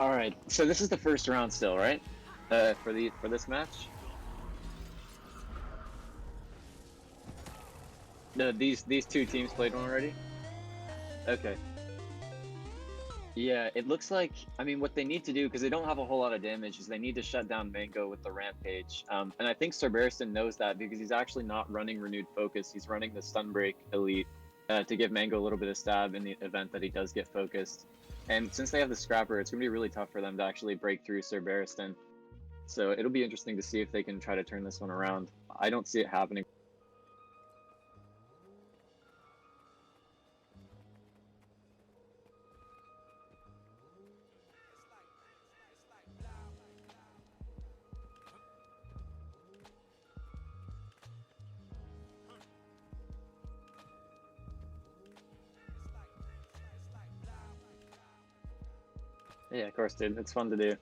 All right, so this is the first round still, right? For this match. These two teams played one already. Okay. Yeah, it looks like, I mean, what they need to do, because they don't have a whole lot of damage, is they need to shut down Mango with the Rampage. And I think Cerberistan knows that because he's actually not running Renewed Focus. He's running the Stunbreak Elite to give Mango a little bit of stab in the event that he does get focused. And since they have the Scrapper, it's going to be really tough for them to actually break through Cerberistan. So it'll be interesting to see if they can try to turn this one around. I don't see it happening. Yeah, of course, dude. It's fun to do.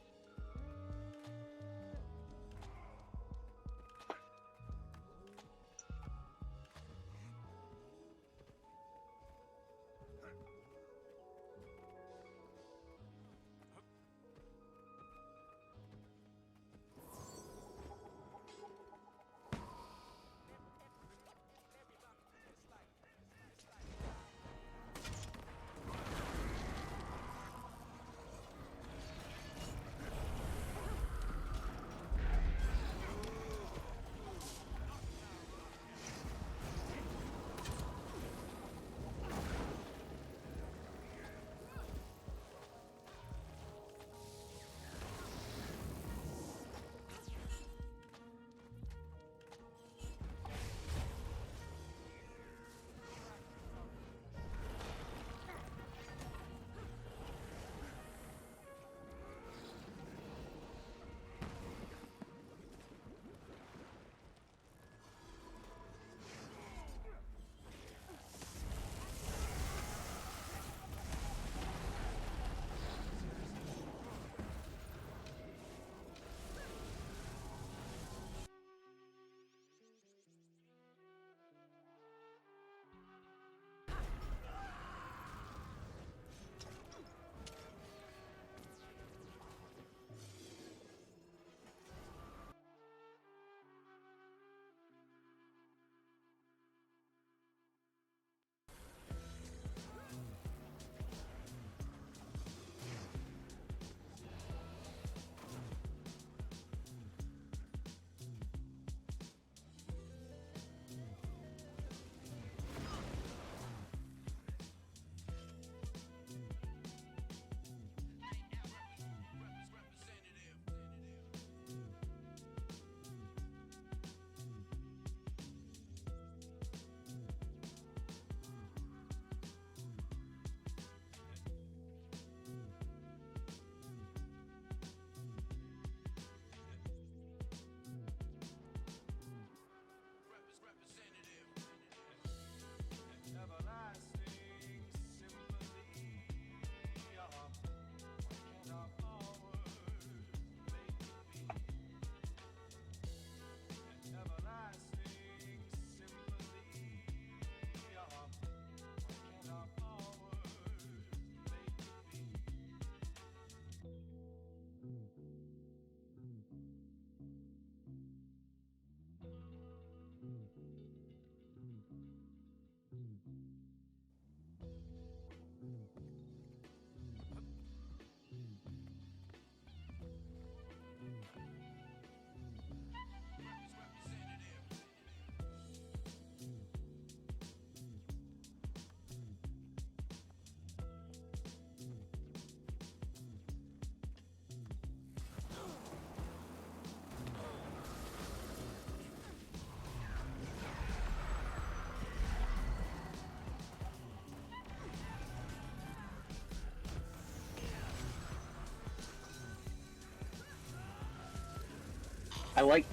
I like.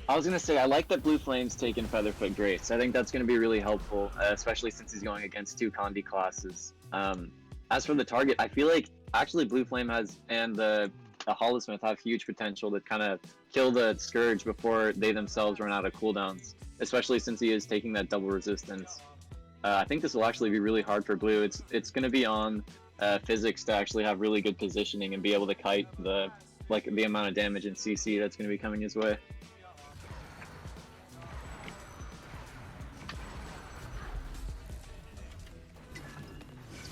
I was gonna say I like that Blue Flame's taken Featherfoot Grace. I think that's gonna be really helpful, especially since he's going against two Condi classes. As for the target, I feel like actually Blue Flame has and the Holosmith have huge potential to kind of kill the Scourge before they themselves run out of cooldowns. Especially since he is taking that double resistance. I think this will actually be really hard for Blue. It's gonna be on physics to actually have really good positioning and be able to kite the amount of damage in CC that's going to be coming his way.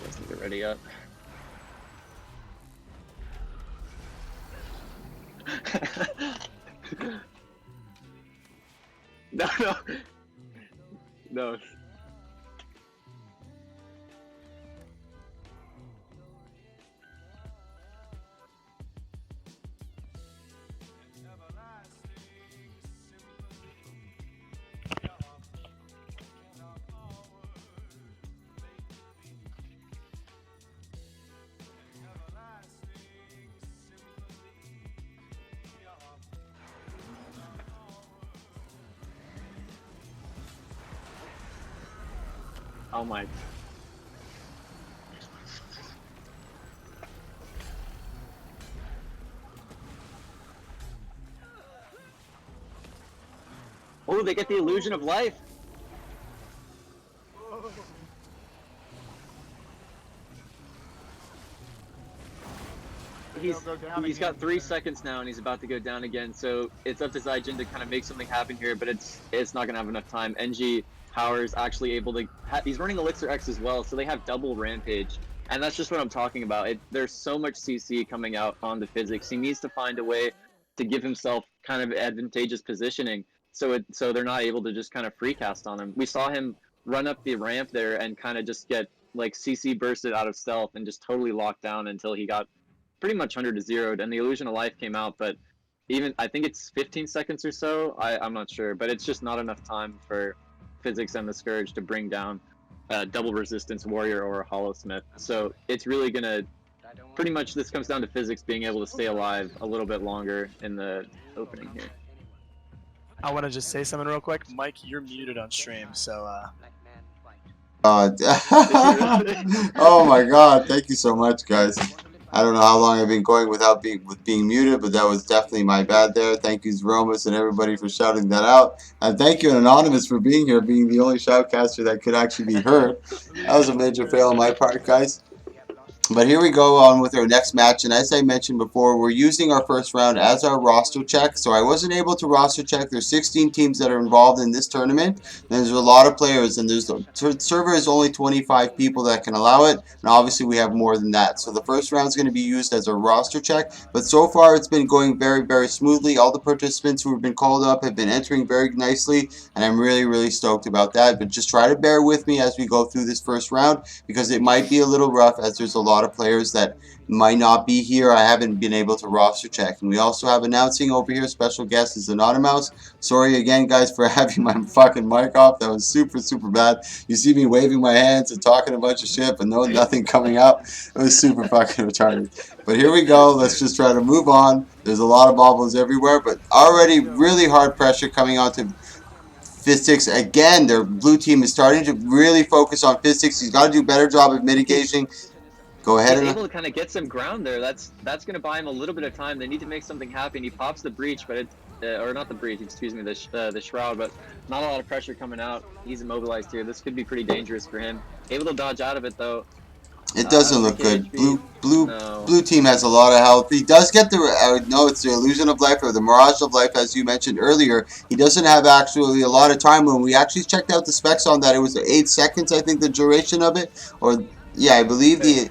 Let's get ready up. No. Oh my. Oh, they get the illusion of life. He's got 3 seconds now, and he's about to go down again. So it's up to Zyjin to kind of make something happen here, but it's not gonna have enough time. NG Power is actually able to. He's running Elixir X as well, so they have double Rampage, and that's just what I'm talking about. There's so much CC coming out on the physics. He needs to find a way to give himself kind of advantageous positioning, so they're not able to just kind of free cast on him. We saw him run up the ramp there and kind of just get like CC bursted out of stealth and just totally locked down until he got pretty much 100 to 0'd, and the illusion of life came out, but even I think it's 15 seconds or so. I'm not sure, but it's just not enough time for physics and the Scourge to bring down a double resistance warrior or a hollow smith. So it's really gonna pretty much, this comes down to physics being able to stay alive a little bit longer in the opening here. I want to just say something real quick. Mike, you're muted on stream, so Oh my god, thank you so much, guys. I don't know how long I've been going without being muted, but that was definitely my bad there. Thank you, Romus, and everybody for shouting that out. And thank you, Anonymous, for being here, being the only shoutcaster that could actually be heard. That was a major fail on my part, guys. But here we go on with our next match, and as I mentioned before, we're using our first round as our roster check. So I wasn't able to roster check. There's 16 teams that are involved in this tournament. There's a lot of players, and the server is only 25 people that can allow it, and obviously we have more than that. So the first round is going to be used as a roster check, but so far it's been going very, very smoothly. All the participants who have been called up have been entering very nicely, and I'm really, really stoked about that. But just try to bear with me as we go through this first round, because it might be a little rough as there's a lot of players that might not be here. I haven't been able to roster check. And we also have announcing over here, special guest is Anonymous. Sorry again, guys, for having my fucking mic off. That was super, super bad. You see me waving my hands and talking a bunch of shit, but nothing coming out. It was super fucking retarded. But here we go. Let's just try to move on. There's a lot of bobbles everywhere, but already really hard pressure coming on to Physics. Again, their blue team is starting to really focus on Physics. He's got to do a better job of mitigating. Go ahead. He's able to kind of get some ground there. That's going to buy him a little bit of time. They need to make something happen. He pops the breach, but it's or not the breach, excuse me, the shroud, but not a lot of pressure coming out. He's immobilized here. This could be pretty dangerous for him. Able to dodge out of it though. It doesn't look good. Blue team has a lot of health. He does get the no, it's the illusion of life or the mirage of life, as you mentioned earlier. He doesn't have actually a lot of time. When we actually checked out the specs on that, it was 8 seconds, I think, the duration of it. Or yeah, I believe the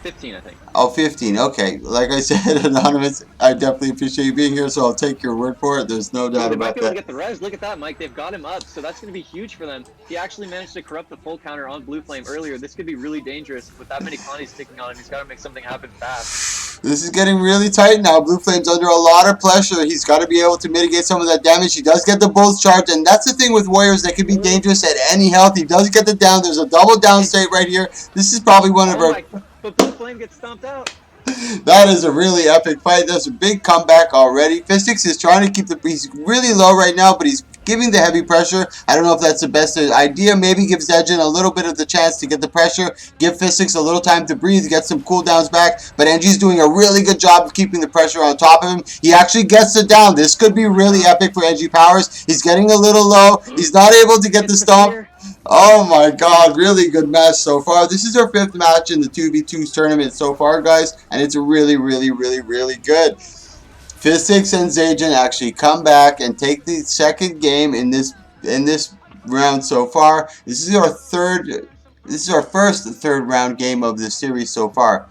15, I think. Oh, 15. Okay. Like I said, Anonymous, I definitely appreciate you being here, so I'll take your word for it. There's no doubt about that. They might be able to get the res. Look at that, Mike. They've got him up, so that's going to be huge for them. He actually managed to corrupt the full counter on Blue Flame earlier. This could be really dangerous. With that many colonies sticking on him, he's got to make something happen fast. This is getting really tight now. Blue Flame's under a lot of pressure. He's got to be able to mitigate some of that damage. He does get the Bull's charge, and that's the thing with Warriors. They can be dangerous at any health. He does get the down. There's a double down state right here. This is probably one of our... But Blue Flame gets stomped out. That is a really epic fight. That's a big comeback already. Physics is trying to keep the... He's really low right now, but he's giving the heavy pressure. I don't know if that's the best idea. Maybe give Zedgen a little bit of the chance to get the pressure, give Physics a little time to breathe, get some cooldowns back, but NG's doing a really good job of keeping the pressure on top of him. He actually gets it down. This could be really epic for NG Powers. He's getting a little low. He's not able to get the stomp. Oh my god, really good match so far. This is our 5th match in the 2v2 tournament so far, guys, and it's really good. Physics and Zajan actually come back and take the second game in this round so far. This is our first third round game of the series so far.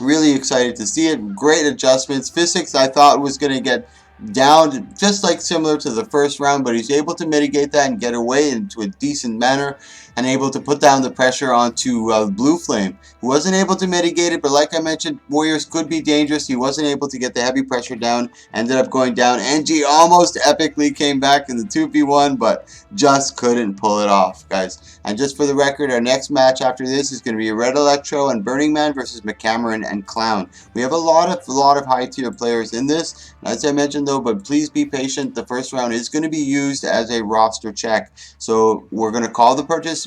Really excited to see it. Great adjustments. Physics, I thought, was going to get down just like similar to the first round, but he's able to mitigate that and get away into a decent manner and able to put down the pressure onto Blue Flame. He wasn't able to mitigate it, but like I mentioned, Warriors could be dangerous. He wasn't able to get the heavy pressure down, ended up going down. NG almost epically came back in the 2v1, but just couldn't pull it off, guys. And just for the record, our next match after this is going to be Red Electro and Burning Man versus McCameron and Clown. We have a lot of high tier players in this, as I mentioned though, but please be patient. The first round is going to be used as a roster check. So we're going to call the participants.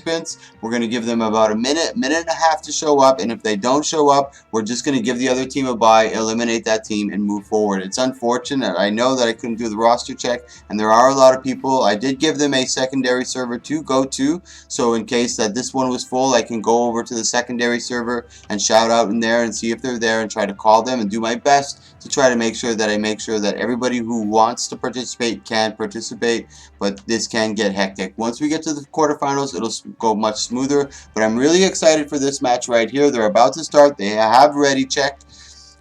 We're going to give them about a minute and a half to show up, and if they don't show up, we're just going to give the other team a bye, eliminate that team, and move forward. It's unfortunate. I know that I couldn't do the roster check, and there are a lot of people. I did give them a secondary server to go to, so in case that this one was full, I can go over to the secondary server and shout out in there and see if they're there and try to call them and do my best to try to make sure that everybody who wants to participate can participate, but this can get hectic. Once we get to the quarterfinals, it'll go much smoother, but I'm really excited for this match right here. They're about to start. They have ready checked.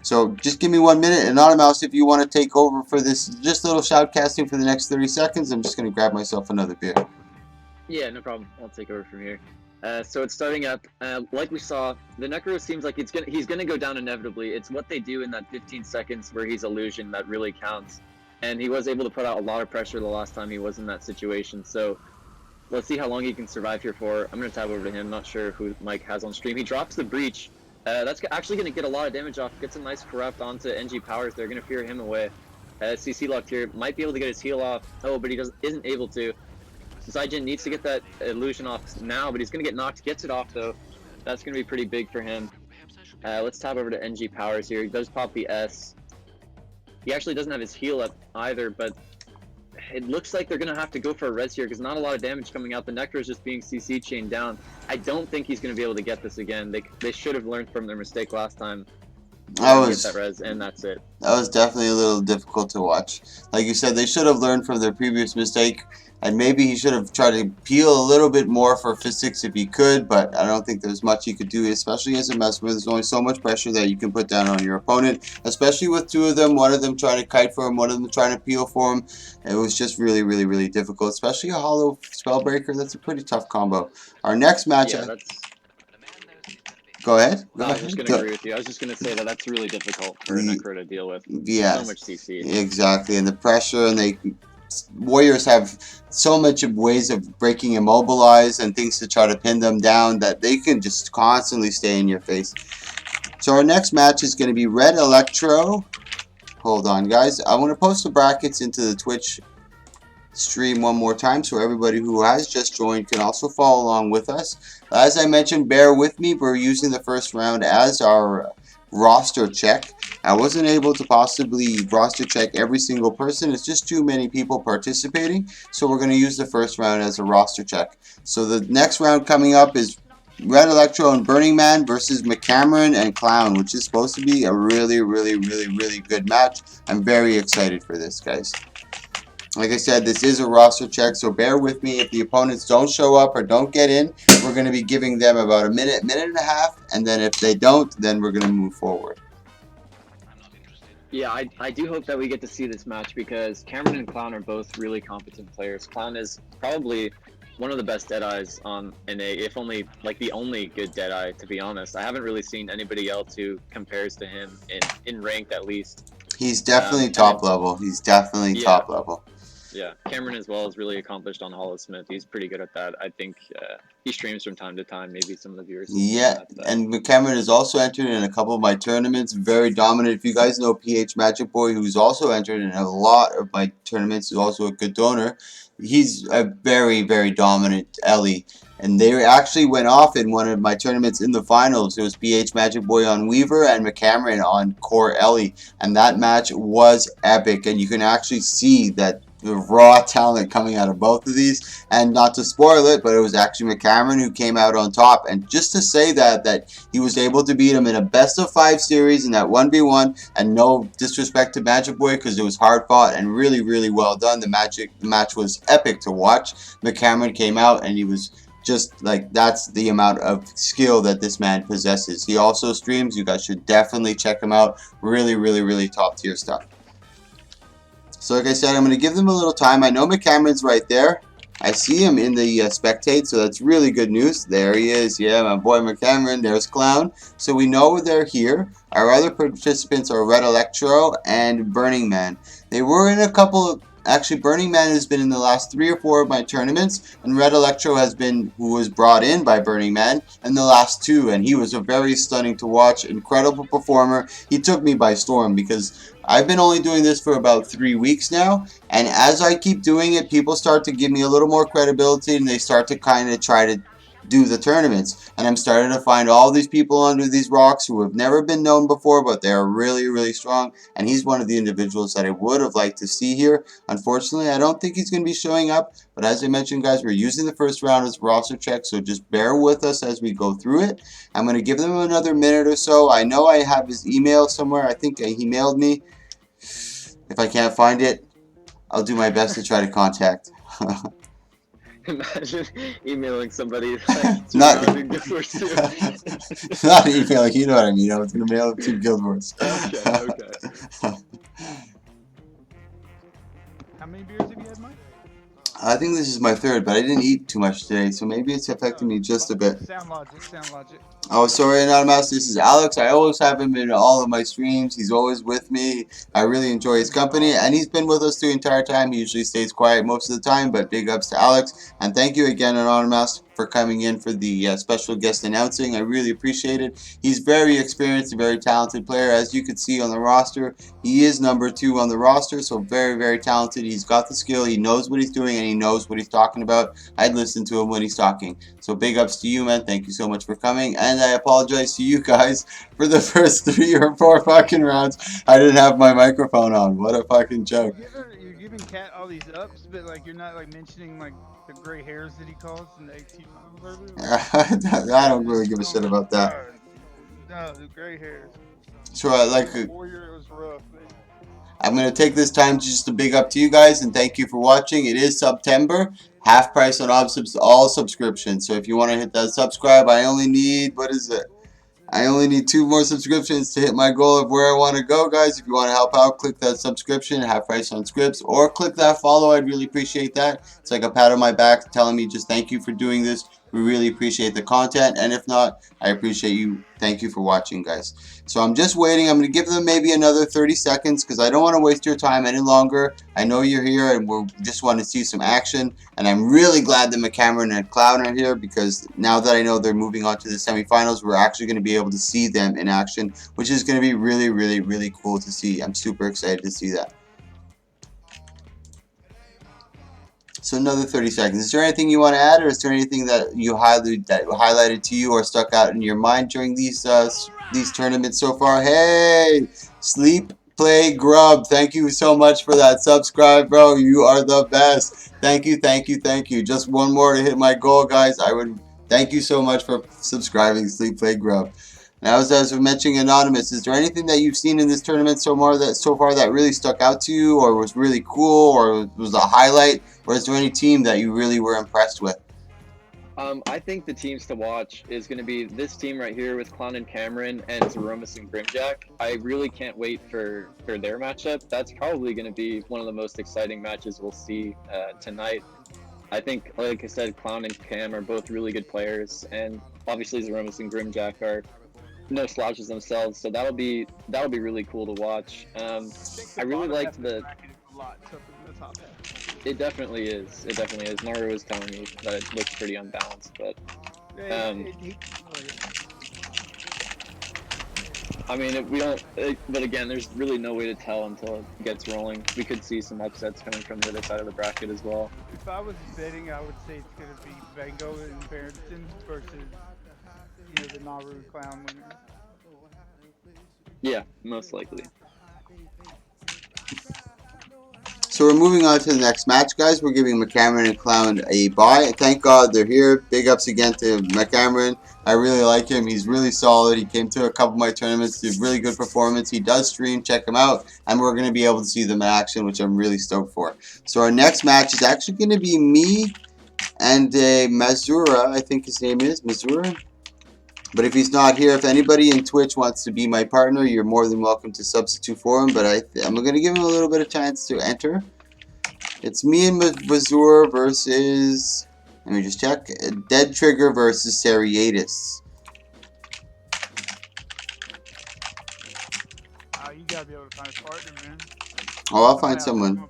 So just give me 1 minute. Anonymous, if you want to take over for this just little shoutcasting for the next 30 seconds, I'm just going to grab myself another beer. Yeah, no problem. I'll take over from here. So it's starting up. Like we saw, the Necro seems like he's gonna go down inevitably. It's what they do in that 15 seconds where he's illusion that really counts. And he was able to put out a lot of pressure the last time he was in that situation. So let's see how long he can survive here for. I'm gonna tab over to him. Not sure who Mike has on stream. He drops the breach. That's actually gonna get a lot of damage off. Gets a nice corrupt onto NG Powers. They're gonna fear him away. CC locked here. Might be able to get his heal off. Oh, but he isn't able to. Zajan needs to get that illusion off now, but he's going to get knocked. Gets it off, though. That's going to be pretty big for him. Let's tab over to NG Powers here. He does pop the S. He actually doesn't have his heal up either, but it looks like they're going to have to go for a res here because not a lot of damage coming out. The Necro is just being CC chained down. I don't think he's going to be able to get this again. They should have learned from their mistake last time. Get that res, and that's it. That was definitely a little difficult to watch. Like you said, they should have learned from their previous mistake. And maybe he should have tried to peel a little bit more for Physics if he could, but I don't think there's much he could do, especially as a Mesmer. There's only so much pressure that you can put down on your opponent, especially with two of them, one of them trying to kite for him, one of them trying to peel for him. It was just really difficult, especially a hollow Spellbreaker. That's a pretty tough combo. Our next matchup... Yeah, Go ahead. I was just going to agree with you. I was just going to say that's really difficult for a Necro to deal with. Yeah. So much CC. Exactly, and the pressure, and Warriors have so much ways of breaking immobilized and things to try to pin them down that they can just constantly stay in your face. So our next match is going to be Red Electro. Hold on, guys. I want to post the brackets into the Twitch stream one more time so everybody who has just joined can also follow along with us. As I mentioned, bear with me. We're using the first round as our roster check. I wasn't able to possibly roster check every single person. It's just too many people participating, so we're going to use the first round as a roster check. So the next round coming up is Red Electro and Burning Man versus McCameron and Clown, which is supposed to be a really good match. I'm very excited for this, guys. Like I said, this is a roster check, so bear with me. If the opponents don't show up or don't get in, we're going to be giving them about a minute and a half, and then if they don't, then we're going to move forward. Yeah, I do hope that we get to see this match because Cameron and Clown are both really competent players. Clown is probably one of the best Deadeyes on NA, if only like the only good Deadeye, to be honest. I haven't really seen anybody else who compares to him in ranked at least. He's definitely top level. He's definitely top level. Yeah, Cameron as well is really accomplished on Hollow Smith. He's pretty good at that. I think he streams from time to time. Maybe some of the viewers have seen Yeah, that. But and McCameron is also entered in a couple of my tournaments. Very dominant. If you guys know PH Magic Boy, who's also entered in a lot of my tournaments, is also a good donor. He's a very, very dominant Ellie. And they actually went off in one of my tournaments in the finals. It was PH Magic Boy on Weaver and McCameron on Core Ellie. And that match was epic. And you can actually see that the raw talent coming out of both of these. And not to spoil it, but it was actually McCameron who came out on top. And just to say that he was able to beat him in a best of 5 series in that 1v1, and no disrespect to Magic Boy because it was hard fought and really, really well done. The match was epic to watch. McCameron came out and he was just like, that's the amount of skill that this man possesses. He also streams. You guys should definitely check him out. Really, really, really top tier stuff. So like I said, I'm going to give them a little time. I know McCameron's right there. I see him in the spectate, so that's really good news. There he is. Yeah, my boy McCameron. There's Clown. So we know they're here. Our other participants are Red Electro and Burning Man. They were in a couple of... Actually, Burning Man has been in the last 3 or 4 of my tournaments, and Red Electro has been, who was brought in by Burning Man, in the last 2, and he was a very stunning to watch, incredible performer. He took me by storm because I've been only doing this for about 3 weeks now, and as I keep doing it, people start to give me a little more credibility, and they start to kind of try to do the tournaments, and I'm starting to find all these people under these rocks who have never been known before, but they're really, really strong, and he's one of the individuals that I would have liked to see here. Unfortunately, I don't think he's going to be showing up, but as I mentioned, guys, we're using the first round as roster check, so just bear with us as we go through it. I'm going to give them another minute or so. I know I have his email somewhere. I think he mailed me. If I can't find it, I'll do my best to try to contact. imagine emailing somebody like Not, Guild Wars 2. not emailing, you know what I mean. I was going to mail it to Guild Wars. Okay. How many beers have you had, Mike? I think this is my 3rd, but I didn't eat too much today, so maybe it's affecting me just a bit. Sound logic, sound logic. Oh, sorry, Anonymous. This is Alex. I always have him in all of my streams. He's always with me. I really enjoy his company, and he's been with us the entire time. He usually stays quiet most of the time, but big ups to Alex. And thank you again, Anonymous, for coming in for the special guest announcing. I really appreciate it. He's very experienced, a very talented player. As you can see on the roster, he is number 2 on the roster, so very, very talented. He's got the skill. He knows what he's doing, and he knows what he's talking about. I'd listen to him when he's talking. So big ups to you, man. Thank you so much for coming. And I apologize to you guys for the first 3 or 4 fucking rounds. I didn't have my microphone on. What a fucking joke. You're giving Cat all these ups, but like you're not like mentioning like the gray hairs that he calls in the AT finals earlier. I don't really give a shit about that. No, the gray hairs. So like, Warrior, it was rough. Man. I'm going to take this time just to big up to you guys and thank you for watching. It is September. Half price on all subscriptions. So if you want to hit that subscribe, I only need, what is it? I only need 2 more subscriptions to hit my goal of where I want to go, guys. If you want to help out, click that subscription, half price on scripts, or click that follow. I'd really appreciate that. It's like a pat on my back telling me just thank you for doing this. We really appreciate the content, and if not, I appreciate you. Thank you for watching, guys. So I'm just waiting. I'm going to give them maybe another 30 seconds because I don't want to waste your time any longer. I know you're here and we just want to see some action, and I'm really glad that McCameron and Clown are here because now that I know they're moving on to the semifinals, we're actually going to be able to see them in action, which is going to be really, really, really cool to see. I'm super excited to see that. So another 30 seconds. Is there anything you want to add, or is there anything that you highlighted to you or stuck out in your mind during these tournaments so far? Hey, Sleep, Play, Grub. Thank you so much for that subscribe, bro. You are the best. Thank you, thank you, thank you. Just one more to hit my goal, guys. I would thank you so much for subscribing, Sleep, Play, Grub. Now, as we're mentioning Anonymous, is there anything that you've seen in this tournament so far that really stuck out to you, or was really cool, or was a highlight, or is there any team that you really were impressed with? I think the teams to watch is going to be this team right here with Clown and Cameron and Zeromus and Grimjack. I really can't wait for their matchup. That's probably going to be one of the most exciting matches we'll see tonight. I think, like I said, Clown and Cam are both really good players, and obviously Zeromus and Grimjack are no slouches themselves, so that'll be really cool to watch. I really liked the. top half. It definitely is. It definitely is. Mario was telling me that it looks pretty unbalanced, but I mean, but again, there's really no way to tell until it gets rolling. We could see some upsets coming from the other side of the bracket as well. If I was betting, I would say it's going to be Vango and Barrington versus, the Naru Clown winner. Yeah, most likely. So we're moving on to the next match, guys. We're giving McCameron and Clown a bye. Thank God they're here. Big ups again to McCameron. I really like him. He's really solid. He came to a couple of my tournaments, did really good performance. He does stream. Check him out. And we're going to be able to see them in action, which I'm really stoked for. So our next match is actually going to be me and Mazura, I think his name is. Mazura? But if he's not here, if anybody in Twitch wants to be my partner, you're more than welcome to substitute for him. But I'm going to give him a little bit of chance to enter. It's me and Mazur versus, let me just check, Dead Trigger versus Seriatus. You got to be able to find a partner, man. Oh, I'll find someone.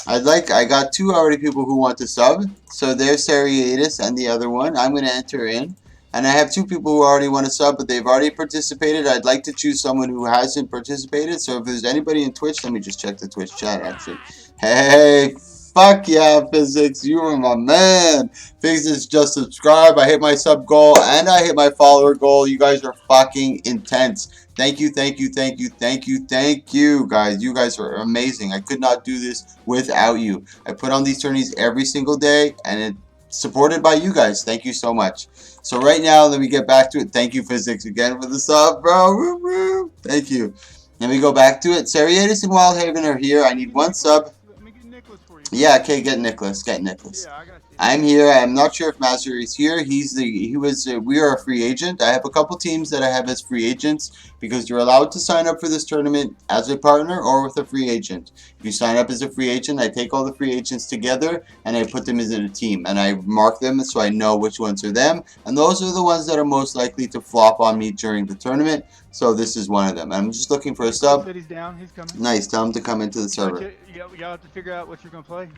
I got two already people who want to sub. So there's Seriatus and the other one. I'm going to enter in. And I have two people who already want to sub, but they've already participated. I'd like to choose someone who hasn't participated. So if there's anybody in Twitch, let me just check the Twitch chat, actually. Hey, fuck yeah, Physics. You are my man. Physics, just subscribe. I hit my sub goal, and I hit my follower goal. You guys are fucking intense. Thank you, thank you, thank you, thank you, thank you, guys. You guys are amazing. I could not do this without you. I put on these tourneys every single day, and it's supported by you guys. Thank you so much. So right now, let me get back to it. Thank you, Physics, again for the sub, bro. Woo, woo. Thank you. Let me go back to it. Seriatus and Wildhaven are here. I need one sub. Let me get Nicholas for you. Yeah, okay, get Nicholas. Get Nicholas. Yeah, I got you. I'm here. I'm not sure if Master is here. We are a free agent. I have a couple teams that I have as free agents because you're allowed to sign up for this tournament as a partner or with a free agent. If you sign up as a free agent, I take all the free agents together and I put them as in a team and I mark them so I know which ones are them. And those are the ones that are most likely to flop on me during the tournament. So this is one of them. I'm just looking for a sub. He's down. He's coming. Nice. Tell him to come into the server. You gotta have to figure out what you're gonna play.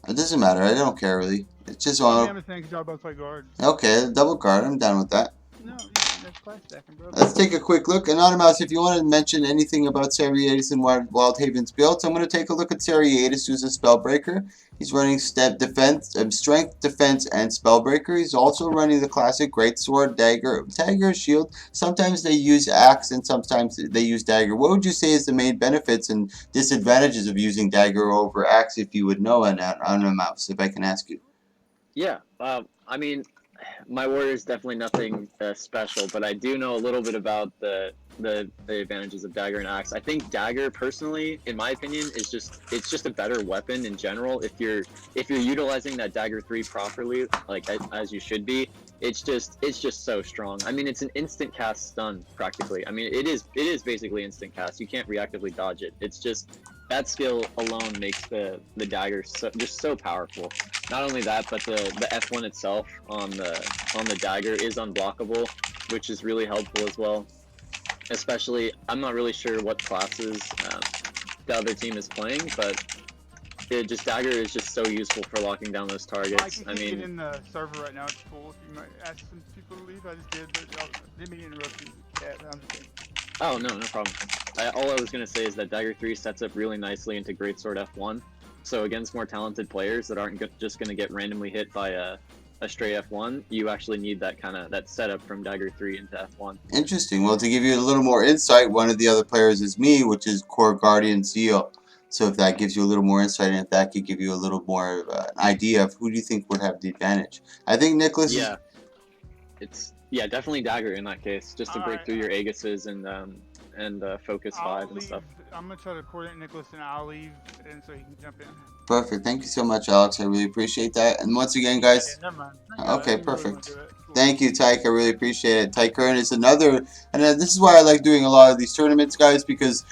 It doesn't matter. I don't care really. It's just y'all both play guard. Okay, double guard. I'm down with that. No, that's class stacking, bro. Let's take a quick look. Anonymous, if you want to mention anything about Seriatus and Wildhaven's builds, I'm going to take a look at Seriatus, who's a Spellbreaker. He's running strength, defense, and Spellbreaker. He's also running the classic Greatsword, Dagger, Shield. Sometimes they use Axe, and sometimes they use Dagger. What would you say is the main benefits and disadvantages of using Dagger over Axe, if you would know, Anonymous, if I can ask you? Yeah, I mean, my warrior is definitely nothing special, but I do know a little bit about the advantages of dagger and axe. I think dagger, personally, in my opinion, it's just a better weapon in general. If you're utilizing that dagger 3 properly, like as you should be, it's just so strong. I mean, it's an instant cast stun practically. I mean, it is basically instant cast. You can't reactively dodge it. It's just that skill alone makes the dagger just so powerful. Not only that, but the F1 itself on the dagger is unblockable, which is really helpful as well. Especially, I'm not really sure what classes the other team is playing, but dagger is just so useful for locking down those targets. I mean, in the server right now, it's full. If you might ask some people to leave, I just did, but didn't mean to interrupt you. I'm just kidding. Oh, no problem. All I was going to say is that Dagger 3 sets up really nicely into Greatsword F1. So against more talented players that aren't just going to get randomly hit by a stray F1, you actually need that setup from Dagger 3 into F1. Interesting. Well, to give you a little more insight, one of the other players is me, which is Core Guardian Seal. So if that gives you a little more insight, and if that could give you a little more idea of who do you think would have the advantage. I think Nicholas Yeah, definitely Dagger in that case, just to break through your Aegises and Focus 5 and stuff. I'm going to try to coordinate Nicholas and I'll leave and so he can jump in. Perfect. Thank you so much, Alex. I really appreciate that. And once again, guys. Yeah, never mind. Okay, perfect. Thank you, Tyke. I really appreciate it. Tyke Kern is another, and this is why I like doing a lot of these tournaments, guys, because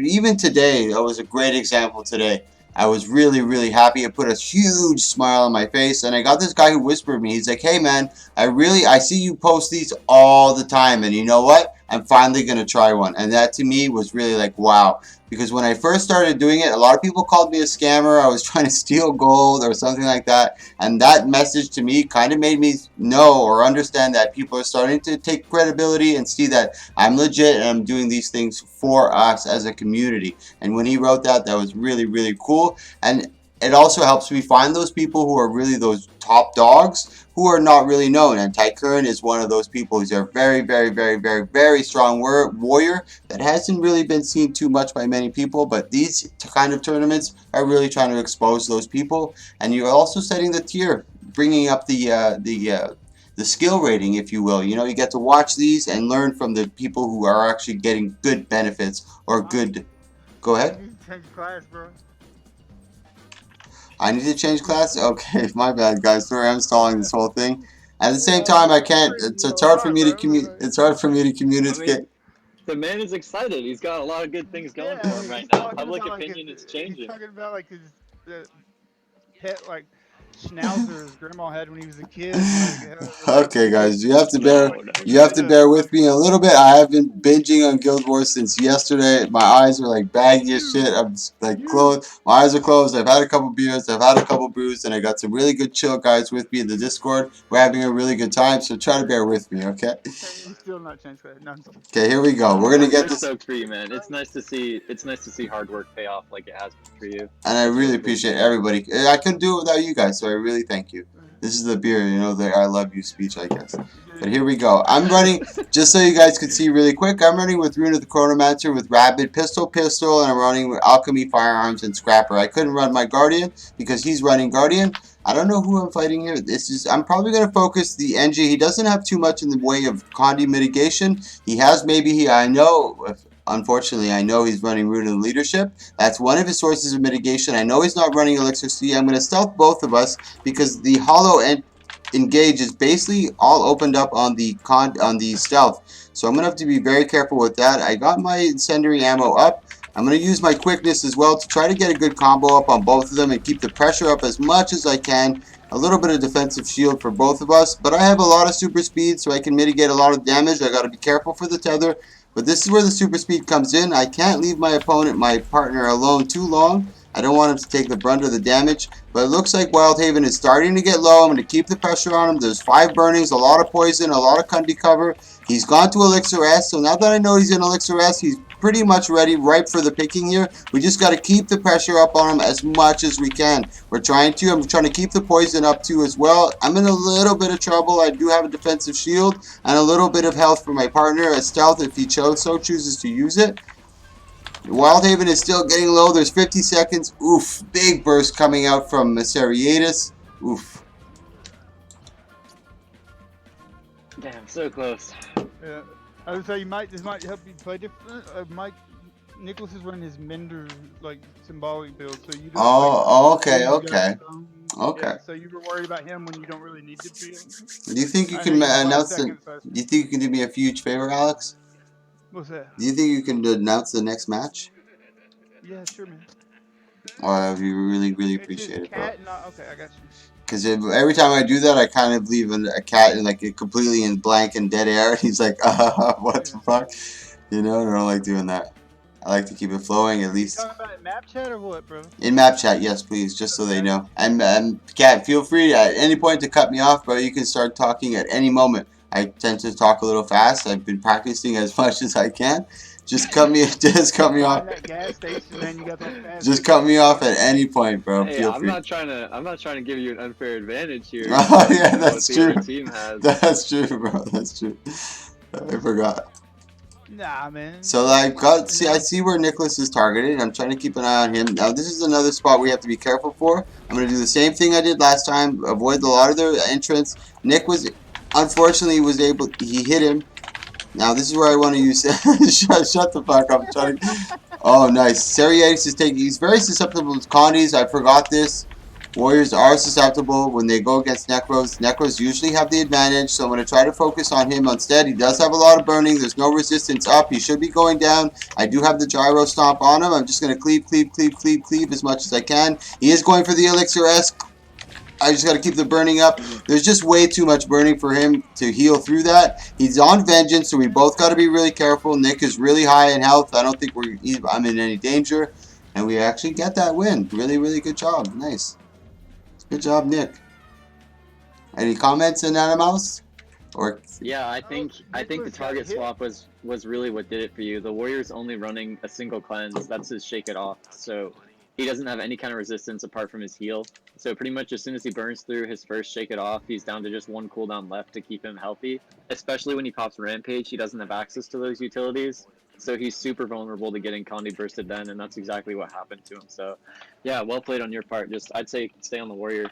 even today, that was a great example today. I was really, really happy. It put a huge smile on my face, and I got this guy who whispered me. He's like, "Hey, man, I see you post these all the time, and you know what? I'm finally going to try one. And that to me was really like, wow. Because when I first started doing it, a lot of people called me a scammer. I was trying to steal gold or something like that. And that message to me kind of made me know or understand that people are starting to take credibility and see that I'm legit and I'm doing these things for us as a community. And when he wrote that, that was really, really cool. And it also helps me find those people who are really those top dogs who are not really known. And Tycoon is one of those people who's a very, very, very, very, very strong warrior that hasn't really been seen too much by many people. But these kind of tournaments are really trying to expose those people. And you're also setting the tier, bringing up the skill rating, if you will. You know, you get to watch these and learn from the people who are actually getting good benefits or good. Go ahead. You need to change class, bro. I need to change class? Okay, my bad, guys. Sorry, I'm stalling this whole thing. At the same time, I can't. It's hard for me to It's hard for me to communicate. I mean, the man is excited. He's got a lot of good things going for him right now. Public opinion is changing. He's talking about like his pet like schnauzer his grandma had when he was a kid. Okay, guys, you have to bear with me a little bit. I have been binging on Guild Wars since yesterday. My eyes are like baggy as shit. I'm like closed. My eyes are closed. I've had a couple beers. I've had a couple brews, and I got some really good chill guys with me in the Discord. We're having a really good time, so try to bear with me, okay? Still not changed. No, okay, here we go. We're gonna get this. So for you, man. It's nice to see. It's nice to see hard work pay off like it has been for you. And I really appreciate everybody. I couldn't do it without you guys, so I really thank you. This is the beer, you know, the I love you speech, I guess. But here we go. I'm running, just so you guys can see really quick, I'm running with Rune of the Chronomancer with Rabid, Pistol, and I'm running with Alchemy, Firearms, and Scrapper. I couldn't run my Guardian because he's running Guardian. I don't know who I'm fighting here. I'm probably going to focus the NG. He doesn't have too much in the way of Condi mitigation. He has unfortunately, I know he's running Rune of Leadership. That's one of his sources of mitigation. I know he's not running Elixir C. I'm going to stealth both of us because the Hollow Engage is basically all opened up on the stealth. So I'm going to have to be very careful with that. I got my incendiary ammo up. I'm going to use my quickness as well to try to get a good combo up on both of them and keep the pressure up as much as I can. A little bit of defensive shield for both of us. But I have a lot of super speed so I can mitigate a lot of damage. I got to be careful for the tether. But this is where the super speed comes in. I can't leave my partner alone too long. I don't want him to take the brunt of the damage. But it looks like Wildhaven is starting to get low. I'm going to keep the pressure on him. There's 5 burnings, a lot of poison, a lot of Kundi cover. He's gone to Elixir S. So now that I know he's in Elixir S, he's pretty much ready, ripe for the picking here. We just got to keep the pressure up on him as much as we can. I'm trying to keep the poison up too as well. I'm in a little bit of trouble. I do have a defensive shield and a little bit of health for my partner, a stealth if he chooses to use it. Wildhaven is still getting low. There's 50 seconds. Oof. Big burst coming out from Seriatus. Oof. Damn, so close. Yeah. I would say this might help you play different. Nicholas is running his Mender like symbolic build, so you don't. Okay. Yeah, so you were worried about him when you don't really need to be. Do you think you can announce Do you think you can do me a huge favor, Alex? What's that? Do you think you can announce the next match? Yeah, sure, man. Oh, I would really, really appreciate it, bro. Okay, I got you. Because every time I do that, I kind of leave a cat in like completely in blank and dead air. He's like, what the fuck? You know, I don't like doing that. I like to keep it flowing at least. You talking about map chat or what, bro? In map chat, yes, please, just so they know. And Cat, feel free at any point to cut me off, bro. You can start talking at any moment. I tend to talk a little fast. I've been practicing as much as I can. Just cut me off. Just cut me off at any point, bro. Hey, Feel free. I'm not trying to give you an unfair advantage here. Oh yeah, that's true. The team has. That's true, bro. That's true. I forgot. Nah, man. So I see where Nicholas is targeted. I'm trying to keep an eye on him. Now this is another spot we have to be careful for. I'm gonna do the same thing I did last time. Avoid a lot of their entrance. Nick was, unfortunately, he hit him. Now this is where I want to use. Shut the fuck up. I'm trying to. Oh, nice. Seriatus is taking. He's very susceptible to Condis. I forgot this. Warriors are susceptible when they go against Necros. Necros usually have the advantage, so I'm going to try to focus on him instead. He does have a lot of burning. There's no resistance up. He should be going down. I do have the gyro stomp on him. I'm just going to cleave as much as I can. He is going for the Elixir S. I just got to keep the burning up. There's just way too much burning for him to heal through that. He's on vengeance, so we both got to be really careful. Nick is really high in health. I don't think I'm in any danger. And we actually get that win. Really, really good job. Nice. Good job, Nick. Any comments in Animals? Or Yeah, I think the Nicholas got target hit. swap was really what did it for you. The Warrior's only running a single cleanse. That's his shake it off. So he doesn't have any kind of resistance apart from his heal. So pretty much as soon as he burns through his first shake it off, he's down to just one cooldown left to keep him healthy. Especially when he pops Rampage, he doesn't have access to those utilities. So he's super vulnerable to getting Condi bursted then, and that's exactly what happened to him. So yeah, well played on your part. Just I'd say stay on the Warrior.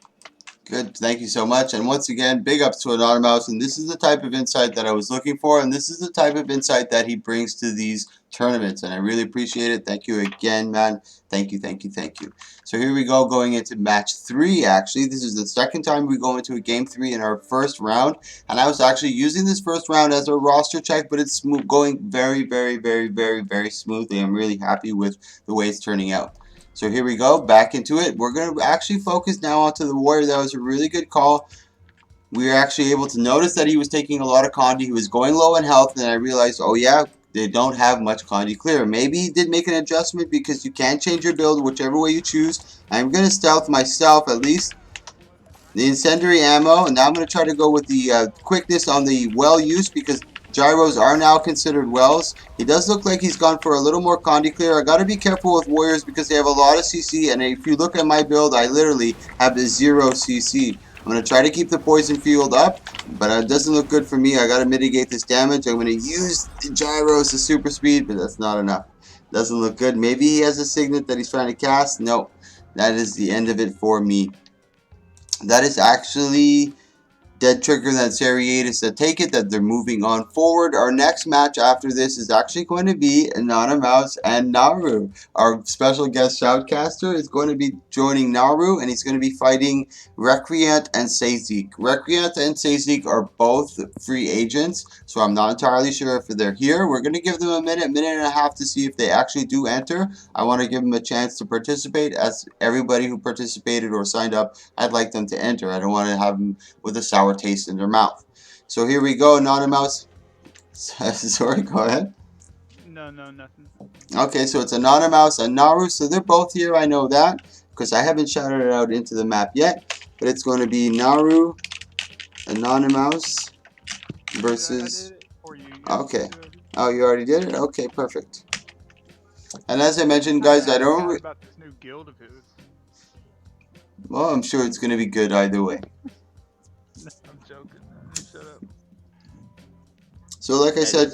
good, thank you so much. And once again, big ups to Anonymous. And this is the type of insight that I was looking for, and this is the type of insight that he brings to these tournaments. And I really appreciate it. Thank you again, man. Thank you, thank you, thank you. So here we go, going into match 3. Actually, this is the second time we go into a game 3 in our first round. And I was actually using this first round as a roster check, but it's going very, very, very, very, very smoothly. I'm really happy with the way it's turning out. So here we go, back into it. We're going to actually focus now onto the Warrior. That was a really good call. We were actually able to notice that he was taking a lot of Condi. He was going low in health, and I realized, oh yeah, they don't have much Condi clear. Maybe he did make an adjustment because you can change your build whichever way you choose. I'm going to stealth myself at least. The incendiary ammo, and now I'm going to try to go with the quickness on the well use because gyros are now considered wells. He does look like he's gone for a little more Condi clear. I got to be careful with warriors because they have a lot of CC, and if you look at my build, I literally have the 0 CC. I'm going to try to keep the poison field up, but it doesn't look good for me. I got to mitigate this damage. I'm going to use the gyros to super speed, but that's not enough. Doesn't look good. Maybe he has a signet that he's trying to cast. No, that is the end of it for me. That is actually dead trigger that Seriatus to take it, that they're moving on forward. Our next match after this is actually going to be Anonymous and Naru. Our special guest shoutcaster is going to be joining Naru, and he's going to be fighting Recreant and Sazik. Recreant and Sazik are both free agents, so I'm not entirely sure if they're here. We're going to give them a minute and a half to see if they actually do enter. I want to give them a chance to participate, as everybody who participated or signed up, I'd like them to enter. I don't want to have them with a sour taste in their mouth. So here we go, Anonymous. Sorry, go ahead. No, nothing. Okay, so it's Anonymous and Naru, so they're both here, I know that, because I haven't shouted it out into the map yet, but it's going to be Naru, Anonymous versus... I did it for you. Okay. Oh, you already did it? Okay, perfect. And as I mentioned, I guys, I don't... forgot about this new guild of his. Well, I'm sure it's going to be good either way. No, I'm joking. Shut up. So like I said...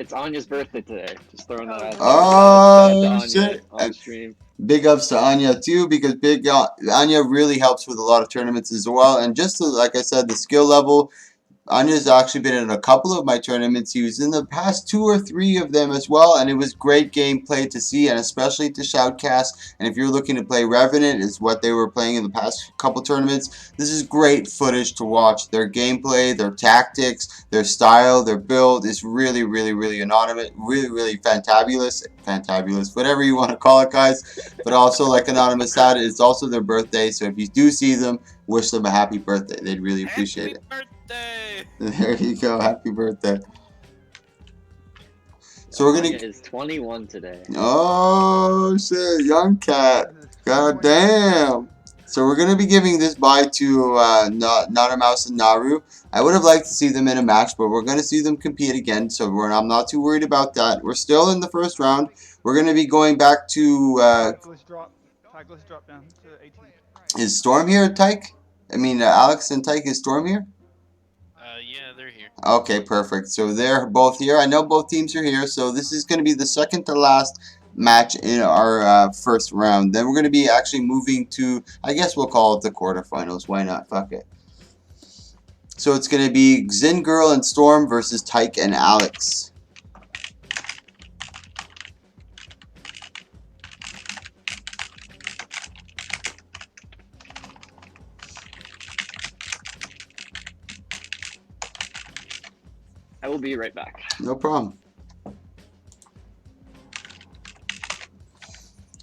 It's Anya's birthday today. Just throwing that out there. Oh, shit. On stream. Big ups to Anya too, because Anya really helps with a lot of tournaments as well. And just to, like I said, the skill level, Anya's actually been in a couple of my tournaments. He was in the past 2 or 3 of them as well, and it was great gameplay to see, and especially to shoutcast. And if you're looking to play Revenant, is what they were playing in the past couple tournaments. This is great footage to watch. Their gameplay, their tactics, their style, their build is really, really, really anonymous, really fantabulous, whatever you want to call it, guys. But also, like Anonymous said, it's also their birthday, so if you do see them, wish them a happy birthday. They'd really appreciate it. Birthday! There you go. Happy birthday. So we're gonna. Anya is 21 today. Oh shit, young cat. God damn. So we're gonna be giving this bye to Mouse and Naru. I would have liked to see them in a match, but we're gonna see them compete again. So I'm not too worried about that. We're still in the first round. We're gonna be going back to. Let's drop down to 18. Is Storm here, Tyke? I mean, Alex and Tyke, is Storm here? Yeah, they're here. Okay, perfect. So they're both here. I know both teams are here. So this is going to be the second to last match in our first round. Then we're going to be actually moving to, I guess we'll call it the quarterfinals. Why not? Fuck it. So it's going to be Xin Girl and Storm versus Tyke and Alex. I will be right back. No problem.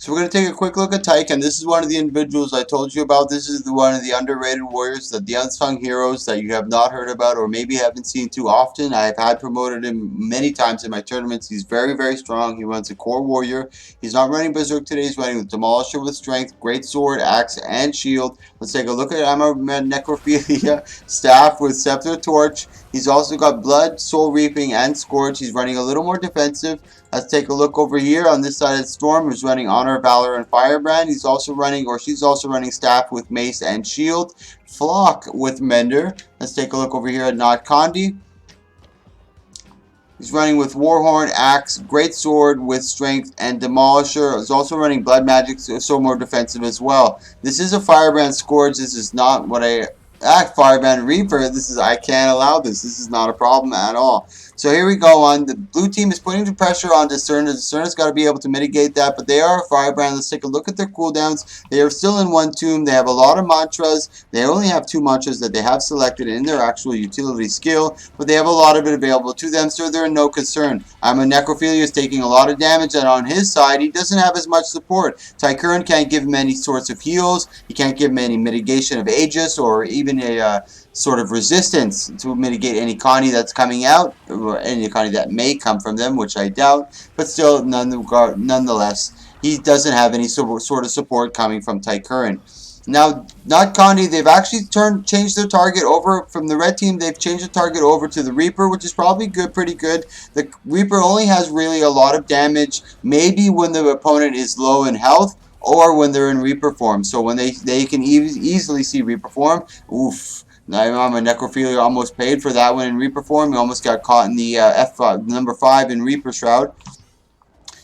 So we're going to take a quick look at Tyke, and this is one of the individuals I told you about. This is one of the underrated warriors, the unsung heroes that you have not heard about or maybe haven't seen too often. I have had promoted him many times in my tournaments. He's very, very strong. He runs a core warrior. He's not running Berserk today. He's running with Demolisher with strength, great sword, axe, and shield. Let's take a look at Armor Necrophilia, staff with scepter torch. He's also got blood, soul reaping, and scourge. He's running a little more defensive. Let's take a look over here on this side of Storm, who's running Honor, Valor, and Firebrand. He's also running, or she's also running Staff with Mace and Shield. Flock with Mender. Let's take a look over here at Not Condi. He's running with Warhorn, Axe, Great Sword with Strength, and Demolisher. He's also running Blood Magic, so more defensive as well. This is a Firebrand Scourge. This is not what Firebrand Reaper. I can't allow this. This is not a problem at all. So here we go on. The blue team is putting the pressure on Discerner. Discerner's got to be able to mitigate that, but they are a Firebrand. Let's take a look at their cooldowns. They are still in one tomb. They have a lot of mantras. They only have 2 mantras that they have selected in their actual utility skill, but they have a lot of it available to them, so they're in no concern. I'm a Necrophilia is taking a lot of damage, and on his side, he doesn't have as much support. Tycuran can't give him any sorts of heals. He can't give him any mitigation of Aegis or even a sort of resistance to mitigate any Connie that's coming out, or any Connie that may come from them, which I doubt, but still, nonetheless, he doesn't have any sort of support coming from Tycuran. Now, Not Condi, they've actually changed their target over from the red team. They've changed the target over to the Reaper, which is probably good, pretty good. The Reaper only has really a lot of damage, maybe when the opponent is low in health, or when they're in Reaper form. So when they can easily see Reaper form, oof. I'm a Necrophilia almost paid for that one in Reaper form. He almost got caught in the number 5 in Reaper Shroud.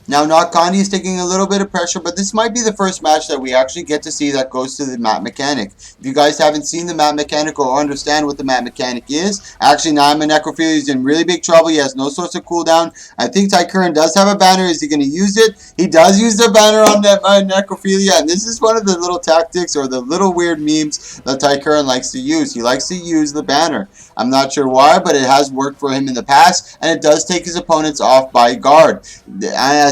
Now, Not Condi is taking a little bit of pressure, but this might be the first match that we actually get to see that goes to the map mechanic. If you guys haven't seen the map mechanic or understand what the map mechanic is, actually, now I'm a Necrophilia. He's in really big trouble. He has no sorts of cooldown. I think Tycuran does have a banner. Is he going to use it? He does use the banner on Necrophilia, and this is one of the little tactics or the little weird memes that Tycuran likes to use. He likes to use the banner. I'm not sure why, but it has worked for him in the past, and it does take his opponents off by guard.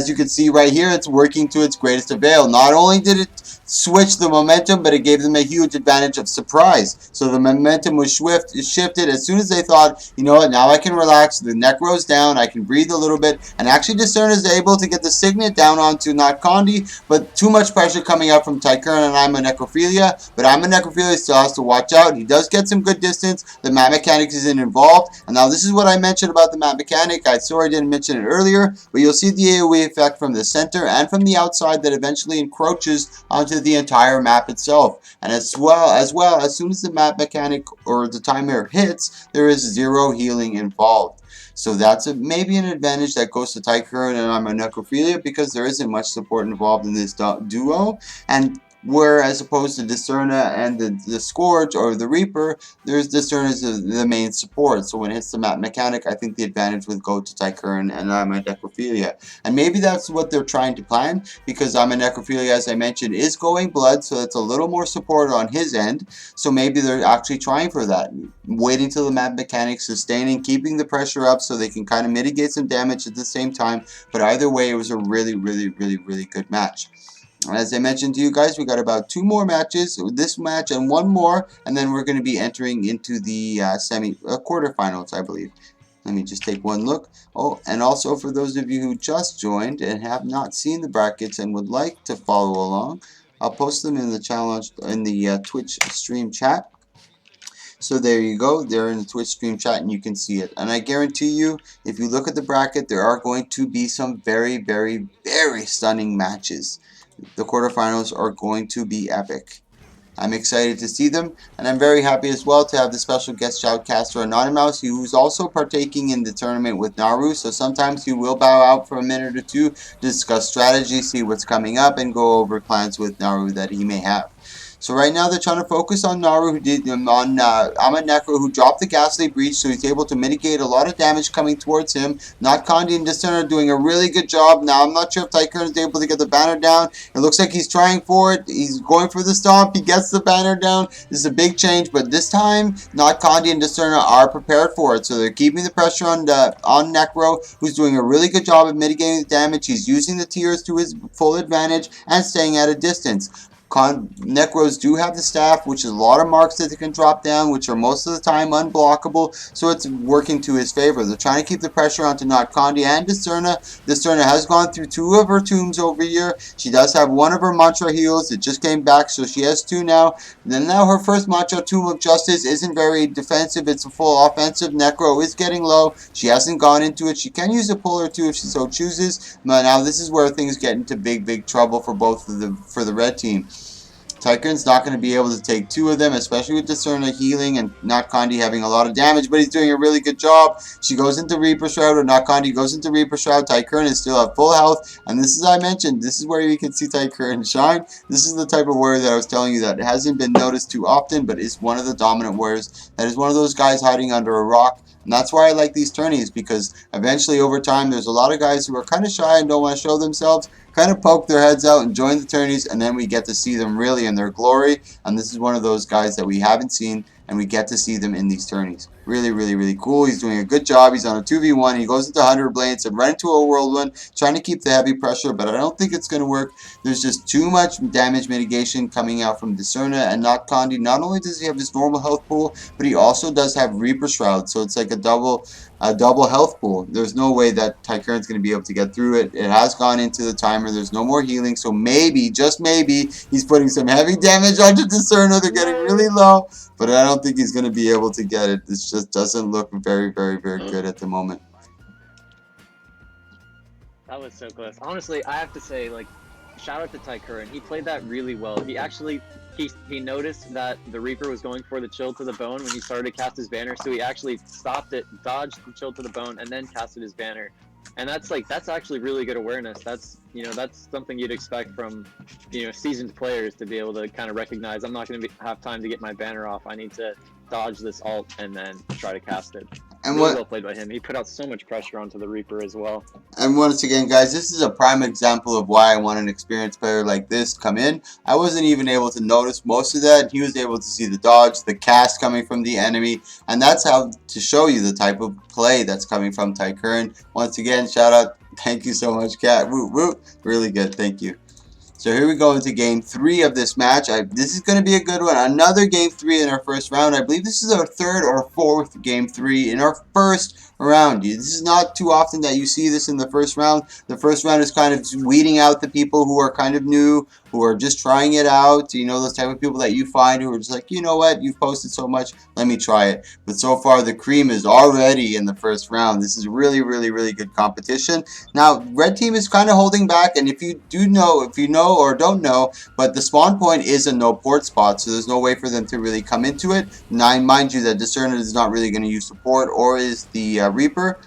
As you can see right here, it's working to its greatest avail. Not only did it switch the momentum, but it gave them a huge advantage of surprise. So the momentum was shifted as soon as they thought, you know what, now I can relax, the Necro's down, I can breathe a little bit, and actually Discern is able to get the Signet down onto Not Condi, but too much pressure coming up from Tycuran, and I'm a Necrophilia, but I'm a Necrophilia still has to watch out. He does get some good distance, the map mechanics isn't involved, and now this is what I mentioned about the map mechanic. I sorry I didn't mention it earlier, but you'll see the AoE effect from the center and from the outside that eventually encroaches onto the entire map itself. And as soon as the map mechanic or the timer hits, there is 0 healing involved. So that's maybe an advantage that goes to Tycuran and I'm a Necrophilia, because there isn't much support involved in this duo. And where as opposed to Discerner and the Scourge or the Reaper, there's Discerner as the main support. So when it hits the map mechanic, I think the advantage would go to Tycuran and I'm a Necrophilia. And maybe that's what they're trying to plan, because I'm a Necrophilia, as I mentioned, is going blood, so it's a little more support on his end. So maybe they're actually trying for that, waiting till the map mechanic, sustaining, keeping the pressure up so they can kind of mitigate some damage at the same time. But either way, it was a really good match. As I mentioned to you guys, we got about 2 more matches, this match and 1 more, and then we're going to be entering into the quarterfinals, I believe. Let me just take one look. Oh, and also for those of you who just joined and have not seen the brackets and would like to follow along, I'll post them in the challenge in the Twitch stream chat. So there you go, they're in the Twitch stream chat and you can see it. And I guarantee you, if you look at the bracket, there are going to be some very stunning matches. The quarterfinals are going to be epic. I'm excited to see them, and I'm very happy as well to have the special guest shoutcaster Anonymous, who's also partaking in the tournament with Naru. So sometimes he will bow out for a minute or two, discuss strategy, see what's coming up, and go over plans with Naru that he may have. So right now they're trying to focus on Naru, who did on Ahmed Necro, who dropped the Ghastly Breach, so he's able to mitigate a lot of damage coming towards him. Not Kandi and Discerner doing a really good job. Now I'm not sure if Tycoon is able to get the banner down. It looks like he's trying for it. He's going for the stomp. He gets the banner down. This is a big change, but this time Not Kandi and Discerner are prepared for it, so they're keeping the pressure on Necro, who's doing a really good job of mitigating the damage. He's using the tiers to his full advantage and staying at a distance. Necros do have the staff, which is a lot of marks that they can drop down, which are most of the time unblockable, so it's working to his favor. They're trying to keep the pressure onto Not Kandi and Discerna. Discerna has gone through 2 of her tombs over here. She does have 1 of her mantra heals. It just came back, so she has 2 now. Then now her first mantra, Tomb of Justice, isn't very defensive. It's a full offensive. Necro is getting low. She hasn't gone into it. She can use a pull or 2 if she so chooses. But now this is where things get into big trouble for the red team. Tycoon's not going to be able to take 2 of them, especially with Discerner healing and Not Kandi having a lot of damage, but he's doing a really good job. She goes into Reaper Shroud, or Not Kandi goes into Reaper Shroud. Tycoon is still at full health, and this is, I mentioned, this is where you can see Tycoon shine. This is the type of warrior that I was telling you that hasn't been noticed too often, but is one of the dominant warriors. That is one of those guys hiding under a rock. And that's why I like these tourneys, because eventually over time there's a lot of guys who are kind of shy and don't want to show themselves, kind of poke their heads out and join the tourneys, and then we get to see them really in their glory. And this is one of those guys that we haven't seen, and we get to see them in these tourneys. Really cool. He's doing a good job. He's on a 2v1. He goes into 100 blades and right into a whirlwind, trying to keep the heavy pressure, but I don't think it's going to work. There's just too much damage mitigation coming out from Discerna and Not Kandi. Not only does he have his normal health pool, but he also does have Reaper Shroud, so it's like a double health pool. There's no way that Tycoon's going to be able to get through it. It has gone into the timer. There's no more healing, so maybe, just maybe, he's putting some heavy damage onto Discerna. They're getting really low, but I don't think he's going to be able to get it. It just doesn't look very good at the moment. That was so close. Honestly, I have to say, like, shout out to Tycoon. He played that really well. He actually, he noticed that the Reaper was going for the chill to the bone when he started to cast his banner, so he actually stopped it, dodged the chill to the bone, and then casted his banner. And that's actually really good awareness. That's, you know, that's something you'd expect from, you know, seasoned players to be able to kind of recognize, I'm not going to have time to get my banner off. I need to dodge this ult and then try to cast it. And really well played by him. He put out so much pressure onto the Reaper as well. And once again, guys, this is a prime example of why I want an experienced player like this come in. I wasn't even able to notice most of that. He was able to see the dodge, the cast coming from the enemy, and that's how to show you the type of play that's coming from Tycoon. Once again, shout out. Thank you so much, Cat. Woo, woo. Really good. Thank you. So here we go into game 3 of this match. This is going to be a good one. Another game 3 in our first round. I believe this is our 3rd or 4th game 3 in our first round. This is not too often that you see this in the first round. The first round is kind of weeding out the people who are kind of new, who are just trying it out. You know, those type of people that you find who are just like, you know what, you've posted so much, let me try it. But so far, the cream is already in the first round. This is really good competition. Now, red team is kind of holding back, and if you know or don't know, but the spawn point is a no port spot, so there's no way for them to really come into it. Now, mind you that Discerner is not really going to use support, or is the Reaper.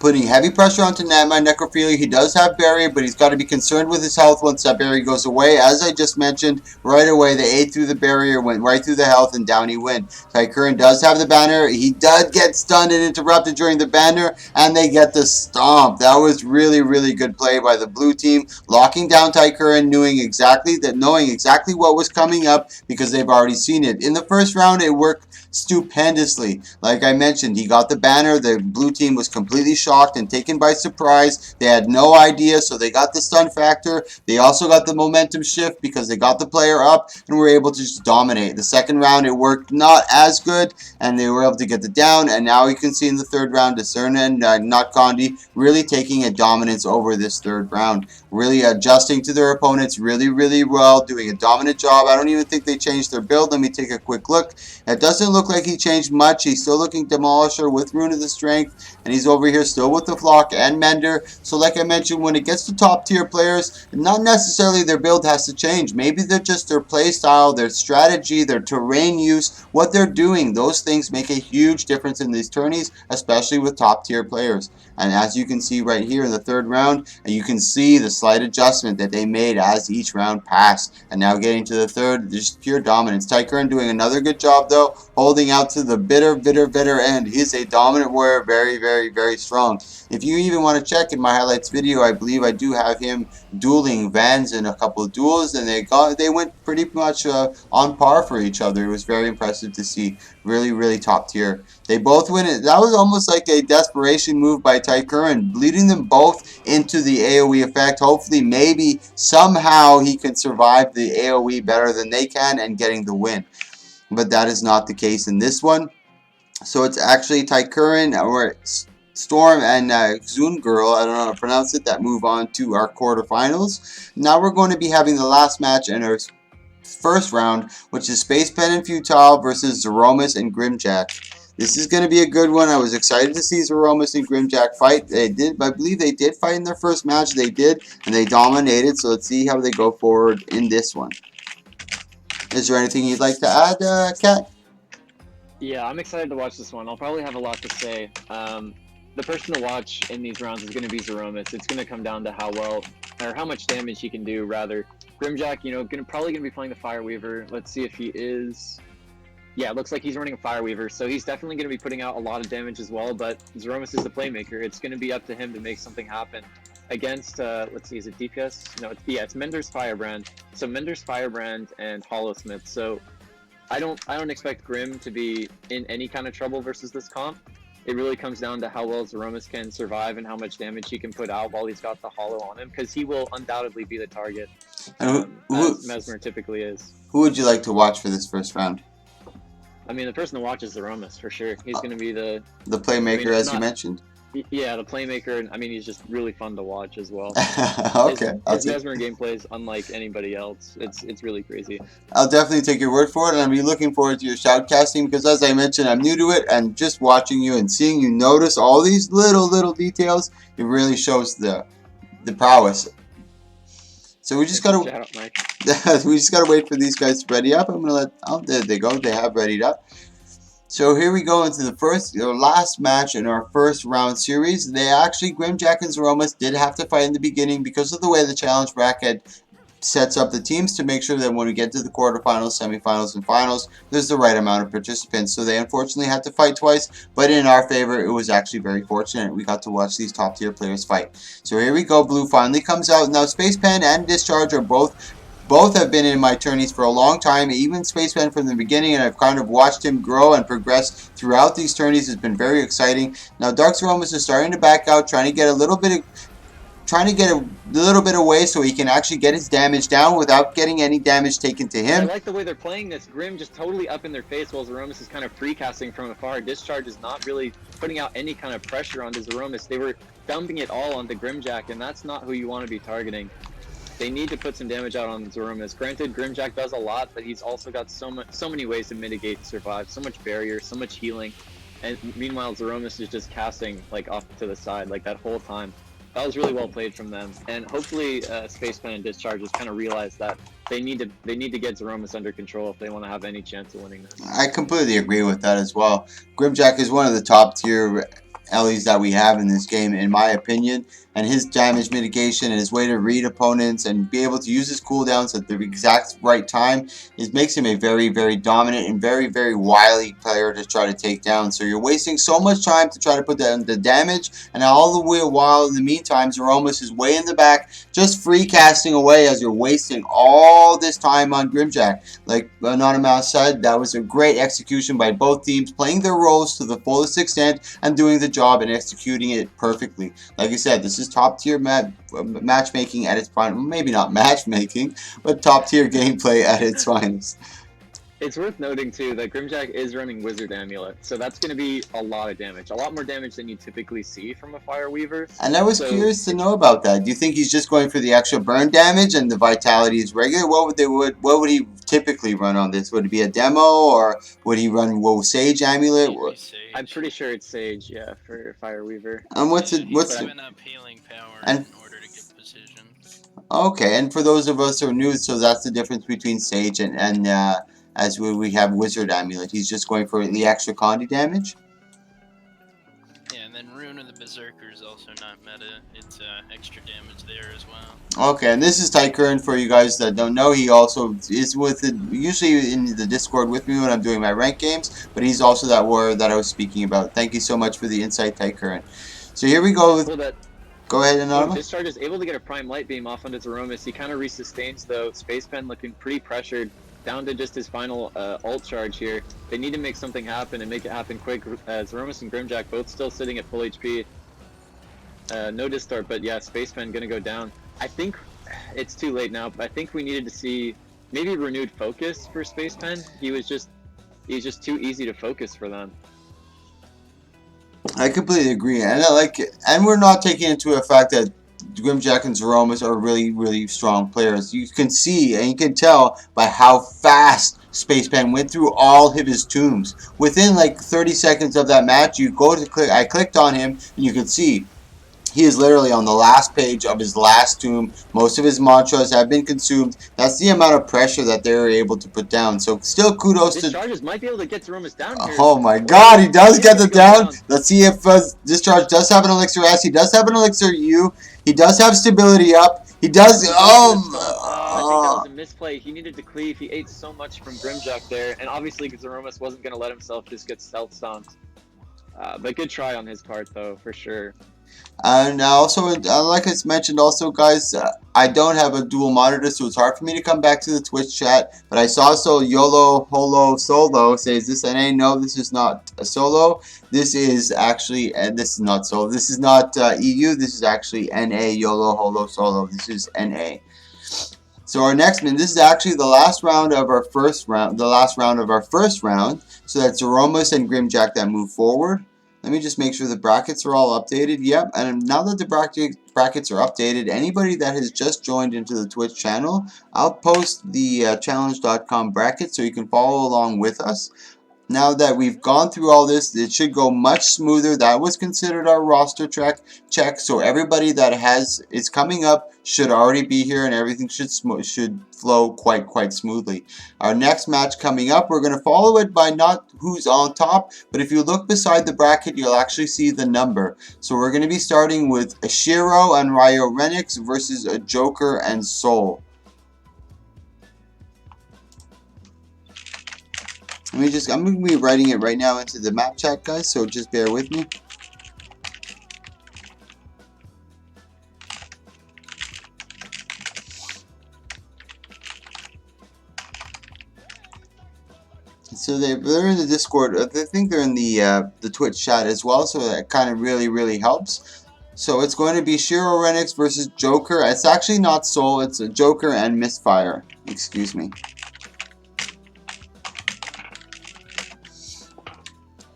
Putting heavy pressure onto my Necrophilia. He does have barrier, but he's got to be concerned with his health once that barrier goes away. As I just mentioned, right away, the A through the barrier went right through the health, and down he went. Tycoon does have the banner. He does get stunned and interrupted during the banner, and they get the stomp. That was really good play by the blue team, locking down Tycoon, knowing exactly what was coming up because they've already seen it. In the first round, it worked stupendously. Like I mentioned, he got the banner. The blue team was completely shocked and taken by surprise. They had no idea, so they got the stun factor. They also got the momentum shift because they got the player up and were able to just dominate. The second round, it worked not as good, and they were able to get the down, and now you can see in the third round, Discerna and Not Kandi really taking a dominance over this third round. Really adjusting to their opponents really well, doing a dominant job. I don't even think they changed their build. Let me take a quick look. It doesn't look like he changed much. He's still looking Demolisher with Rune of the Strength, and he's over here still with the Flock and Mender. So like I mentioned, when it gets to top tier players, not necessarily their build has to change. Maybe they're just their play style, their strategy, their terrain use, what they're doing. Those things make a huge difference in these tourneys, especially with top tier players. And as you can see right here in the third round, and you can see the slight adjustment that they made as each round passed. And now getting to the third, just pure dominance. Tycoon doing another good job, though, holding out to the bitter end. He's a dominant warrior, very strong. If you even want to check in my highlights video, I believe I do have him dueling Vans in a couple of duels, and they went pretty much on par for each other. It was very impressive to see. Really top tier. They both win it. That was almost like a desperation move by Tycoon, leading them both into the AoE effect. Hopefully, maybe, somehow he can survive the AoE better than they can and getting the win. But that is not the case in this one. So it's actually Tycoon or Storm and Zune Girl, I don't know how to pronounce it, that move on to our quarterfinals. Now we're going to be having the last match in our first round, which is Space Pen and Futile versus Zeromus and Grimjack. This is going to be a good one. I was excited to see Zeromus and Grimjack fight. I believe they did fight in their first match. They did, and they dominated. So let's see how they go forward in this one. Is there anything you'd like to add, Kat? Yeah, I'm excited to watch this one. I'll probably have a lot to say. The person to watch in these rounds is going to be Zeromus. It's going to come down to how much damage he can do, rather. Grimjack, probably going to be playing the Fireweaver. Let's see if he is. Yeah, it looks like he's running a Fireweaver, so he's definitely going to be putting out a lot of damage as well, but Zeromus is the playmaker. It's going to be up to him to make something happen against, let's see, is it DPS? No, it's Mender's Firebrand. So Mender's Firebrand and Hollowsmith. So I don't expect Grim to be in any kind of trouble versus this comp. It really comes down to how well Zeromus can survive and how much damage he can put out while he's got the Hollow on him, because he will undoubtedly be the target, as Mesmer typically is. Who would you like to watch for this first round? I mean, the person to watch is Zeromus, for sure. He's going to be the playmaker, as you mentioned. Yeah, the playmaker, and I mean, he's just really fun to watch as well. Okay. His Mesmer gameplay is unlike anybody else. It's really crazy. I'll definitely take your word for it, and I'll be looking forward to your shoutcasting, because as I mentioned, I'm new to it, and just watching you and seeing you notice all these little details, it really shows the prowess. So we just gotta we just gotta wait for these guys to ready up. I'm gonna let there they go. They have readied up. So here we go into the last match in our first round series. Grimjack and Zeromus did have to fight in the beginning because of the way the challenge bracket sets up the teams to make sure that when we get to the quarterfinals, semifinals, and finals, there's the right amount of participants. So they unfortunately had to fight twice, but in our favor, it was actually very fortunate. We got to watch these top tier players fight. So here we go. Blue finally comes out. Now Space Pen and Discharge are both have been in my tourneys for a long time, even Space Pen from the beginning, and I've kind of watched him grow and progress throughout these tourneys. It's been very exciting. Now Dark Zeromus is starting to back out, trying to get a little bit away so he can actually get his damage down without getting any damage taken to him. I like the way they're playing this. Grim just totally up in their face while Zeromus is kind of free casting from afar. Discharge is not really putting out any kind of pressure onto Zeromus. They were dumping it all onto Grimjack, and that's not who you want to be targeting. They need to put some damage out on Zeromus. Granted, Grimjack does a lot, but he's also got so many ways to mitigate and survive. So much barrier, so much healing. And meanwhile, Zeromus is just casting like off to the side like that whole time. That was really well played from them, and hopefully Space Pen and Discharge just kind of realize that they need to get Zeromus under control if they want to have any chance of winning this. I completely agree with that as well. Grimjack is one of the top tier Ellies that we have in this game, in my opinion, and his damage mitigation and his way to read opponents and be able to use his cooldowns at the exact right time makes him a very dominant and very wily player to try to take down. So you're wasting so much time to try to put down the damage, and all the way while in the meantime Zeromus is way in the back just free casting away as you're wasting all this time on Grimjack. Like Anonymous said, that was a great execution by both teams, playing their roles to the fullest extent and doing the job and executing it perfectly. Like I said, this is top tier matchmaking at its finest. Maybe not matchmaking, but top tier gameplay at its finest. It's worth noting too that Grimjack is running Wizard Amulet, so that's going to be a lot of damage, a lot more damage than you typically see from a Fireweaver. And I was curious to know about that. Do you think he's just going for the extra burn damage and the vitality is regular? What would he typically run on this? Would it be a demo, or would he run Sage Amulet? Sage. I'm pretty sure it's Sage, yeah, for Fireweaver. And what's He's it? giving up healing power and in order to get precision. Okay, and for those of us who are new, so that's the difference between Sage and as we have Wizard Amulet. He's just going for the extra Condi damage. Yeah, and then Rune of the Berserker is also not meta. It's extra damage there as well. Okay, and this is Tycoon for you guys that don't know. He also is usually in the Discord with me when I'm doing my rank games, but he's also that warrior that I was speaking about. Thank you so much for the insight, Tycoon. So here we go. Cool that Go ahead, Anonymous. Discharge is able to get a Prime Light Beam off onto Zeromus. He kind of resustains though. Space Pen looking pretty pressured, down to just his final ult charge here. They need to make something happen and make it happen quick. Zeromus and Grimjack both still sitting at full HP. No distort, but yeah, Space Pen gonna go down. I think it's too late now, but I think we needed to see maybe renewed focus for Space Pen. He's just too easy to focus for them. I completely agree, and I like it. And we're not taking into effect that Grimjack and Zeromus are really, really strong players. You can see and you can tell by how fast Space Pen went through all of his tombs. Within like 30 seconds of that match, you go to click. I clicked on him, and you can see he is literally on the last page of his last tomb. Most of his mantras have been consumed. That's the amount of pressure that they were able to put down. So still kudos to... Discharges might be able to get Zeromus down here. Oh my god, he does get the down. Let's see if Discharge does have an Elixir S. He does have an Elixir U. He does have stability up. He does... I think that was a misplay. He needed to cleave. He ate so much from Grimjack there. And obviously Zeromus wasn't going to let himself just get stealth stomped. But good try on his part though, for sure. And also, like I mentioned also, guys, I don't have a dual monitor, so it's hard for me to come back to the Twitch chat. But I saw YOLO Holo Solo say, is this NA? No, this is not a solo. This is actually, and this is not solo. This is not EU. This is actually NA YOLO Holo Solo. This is NA. So our next one, this is actually the last round of our first round, the last round of our first round. So that's Zeromus and Grimjack that move forward. Let me just make sure the brackets are all updated. Yep, and now that the brackets are updated, anybody that has just joined into the Twitch channel, I'll post the challenge.com bracket so you can follow along with us. Now that we've gone through all this, it should go much smoother. That was considered our roster check. So everybody that is coming up should already be here, and everything should flow quite smoothly. Our next match coming up, we're going to follow it by not who's on top, but if you look beside the bracket, you'll actually see the number. So we're going to be starting with Shiro and Ryo Renix versus a Joker and Soul. I'm going to be writing it right now into the map chat, guys, so just bear with me. So they're in the Discord. I think they're in the Twitch chat as well, so that kind of really helps. So it's going to be Shiro Renix versus Joker. It's actually not Soul, it's a Joker and Misfire. Excuse me.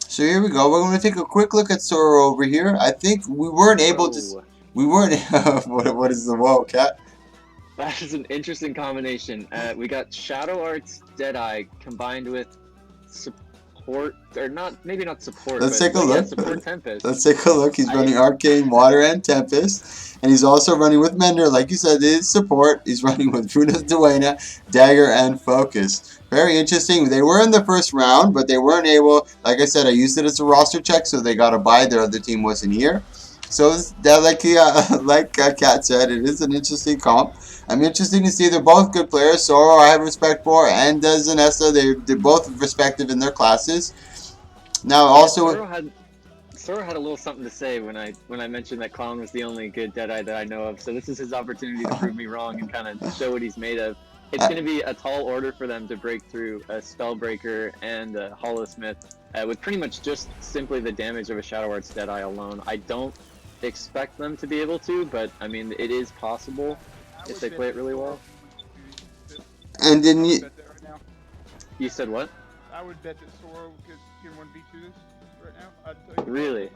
So here we go. We're going to take a quick look at Sora over here. I think we weren't able to... We weren't... what is the whoa, cat? That is an interesting combination. We got Shadow Arts Deadeye combined with support... Or not... Maybe not support, Let's take a look. Yeah, support Tempest. Let's take a look. He's running Arcane, Water, and Tempest. And he's also running with Mender. Like you said, it is support. He's running with Rune of Duena, Dagger, and Focus. Very interesting. They were in the first round, but they weren't able. Like I said, I used it as a roster check, so they got a bye. Their other team wasn't here. So that, like Kat said, it is an interesting comp. I'm interested to see they're both good players. Soro I have respect for, and Zanessa, they're both respective in their classes. Now also, Soro had a little something to say when I mentioned that Clown was the only good Deadeye that I know of. So this is his opportunity to prove me wrong and kind of show what he's made of. It's going to be a tall order for them to break through a Spellbreaker and a Hollowsmith with pretty much just simply the damage of a Shadow Arts Deadeye alone. I don't expect them to be able to, but I mean, it is possible if they play it really well. And then you said what? I would bet that Soro can 1v2 this right now. I'd tell you. Really?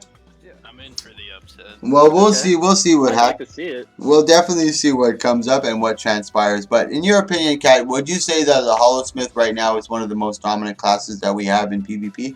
Yeah. I'm in for the upset. Well, we'll see. We'll see what happens. I'd like to see it. We'll definitely see what comes up and what transpires. But in your opinion, Kat, would you say that the Hollowsmith right now is one of the most dominant classes that we have in PvP?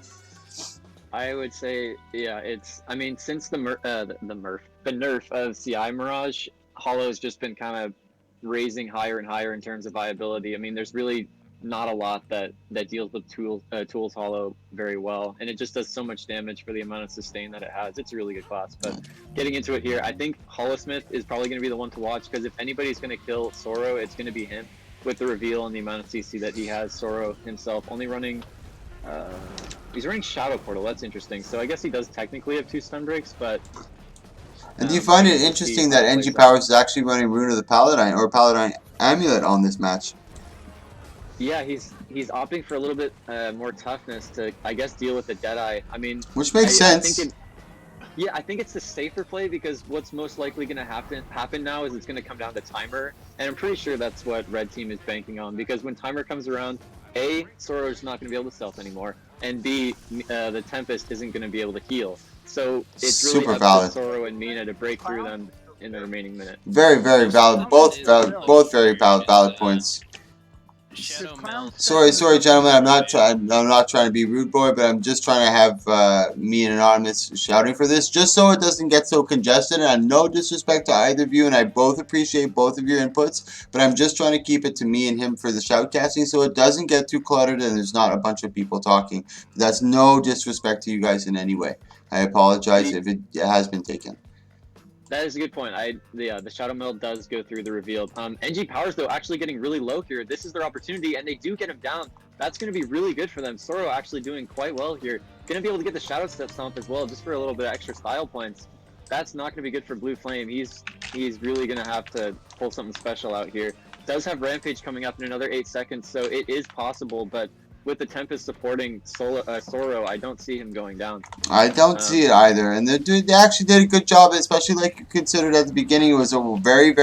I would say, yeah. It's. I mean, since the nerf of CI Mirage, Hollow's just been kind of raising higher and higher in terms of viability. I mean, there's really not a lot that deals with tools hollow very well, and it just does so much damage for the amount of sustain that it has. It's a really good class. But getting into it here, I think Holosmith is probably going to be the one to watch, because if anybody's going to kill Soro, it's going to be him, with the reveal and the amount of CC that he has. Soro himself only running he's running Shadow Portal. That's interesting. So I guess he does technically have 2 stun breaks, but And do you find it interesting that NG Powers is actually running Rune of the Paladin or Paladin Amulet on this match? Yeah, he's opting for a little bit more toughness to, I guess, deal with the Deadeye. I mean, which makes sense. I think it's the safer play, because what's most likely going to happen now is it's going to come down to timer, and I'm pretty sure that's what Red Team is banking on, because when timer comes around, A, Soro's not going to be able to stealth anymore, and B, the Tempest isn't going to be able to heal. So it's really super up valid to Soro and Mina to break through them in the remaining minute. Very, very valid. Both very valid points. Sorry, gentlemen. I'm not trying to be rude, boy, but I'm just trying to have me and Anonymous shouting for this, just so it doesn't get so congested. And no disrespect to either of you, and I both appreciate both of your inputs, but I'm just trying to keep it to me and him for the shoutcasting, so it doesn't get too cluttered and there's not a bunch of people talking. That's no disrespect to you guys in any way. I apologize if it has been taken. That is a good point. The Shadow Mill does go through the reveal. NG Powers, though, actually getting really low here. This is their opportunity, and they do get him down. That's going to be really good for them. Soro actually doing quite well here. Going to be able to get the Shadow Step Stomp as well, just for a little bit of extra style points. That's not going to be good for Blue Flame. He's really going to have to pull something special out here. Does have Rampage coming up in another 8 seconds, so it is possible, but with the Tempest supporting Soro, I don't see him going down. I don't see it either, and they actually did a good job, especially like you considered at the beginning. It was a very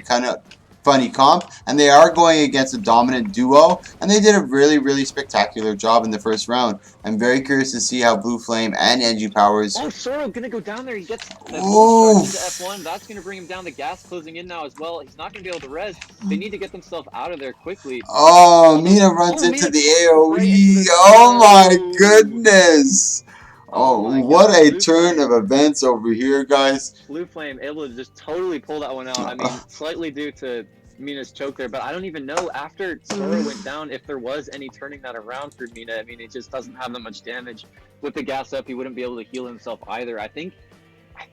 kind of funny comp, and they are going against a dominant duo, and they did a really spectacular job in the first round. I'm very curious to see how Blue Flame and NG Powers. Oh, Soro gonna go down there. He gets the into F1. That's gonna bring him down. The gas closing in now as well. He's not gonna be able to res. They need to get themselves out of there quickly. Oh, Mina runs into the AoE. Oh my goodness. Oh, what a turn of events over here, guys. Blue Flame able to just totally pull that one out. I mean, slightly due to Mina's choke there, but I don't even know after Soro went down if there was any turning that around for Mina. I mean, it just doesn't have that much damage. With the gas up, he wouldn't be able to heal himself either. I think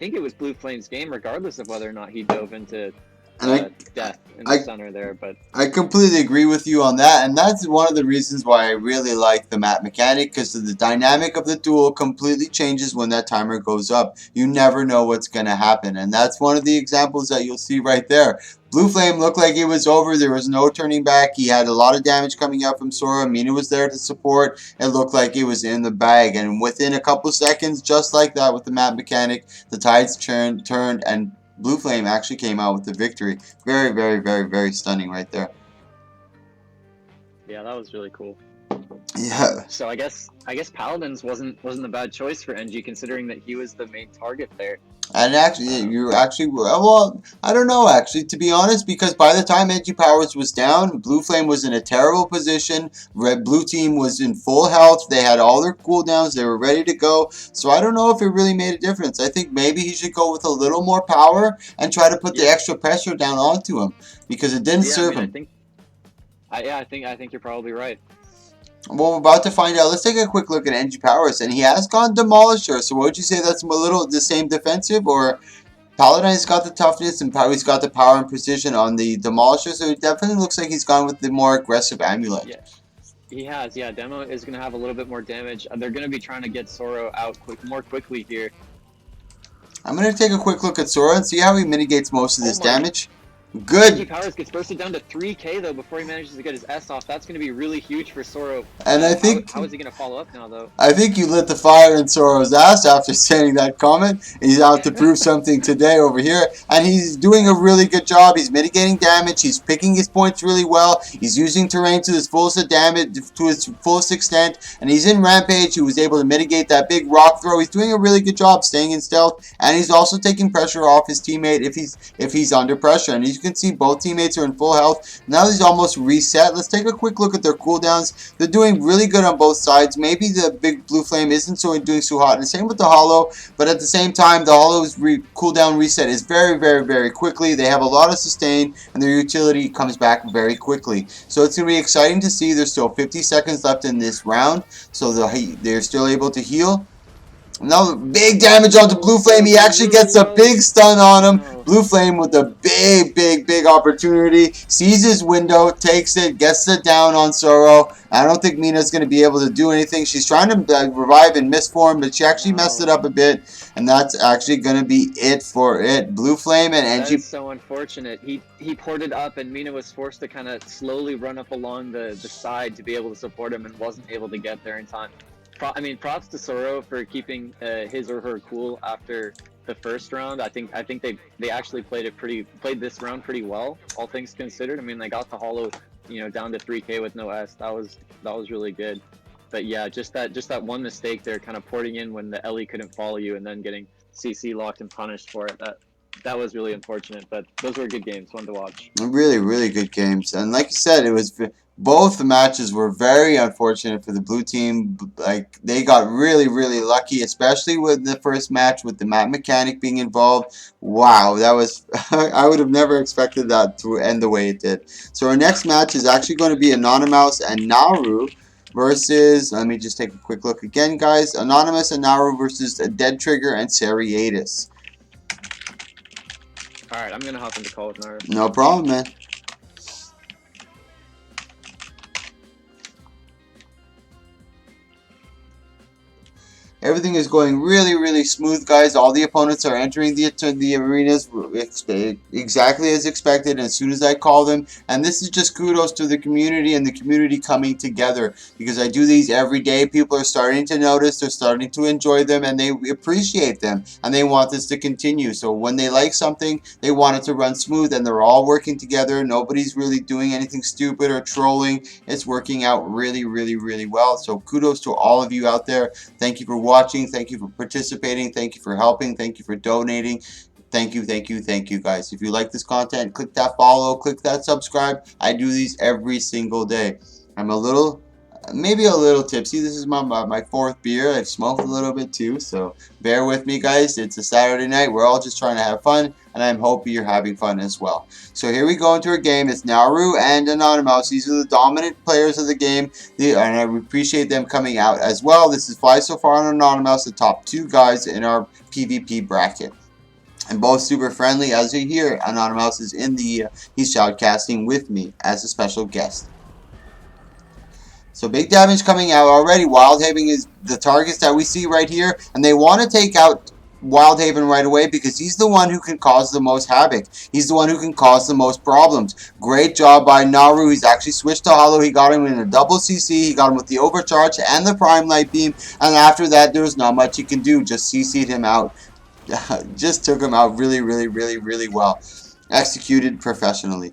it was Blue Flame's game, regardless of whether or not he dove into death in the center there. But I completely agree with you on that, and that's one of the reasons why I really like the map mechanic, because the dynamic of the duel completely changes when that timer goes up. You never know what's going to happen, and that's one of the examples that you'll see right there. Blue Flame looked like it was over. There was no turning back. He had a lot of damage coming out from Sora. Mina was there to support. It looked like it was in the bag, and within a couple seconds, just like that with the map mechanic, the tides turned, and Blue Flame actually came out with the victory. Very stunning right there. Yeah, that was really cool. Yeah. So I guess Paladins wasn't a bad choice for NG, considering that he was the main target there. And actually, well, I don't know, actually, to be honest, because by the time NG Powers was down, Blue Flame was in a terrible position. Blue Team was in full health. They had all their cooldowns. They were ready to go. So I don't know if it really made a difference. I think maybe he should go with a little more power and try to put the extra pressure down onto him, because it didn't serve him. I think you're probably right. Well, we're about to find out. Let's take a quick look at NG Powers, and he has gone Demolisher. So would you say that's a little the same defensive, or Paladin's got the toughness and he's got the power and precision on the Demolisher? So it definitely looks like he's gone with the more aggressive Amulet. Yeah, he has. Yeah, Demo is going to have a little bit more damage. They're going to be trying to get Soro out more quickly here. I'm going to take a quick look at Sora and see how he mitigates most of this damage. Good. NG Powers gets bursted down to 3k though before he manages to get his S off. That's going to be really huge for Soro. And I think how is he going to follow up now though? I think you lit the fire in Soro's ass after saying that comment. He's out to prove something today over here, and he's doing a really good job. He's mitigating damage. He's picking his points really well. He's using terrain to his fullest extent, and he's in Rampage. He was able to mitigate that big rock throw. He's doing a really good job staying in stealth, and he's also taking pressure off his teammate if he's under pressure, and you can see, both teammates are in full health. Now he's almost reset. Let's take a quick look at their cooldowns. They're doing really good on both sides. Maybe the big blue flame isn't doing so hot. And same with the hollow. But at the same time, the hollow's cooldown reset is very, very, very quickly. They have a lot of sustain, and their utility comes back very quickly. So it's going to be exciting to see. There's still 50 seconds left in this round. So they're still able to heal. Now big damage onto Blue Flame. He actually gets a big stun on him. Blue Flame with a big, big, big opportunity. Sees his window, takes it, gets it down on Sorrow. I don't think Mina's going to be able to do anything. She's trying to revive in misform, but she actually messed it up a bit. And that's actually going to be it for it. Blue Flame and Angie. That's so unfortunate. He ported up, and Mina was forced to kind of slowly run up along the side to be able to support him, and wasn't able to get there in time. I mean, props to Sorrow for keeping his or her cool after the first round. I think they actually played this round pretty well, all things considered. I mean, they got the hollow, down to 3K with no S. That was really good. But yeah, just that one mistake there, kind of porting in when the Ellie couldn't follow you, and then getting CC locked and punished for it. That was really unfortunate. But those were good games, fun to watch. Really, really good games. And like you said, it was. Both the matches were very unfortunate for the blue team. Like, they got really, really lucky, especially with the first match with the map mechanic being involved. Wow, that was... I would have never expected that to end the way it did. So our next match is actually going to be Anonymous and Nauru versus... Let me just take a quick look again, guys. Anonymous and Nauru versus Dead Trigger and Seriatus. Alright, I'm going to hop into call with Nauru. No problem, man. Everything is going really, really smooth, guys. All the opponents are entering the arenas exactly as expected as soon as I call them. And this is just kudos to the community and the community coming together, because I do these every day. People are starting to notice. They're starting to enjoy them, and they appreciate them, and they want this to continue. So when they like something, they want it to run smooth, and they're all working together. Nobody's really doing anything stupid or trolling. It's working out really, really, really well. So kudos to all of you out there. Thank you for watching. Thank you for participating. Thank you for helping. Thank you for donating. Thank you, thank you, thank you, guys. If you like this content, click that follow, click that subscribe. I do these every single day. I'm maybe a little tipsy. This is my fourth beer. I've smoked a little bit too, so bear with me, guys. It's a Saturday night. We're all just trying to have fun, and I'm hoping you're having fun as well. So here we go into our game. It's Nauru and Anonymous. These are the dominant players of the game, and I appreciate them coming out as well. This is Fly So Far on Anonymous, the top two guys in our PvP bracket. And both super friendly. As you hear, Anonymous is in the he's shoutcasting with me as a special guest. So big damage coming out already. Wildhaven is the targets that we see right here, and they want to take out Wildhaven right away because he's the one who can cause the most havoc. He's the one who can cause the most problems. Great job by Nauru. He's actually switched to Hollow. He got him in a double CC. He got him with the overcharge and the prime light beam, and after that there was not much he can do. Just CC'd him out. Just took him out really, really, really, really well. Executed professionally.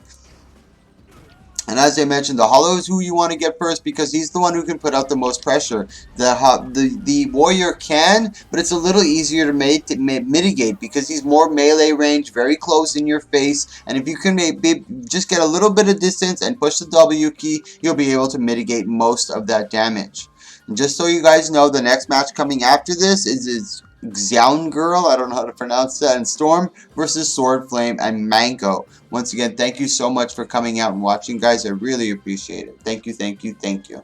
And as I mentioned, the Hollow is who you want to get first because he's the one who can put out the most pressure. The Warrior can, but it's a little easier to mitigate because he's more melee range, very close in your face. And if you can just get a little bit of distance and push the W key, you'll be able to mitigate most of that damage. And just so you guys know, the next match coming after this is Xiaon Girl, I don't know how to pronounce that, and Storm versus Sword Flame and Mango. Once again, thank you so much for coming out and watching, guys. I really appreciate it. Thank you, thank you, thank you.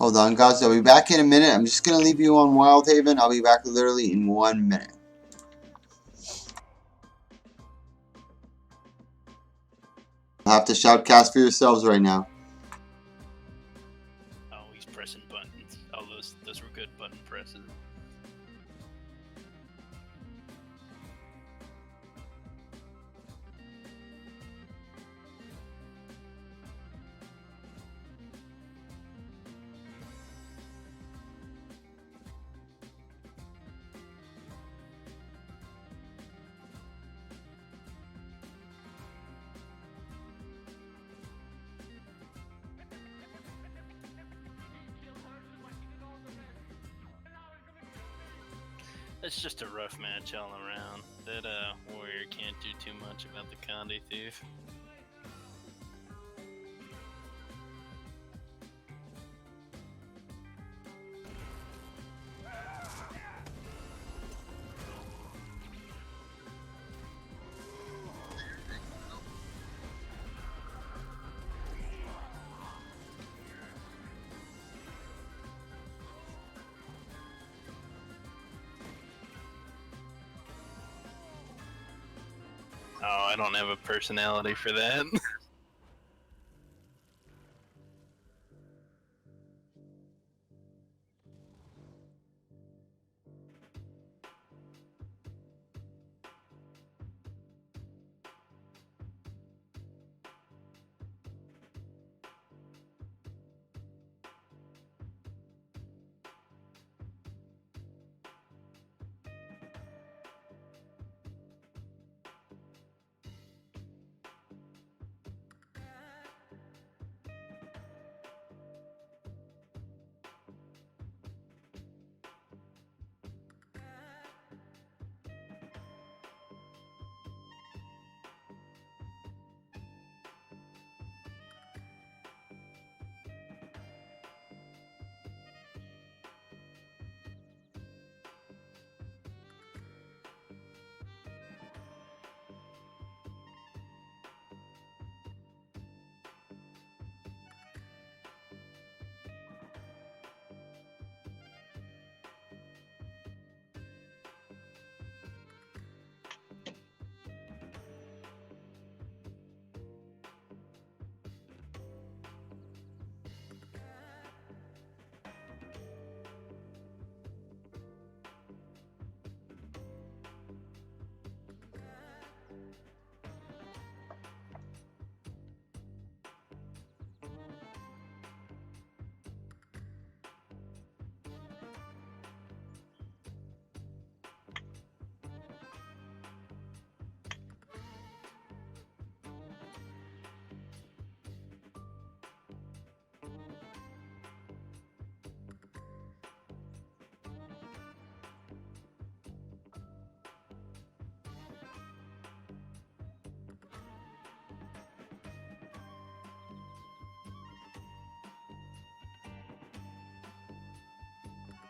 Hold on, guys. I'll be back in a minute. I'm just going to leave you on Wildhaven. I'll be back literally in 1 minute. You'll have to shoutcast for yourselves right now. Oh, he's pressing buttons. Oh, those were good button presses. It's just a rough match all around. That warrior can't do too much about the Conde Thief. Oh, I don't have a personality for that.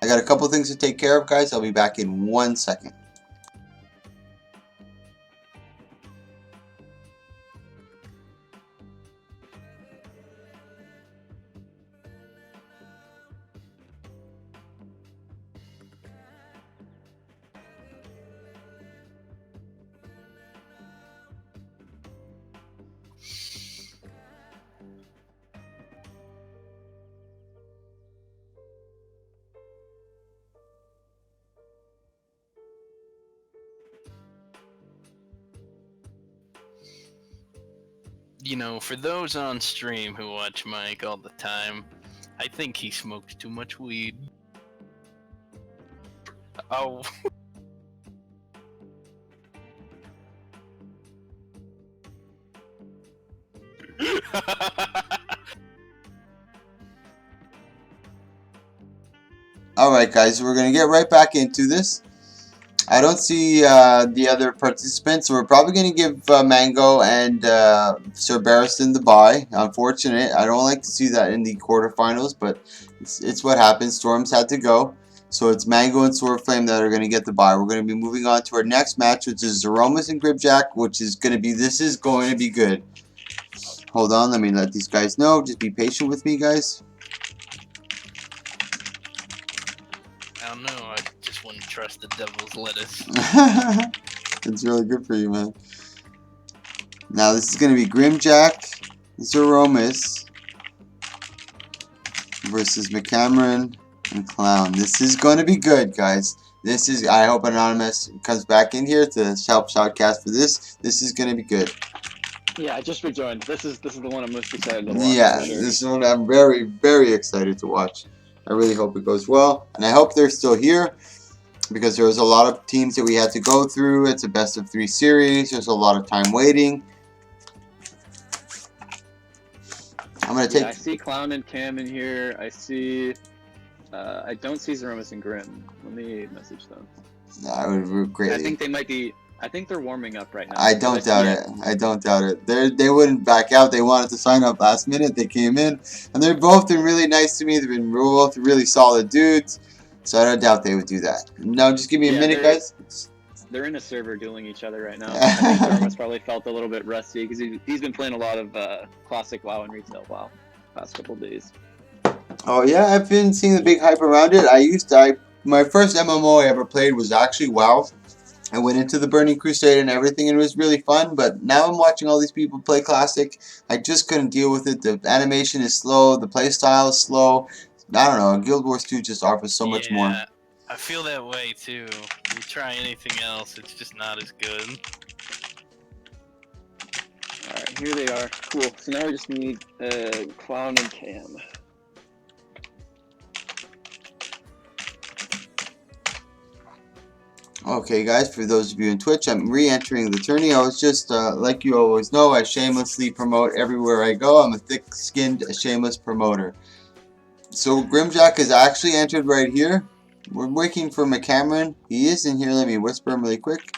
I got a couple things to take care of, guys. I'll be back in 1 second. You know, for those on stream who watch Mike all the time, I think he smokes too much weed. Oh. Alright, guys, we're going to get right back into this. I don't see the other participants, so we're probably going to give Mango and Sir Barristan the bye. Unfortunate. I don't like to see that in the quarterfinals, but it's what happens. Storms had to go. So it's Mango and Swordflame that are going to get the bye. We're going to be moving on to our next match, which is Zeromus and Gribjack, which is going to be, this is going to be good. Hold on, let me let these guys know. Just be patient with me, guys. I don't know, I just wouldn't trust the devil's lettuce. It's really good for you, man. Now this is going to be Grimjack, Zeromus versus McCameron and Clown. This is going to be good, guys. This is, I hope Anonymous comes back in here to help shoutcast for this. This is going to be good. Yeah, I just rejoined. This is the one I'm most excited to watch. Yeah, for sure. this is one I'm very, very excited to watch. I really hope it goes well. And I hope they're still here, because there was a lot of teams that we had to go through. It's a best of 3 series. There's a lot of time waiting. I'm going to take... Yeah, I see Clown and Cam in here. I see... I don't see Zeromus and Grim. Let me message them. I would greatly. I think they might be. I think they're warming up right now. I don't doubt it. I don't doubt it. They wouldn't back out. They wanted to sign up last minute. They came in, and they've both been really nice to me. They've been both really solid dudes. So I don't doubt they would do that. No, just give me a minute, guys. They're in a server dueling each other right now. I think Thermos probably felt a little bit rusty because he's been playing a lot of classic WoW and retail WoW past couple days. Oh yeah, I've been seeing the big hype around it. My first MMO I ever played was actually WoW. I went into the Burning Crusade and everything, and it was really fun, but now I'm watching all these people play Classic. I just couldn't deal with it. The animation is slow, the play style is slow. I don't know, Guild Wars 2 just offers so much more. I feel that way too. You try anything else, it's just not as good. Alright, here they are. Cool. So now we just need Clown and Cam. Okay guys, for those of you in Twitch, I'm re-entering the tourney. I was just, like you always know, I shamelessly promote everywhere I go. I'm a thick-skinned, shameless promoter. So Grimjack is actually entered right here. We're waiting for McCameron. He is in here. Let me whisper him really quick.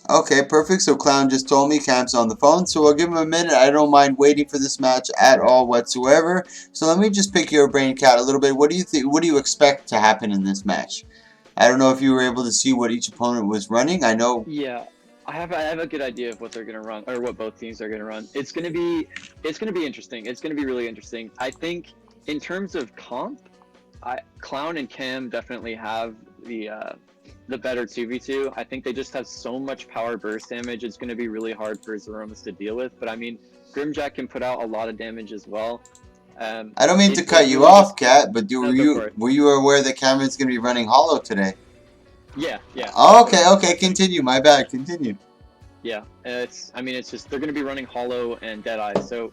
Okay, perfect. So Clown just told me Cam's on the phone, so I'll give him a minute. I don't mind waiting for this match at all whatsoever. So let me just pick your brain, Cat, a little bit. What do you think? What do you expect to happen in this match? I don't know if you were able to see what each opponent was running. I know. Yeah, I have a good idea of what they're gonna run, or what both teams are gonna run. It's gonna be interesting. It's gonna be really interesting. I think in terms of comp, Clown and Cam definitely have the better 2v2. I think they just have so much power burst damage. It's going to be really hard for Zeromus to deal with. But I mean, Grimjack can put out a lot of damage as well. I don't mean to cut you off, Kat, but were you aware that Cameron's going to be running Hollow today? Yeah. Oh, okay, continue. My bad, continue. Yeah, it's just they're going to be running Hollow and Deadeye. So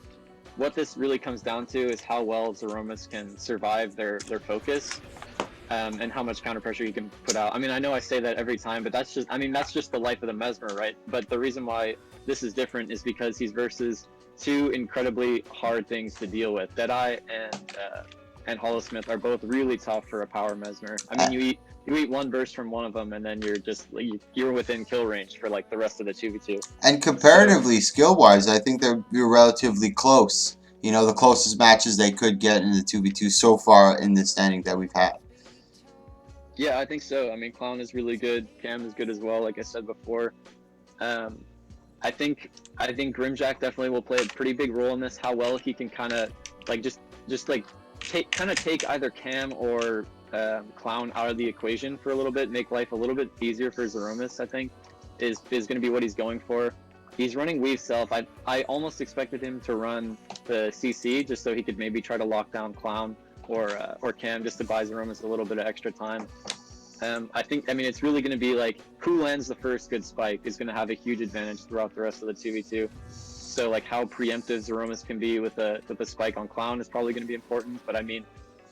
what this really comes down to is how well Zeromus can survive their focus. And how much counter pressure he can put out. I mean, I know I say that every time, but that's just the life of the Mesmer, right? But the reason why this is different is because he's versus two incredibly hard things to deal with. Deadeye and Hollowsmith are both really tough for a power Mesmer. I mean, you eat one burst from one of them, and then you're within kill range for like the rest of the 2v2. And comparatively, skill-wise, I think they're relatively close. You know, the closest matches they could get in the 2v2 so far in the standing that we've had. Yeah, I think so. I mean, Clown is really good. Cam is good as well, like I said before. I think Grimjack definitely will play a pretty big role in this. How well he can kind of like just take either Cam or Clown out of the equation for a little bit, make life a little bit easier for Zeromus. I think is going to be what he's going for. He's running Weave Self. I almost expected him to run the CC just so he could maybe try to lock down Clown or Cam just to buy Zeromus a little bit of extra time. I mean, it's really going to be like who lands the first good spike is going to have a huge advantage throughout the rest of the 2v2. So like how preemptive Zeromus can be with a spike on Clown is probably going to be important. But I mean,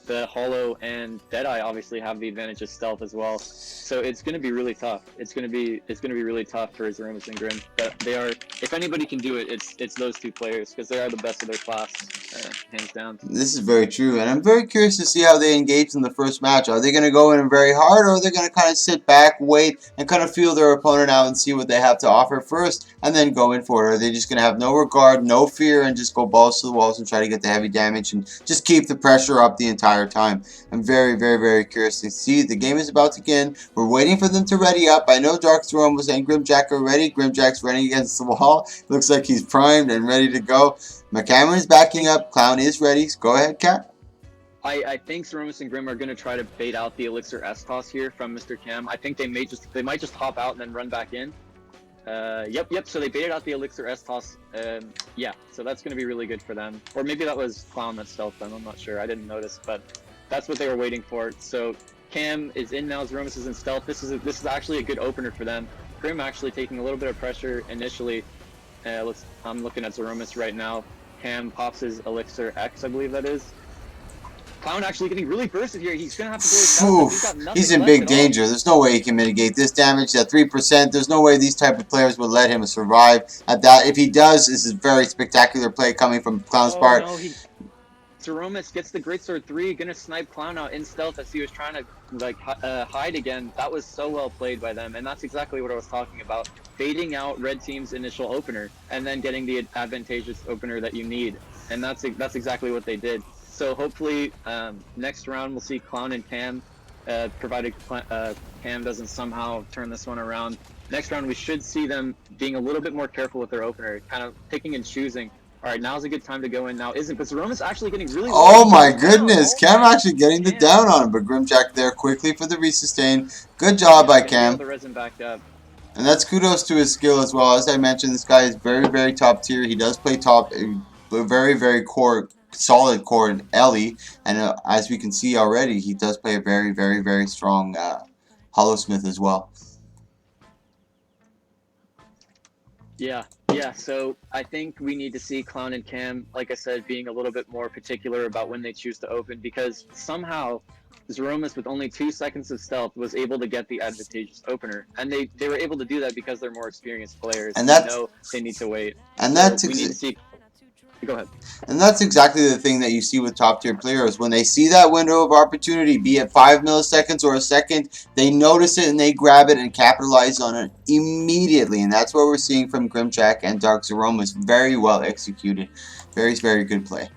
the Hollow and Deadeye obviously have the advantage of stealth as well. So it's going to be really tough. It's going to be really tough for Zeromus and Grim. But they are, if anybody can do it, it's those two players because they are the best of their class, hands down. This is very true, and I'm very curious to see how they engage in the first match. Are they going to go in very hard, or are they going to kind of sit back, wait, and kind of feel their opponent out and see what they have to offer first, and then go in for it? Or are they just going to have no regard, no fear, and just go balls to the walls and try to get the heavy damage and just keep the pressure up the entire time? I'm very, very, very curious to see. The game is about to begin. We're waiting for them to ready up. I know Dark Throne was saying Grimjack are ready. Grimjack's running against the wall. Looks like he's primed and ready to go. McCameron's backing up. Clown is ready. Go ahead, Kat. I think Zeromus and Grim are going to try to bait out the Elixir S-Toss here from Mr. Cam. I think they might just hop out and then run back in. Yep. So they baited out the Elixir S-Toss. Yeah, so that's going to be really good for them. Or maybe that was Clown that stealthed them. I'm not sure. I didn't notice, but that's what they were waiting for. So Cam is in now. Zeromus is in stealth. This is actually a good opener for them. Grim actually taking a little bit of pressure initially. I'm looking at Zeromus right now. Cam pops his Elixir X, I believe that is. Clown actually getting really bursted here. He's going to have to blow his down. He's in big danger. There's no way he can mitigate this damage at 3%. There's no way these type of players would let him survive at that. If he does, this is a very spectacular play coming from Clown's part. No, Zeromus gets the Greatsword 3, gonna snipe Clown out in stealth as he was trying to like hide again. That was so well played by them, and that's exactly what I was talking about. Baiting out red team's initial opener, and then getting the advantageous opener that you need, and that's exactly what they did. So hopefully, next round we'll see Clown and Cam, provided Cam doesn't somehow turn this one around. Next round we should see them being a little bit more careful with their opener, kind of picking and choosing. All right, now's a good time to go in. Now isn't, but Zeromus actually getting really. Oh my goodness, Cam actually getting the down on him, but Grimjack there quickly for the resustain. Good job by Cam. The resin back up. And that's kudos to his skill as well. As I mentioned, this guy is very, very top tier. He does play top, very, very solid core in Ellie. And as we can see already, he does play a very, very, very strong Hollowsmith as well. Yeah, so I think we need to see Clown and Cam, like I said, being a little bit more particular about when they choose to open, because somehow Zeromus, with only 2 seconds of stealth, was able to get the advantageous opener, and they were able to do that because they're more experienced players, and they know they need to wait. And so we need to see. Go ahead. And that's exactly the thing that you see with top tier players. When they see that window of opportunity, be it 5 milliseconds or a second, they notice it and they grab it and capitalize on it immediately. And that's what we're seeing from Grimjack and Dark Zeromus. Very well executed. Very, very good play.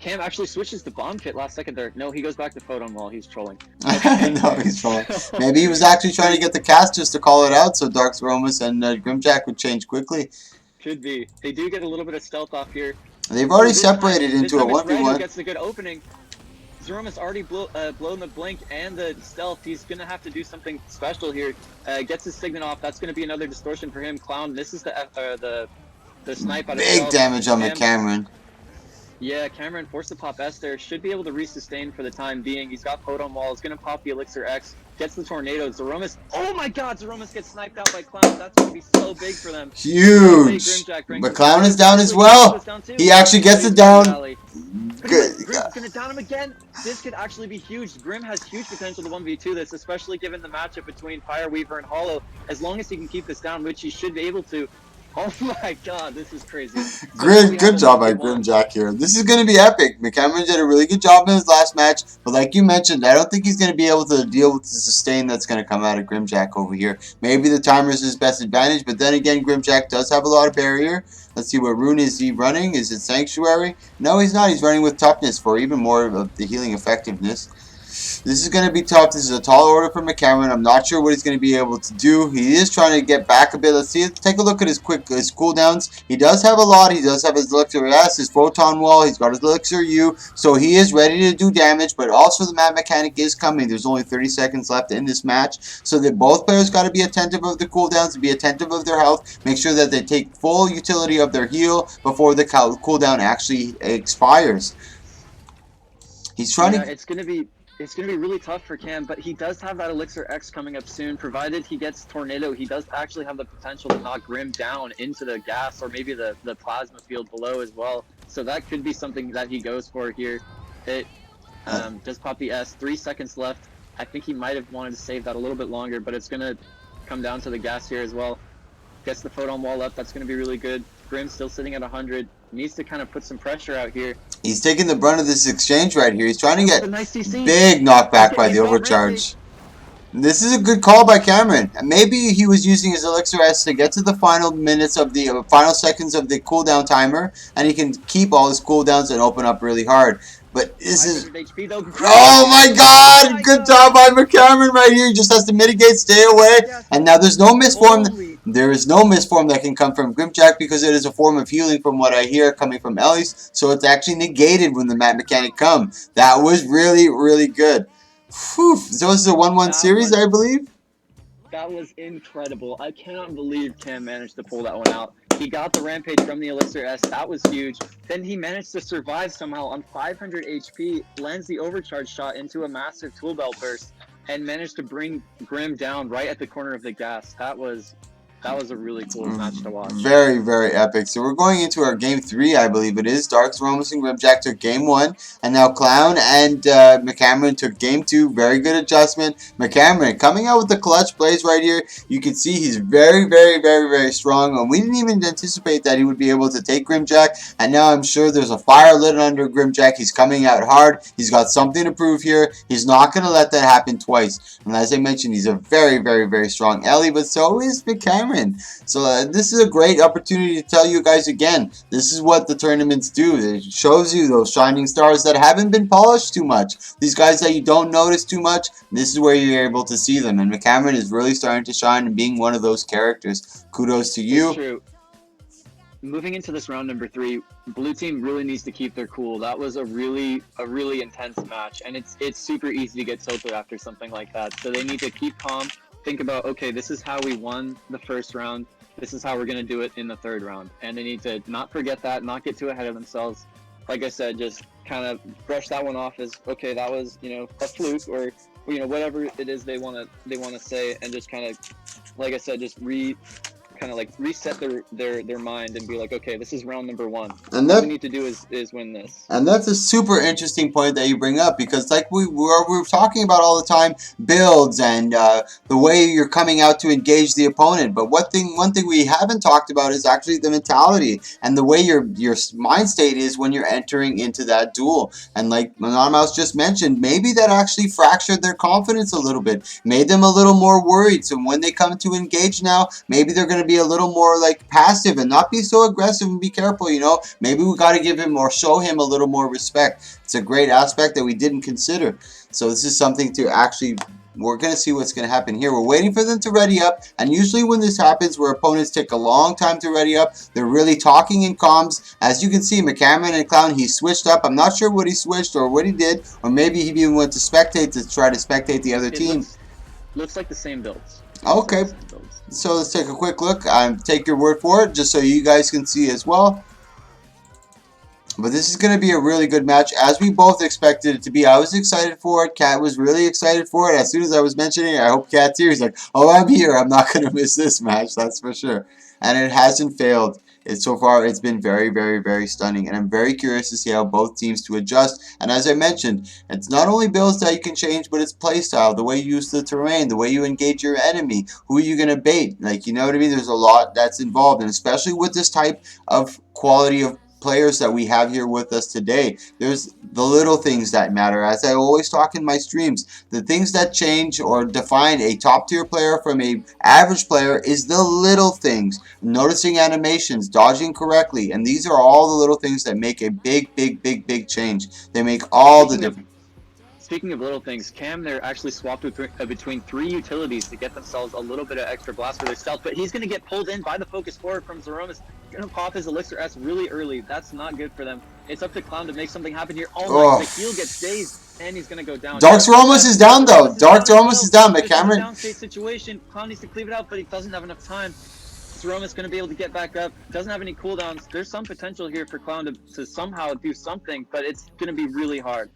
Cam actually switches to bomb kit last second there. No, he goes back to photon wall. He's trolling. Okay. No, he's trolling. Maybe he was actually trying to get the cast just to call it out so Dark Zeromus and Grimjack would change quickly. Could be. They do get a little bit of stealth off here. They've already separated into a 1v1. Gets a good opening. Zeromus already blown the blink and the stealth. He's going to have to do something special here. Gets his Signet off. That's going to be another distortion for him. Clown misses the snipe out of big damage on Cameron. Yeah, Cameron forced to pop Esther. Should be able to resustain for the time being. He's got photon wall. He's going to pop the Elixir X. Gets the tornado. Zeromus. Oh my god, Zeromus gets sniped out by Clown. That's going to be so big for them. Huge. But Clown is down as well. He actually gets it down. Good. Grim's going to down him again. This could actually be huge. Grim has huge potential to 1v2 this, especially given the matchup between Fireweaver and Hollow. As long as he can keep this down, which he should be able to. Oh my god, this is crazy. Good job by Grimjack here. This is going to be epic. McCameron did a really good job in his last match, but like you mentioned, I don't think he's going to be able to deal with the sustain that's going to come out of Grimjack over here. Maybe the timer is his best advantage, but then again, Grimjack does have a lot of barrier. Let's see, what rune is he running? Is it Sanctuary? No, he's not. He's running with Toughness for even more of the healing effectiveness. This is going to be tough. This is a tall order for McCameron. I'm not sure what he's going to be able to do. He is trying to get back a bit. Let's see. Take a look at his cooldowns. He does have a lot. He does have his Elixir S, his Photon Wall. He's got his Elixir U. So he is ready to do damage. But also the map mechanic is coming. There's only 30 seconds left in this match. So that both players got to be attentive of the cooldowns, and be attentive of their health. Make sure that they take full utility of their heal before the cooldown actually expires. He's trying to... It's going to be really tough for Cam, but he does have that Elixir X coming up soon. Provided he gets Tornado, he does actually have the potential to knock Grim down into the gas or maybe the plasma field below as well. So that could be something that he goes for here. It does pop the S. 3 seconds left. I think he might have wanted to save that a little bit longer, but it's going to come down to the gas here as well. Gets the photon wall up. That's going to be really good. Grim still sitting at 100. Needs to kind of put some pressure out here. He's taking the brunt of this exchange right here. He's trying to get big knockback by the overcharge. This is a good call by Cameron. Maybe he was using his Elixir S to get to the final minutes of the final seconds of the cooldown timer, and he can keep all his cooldowns and open up really hard. But this is... Oh my god! Good job by McCameron right here. He just has to mitigate, stay away. And now there's no misform. There is no misform that can come from Grimjack because it is a form of healing from what I hear coming from Ellie's. So it's actually negated when the map mechanic comes. That was really, really good. Whew. So this is a 1-1 series, I believe? That was incredible. I cannot believe Cam managed to pull that one out. He got the Rampage from the Elixir S. That was huge. Then he managed to survive somehow on 500 HP, lands the overcharge shot into a massive tool belt burst, and managed to bring Grim down right at the corner of the gas. That was that was a really cool match to watch. Very, very epic. So we're going into our game 3, I believe it is. Darks, Romus, and Grimjack took game 1. And now Clown and McCameron took game 2. Very good adjustment. McCameron coming out with the clutch plays right here. You can see he's very, very, very, very strong. And we didn't even anticipate that he would be able to take Grimjack. And now I'm sure there's a fire lit under Grimjack. He's coming out hard. He's got something to prove here. He's not going to let that happen twice. And as I mentioned, he's a very, very, very strong Ellie. But so is McCameron. So this is a great opportunity to tell you guys again, this is what the tournaments do. It shows you those shining stars that haven't been polished too much. These guys that you don't notice too much, this is where you're able to see them. And McCameron is really starting to shine and being one of those characters. Kudos to you. It's true. Moving into this round number 3, blue team really needs to keep their cool. That was a really intense match, and it's super easy to get tilted after something like that. So they need to keep calm, think about, okay, this is how we won the first round. This is how we're going to do it in the third round. And they need to not forget that, not get too ahead of themselves. Like I said, just kind of brush that one off as, okay, that was, a fluke, or, whatever it is they want to say, and just kind of, like I said, just reset their mind and be like, okay, this is round number 1. And what we need to do is win this. And that's a super interesting point that you bring up, because like we're talking about all the time, builds and the way you're coming out to engage the opponent. But one thing we haven't talked about is actually the mentality and the way your mind state is when you're entering into that duel. And like Anonymous just mentioned, maybe that actually fractured their confidence a little bit, made them a little more worried. So when they come to engage now, maybe they're going to be a little more like passive and not be so aggressive, and be careful, maybe we got to give him or show him a little more respect. It's a great aspect that we didn't consider. So this is something to actually, we're going to see what's going to happen here. We're waiting for them to ready up, and usually when this happens, where opponents take a long time to ready up, they're really talking in comms. As you can see, McCameron and Clown, he switched up. I'm not sure what he switched or what he did, or maybe he even went to spectate to try to spectate the other team. Looks like the same builds. Okay, so let's take a quick look. Take your word for it, just so you guys can see as well. But this is going to be a really good match, as we both expected it to be. I was excited for it. Kat was really excited for it. As soon as I was mentioning it, I hope Kat's here. He's like, oh, I'm here. I'm not going to miss this match, that's for sure. And it hasn't failed. So far, it's been very, very, very stunning. And I'm very curious to see how both teams to adjust. And as I mentioned, it's not only builds that you can change, but it's playstyle, the way you use the terrain, the way you engage your enemy, who are you going to bait. Like, you know what I mean? There's a lot that's involved. And especially with this type of quality of players that we have here with us today, there's the little things that matter. As I always talk in my streams, the things that change or define a top tier player from a average player is the little things. Noticing animations, dodging correctly, and these are all the little things that make a big, big, big, big change. They make all the difference. Speaking of little things, Cam there actually swapped between 3 utilities to get themselves a little bit of extra blast for their stealth, but he's going to get pulled in by the focus forward from Zeromus. Going to pop his Elixir S really early. That's not good for them. It's up to Clown to make something happen here. Oh my, the heal gets dazed, and he's going to go down. Dark Zeromus is down, though. Dark Zeromus is down. McCameron. Downstate situation. Clown needs to cleave it out, but he doesn't have enough time. Zeromus going to be able to get back up. Doesn't have any cooldowns. There's some potential here for Clown to somehow do something, but it's going to be really hard.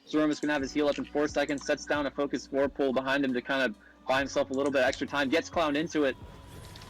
Zeromus going to have his heal up in 4 seconds, sets down a focus 4 pull behind him to kind of buy himself a little bit extra time, gets Clown into it.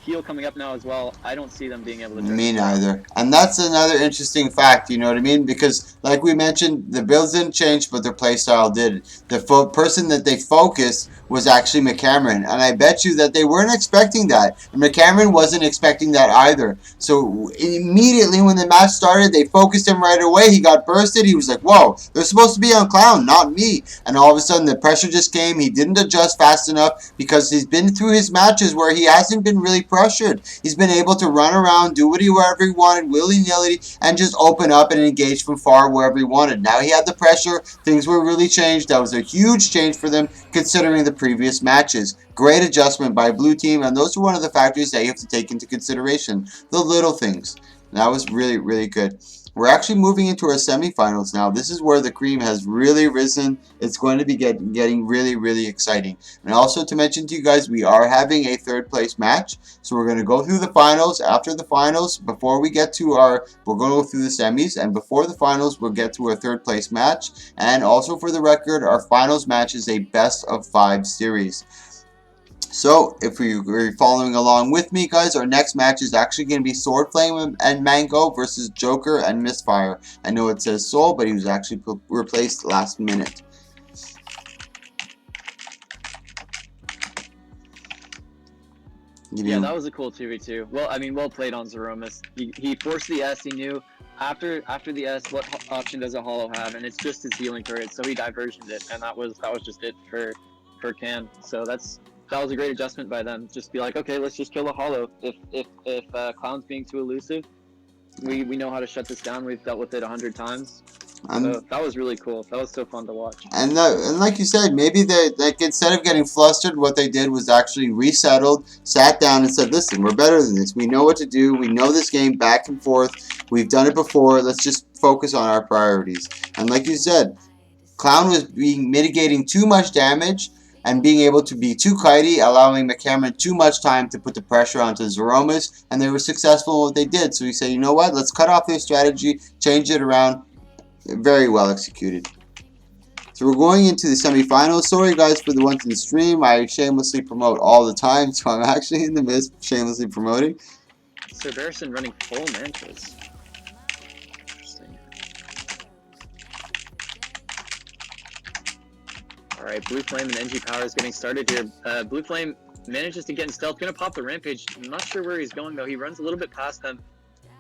Heal coming up now as well. I don't see them being able to. Me neither. And that's another interesting fact, you know what I mean? Because, like we mentioned, the builds didn't change, but their playstyle did. The person that they focused was actually McCameron. And I bet you that they weren't expecting that. And McCameron wasn't expecting that either. So, immediately when the match started, they focused him right away. He got bursted. He was like, whoa, they're supposed to be on Clown, not me. And all of a sudden, the pressure just came. He didn't adjust fast enough because he's been through his matches where he hasn't been really pressured. He's been able to run around, do whatever he wanted, willy-nilly, and just open up and engage from far wherever he wanted. Now he had the pressure. Things were really changed. That was a huge change for them considering the previous matches. Great adjustment by Blue Team, and those are one of the factors that you have to take into consideration. The little things. That was really, really good. We're actually moving into our semifinals now. This is where the cream has really risen. It's going to be getting really, really exciting. And also to mention to you guys, we are having a third place match. So we're going to go through the finals. After the finals, before we get to we're going to go through the semis. And before the finals, we'll get to our third place match. And also for the record, our finals match is a best of 5 series. So, if you're following along with me, guys, our next match is actually going to be Sword Flame and Mango versus Joker and Misfire. I know it says Soul, but he was actually replaced last minute. Yeah, that was a cool 2v2. Well, I mean, well played on Zeromus. He forced the S. He knew after the S what option does a Hollow have, and it's just his healing turret. So he diversioned it, and that was just it for Can. So that was a great adjustment by them. Just be like, okay, let's just kill a Hollow. If Clown's being too elusive, we know how to shut this down. We've dealt with it 100 times. So that was really cool. That was so fun to watch. And like you said, maybe instead of getting flustered, what they did was actually resettled, sat down, and said, "Listen, we're better than this. We know what to do. We know this game back and forth. We've done it before. Let's just focus on our priorities." And like you said, Clown was mitigating too much damage and being able to be too kitey, allowing McCameron too much time to put the pressure onto Zeromus, and they were successful in what they did. So he said, "You know what? Let's cut off their strategy, change it around." Very well executed. So we're going into the semifinals. Sorry guys for the ones in the stream. I shamelessly promote all the time, so I'm actually in the midst of shamelessly promoting. Sir Barrison running full mantras. Interesting. Alright, Blue Flame and NG Power is getting started here. Blue Flame manages to get in stealth. Gonna pop the Rampage. I'm not sure where he's going though. He runs a little bit past them.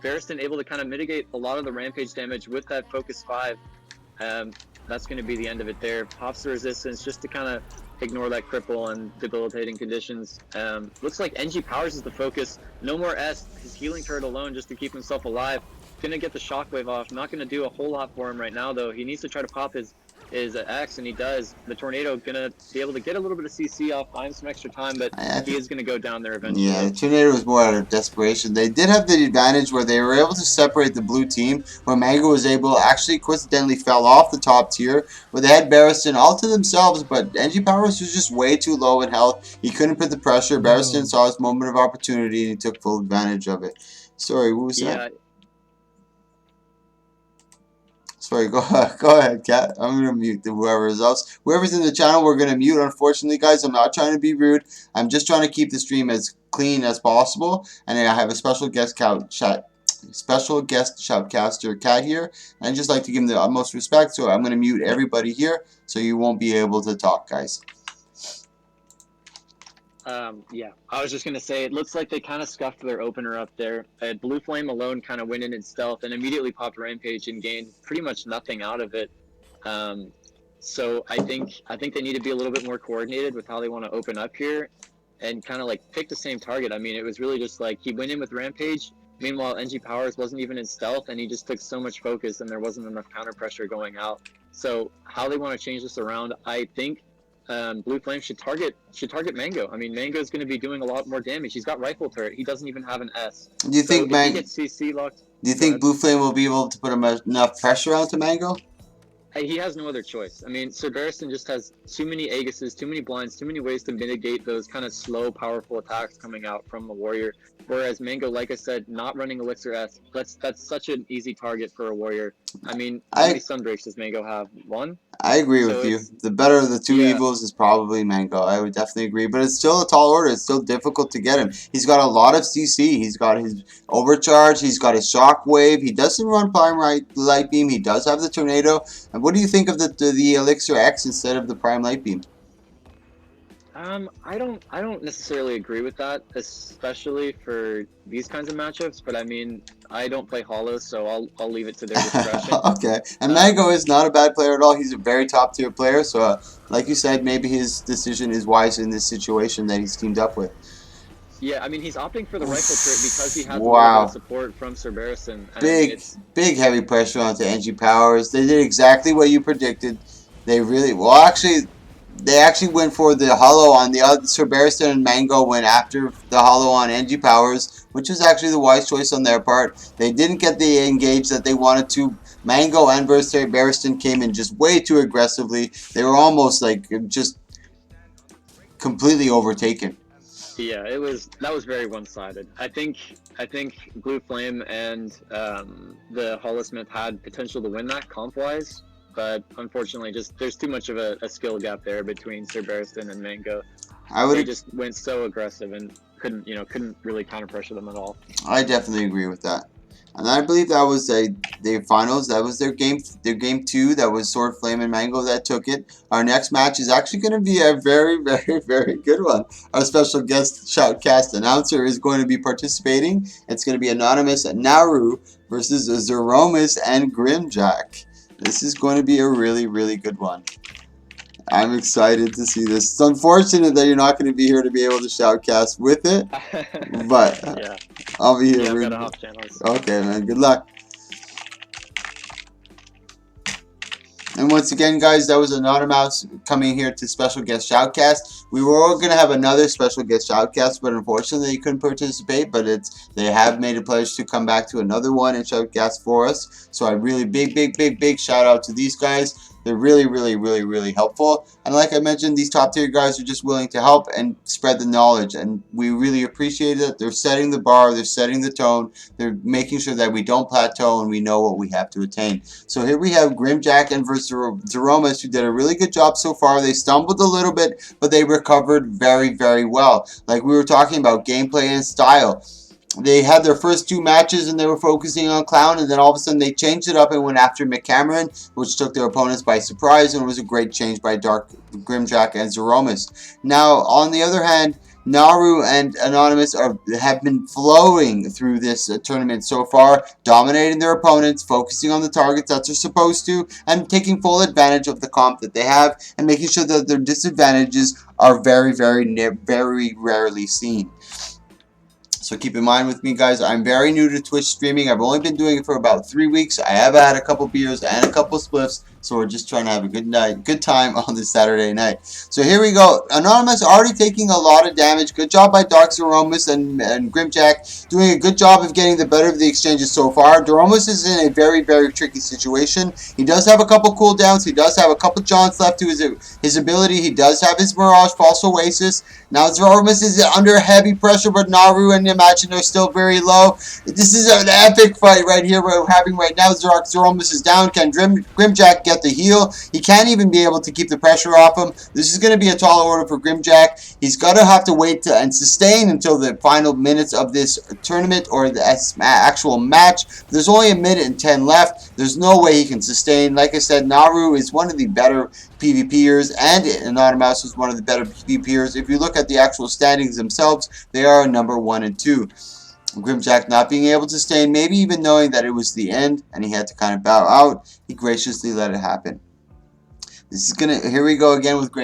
Barristan able to kind of mitigate a lot of the Rampage damage with that Focus 5. That's going to be the end of it there. Pops the resistance just to kind of ignore that cripple and debilitating conditions. Looks like NG Powers is the focus. No more S. His healing turret alone just to keep himself alive. Going to get the shockwave off. Not going to do a whole lot for him right now though. He needs to try to pop his X, and he does. The Tornado gonna be able to get a little bit of CC off, find some extra time, but he is gonna go down there eventually. Yeah, the Tornado was more out of desperation. They did have the advantage where they were able to separate the blue team, where Mango was able, actually coincidentally fell off the top tier, where they had Barristan all to themselves, but NG Powers was just way too low in health. He couldn't put the pressure. Barristan saw his moment of opportunity, and he took full advantage of it. Sorry, what was that? Sorry, go ahead, Kat. I'm going to mute whoever's else. Whoever's in the channel, we're going to mute, unfortunately, guys. I'm not trying to be rude. I'm just trying to keep the stream as clean as possible. And I have a special guest shoutcaster, Kat, here. And I'd just like to give him the utmost respect, so I'm going to mute everybody here, so you won't be able to talk, guys. Yeah, I was just going to say, it looks like they kind of scuffed their opener up there. Blue Flame alone kind of went in stealth and immediately popped Rampage and gained pretty much nothing out of it. So I think they need to be a little bit more coordinated with how they want to open up here and kind of like pick the same target. I mean, it was really just like he went in with Rampage. Meanwhile, NG Powers wasn't even in stealth, and he just took so much focus, and there wasn't enough counter pressure going out. So how they want to change this around, I think Blue Flame should target Mango. I mean, Mango's going to be doing a lot more damage. He's got rifle turret. He doesn't even have an S. Do you think if he gets CC locked? Do you think Blue Flame will be able to put enough pressure onto Mango? He has no other choice. I mean, Sir Barristan just has too many Aegises, too many blinds, too many ways to mitigate those kind of slow, powerful attacks coming out from the warrior. Whereas Mango, like I said, not running Elixir S, that's such an easy target for a warrior. I mean, how many Sunbreaks does Mango have? One? I agree with you. The better of the two evils is probably Mango. I would definitely agree. But it's still a tall order. It's still difficult to get him. He's got a lot of CC. He's got his Overcharge. He's got his Shockwave. He doesn't run Prime Light Beam. He does have the Tornado. And what do you think of the Elixir X instead of the Prime Light Beam? I don't necessarily agree with that, especially for these kinds of matchups. But I mean, I don't play Hollows, so I'll leave it to their discretion. Okay. And Mango is not a bad player at all. He's a very top tier player. So, like you said, maybe his decision is wise in this situation that he's teamed up with. Yeah, I mean, he's opting for the rifle turret because he has a little bit of support from Sir Barristan. Big heavy pressure onto NG Powers. They did exactly what you predicted. They really they actually went for the Hollow on the other. Sir Barristan and Mango went after the Hollow on NG Powers, which was actually the wise choice on their part. They didn't get the engage that they wanted to. Mango and Barristan came in just way too aggressively. They were almost like just completely overtaken. Yeah, that was very one-sided. I think Blue Flame and the Hollowsmith had potential to win that comp-wise, but unfortunately, just there's too much of a skill gap there between Sir Barristan and Mango. They just went so aggressive and couldn't really counter pressure them at all. I definitely agree with that. And I believe that was their finals. That was their game 2. That was Sword, Flame, and Mango that took it. Our next match is actually going to be a very, very, very good one. Our special guest shoutcast announcer is going to be participating. It's going to be Anonymous Naru versus Zeromus and Grimjack. This is going to be a really, really good one. I'm excited to see this. It's unfortunate that you're not going to be here to be able to shoutcast with it, but yeah. I'll be here. Yeah, I've got to hop channels. Okay, man. Good luck. And once again, guys, that was Anonymous coming here to special guest shoutcast. We were all going to have another special guest shoutcast, but unfortunately they couldn't participate. But they have made a pledge to come back to another one and shoutcast for us. So I really big shout out to these guys. They're really, really, really, really helpful. And like I mentioned, these top tier guys are just willing to help and spread the knowledge. And we really appreciate it. They're setting the bar. They're setting the tone. They're making sure that we don't plateau and we know what we have to attain. So here we have Grimjack and versus Zeromus, who did a really good job so far. They stumbled a little bit, but they recovered very, very well. Like we were talking about gameplay and style. They had their first 2 matches and they were focusing on Clown, and then all of a sudden they changed it up and went after McCameron, which took their opponents by surprise, and it was a great change by Grimjack and Zeromus. Now, on the other hand, Naru and Anonymous have been flowing through this tournament so far, dominating their opponents, focusing on the targets that they're supposed to, and taking full advantage of the comp that they have, and making sure that their disadvantages are very, very rarely seen. So keep in mind with me, guys, I'm very new to Twitch streaming. I've only been doing it for about 3 weeks. I have had a couple beers and a couple spliffs, so we're just trying to have a good time on this Saturday night. So here we go. Anonymous already taking a lot of damage. Good job by Dark Zeromus and Grimjack, doing a good job of getting the better of the exchanges so far. Zeromus is in a very, very tricky situation. He does have a couple cooldowns. He does have a couple Johns left to his ability. He does have his Mirage, False Oasis. Now Zeromus is under heavy pressure, but Naru and Imagine are still very low. This is an epic fight right here we're having right now. Zeromus is down. Can Grimjack get the heal? He can't even be able to keep the pressure off him. This is going to be a tall order for Grimjack. He's going to have to wait and sustain until the final minutes of this tournament or the actual match. There's only 1:10 left. There's no way he can sustain. Like I said, Naru is one of the better PvPers, and Anonymous was one of the better PvPers. If you look at the actual standings themselves, they are number 1 and 2. Grimjack not being able to sustain, maybe even knowing that it was the end and he had to kind of bow out, he graciously let it happen. Here we go again with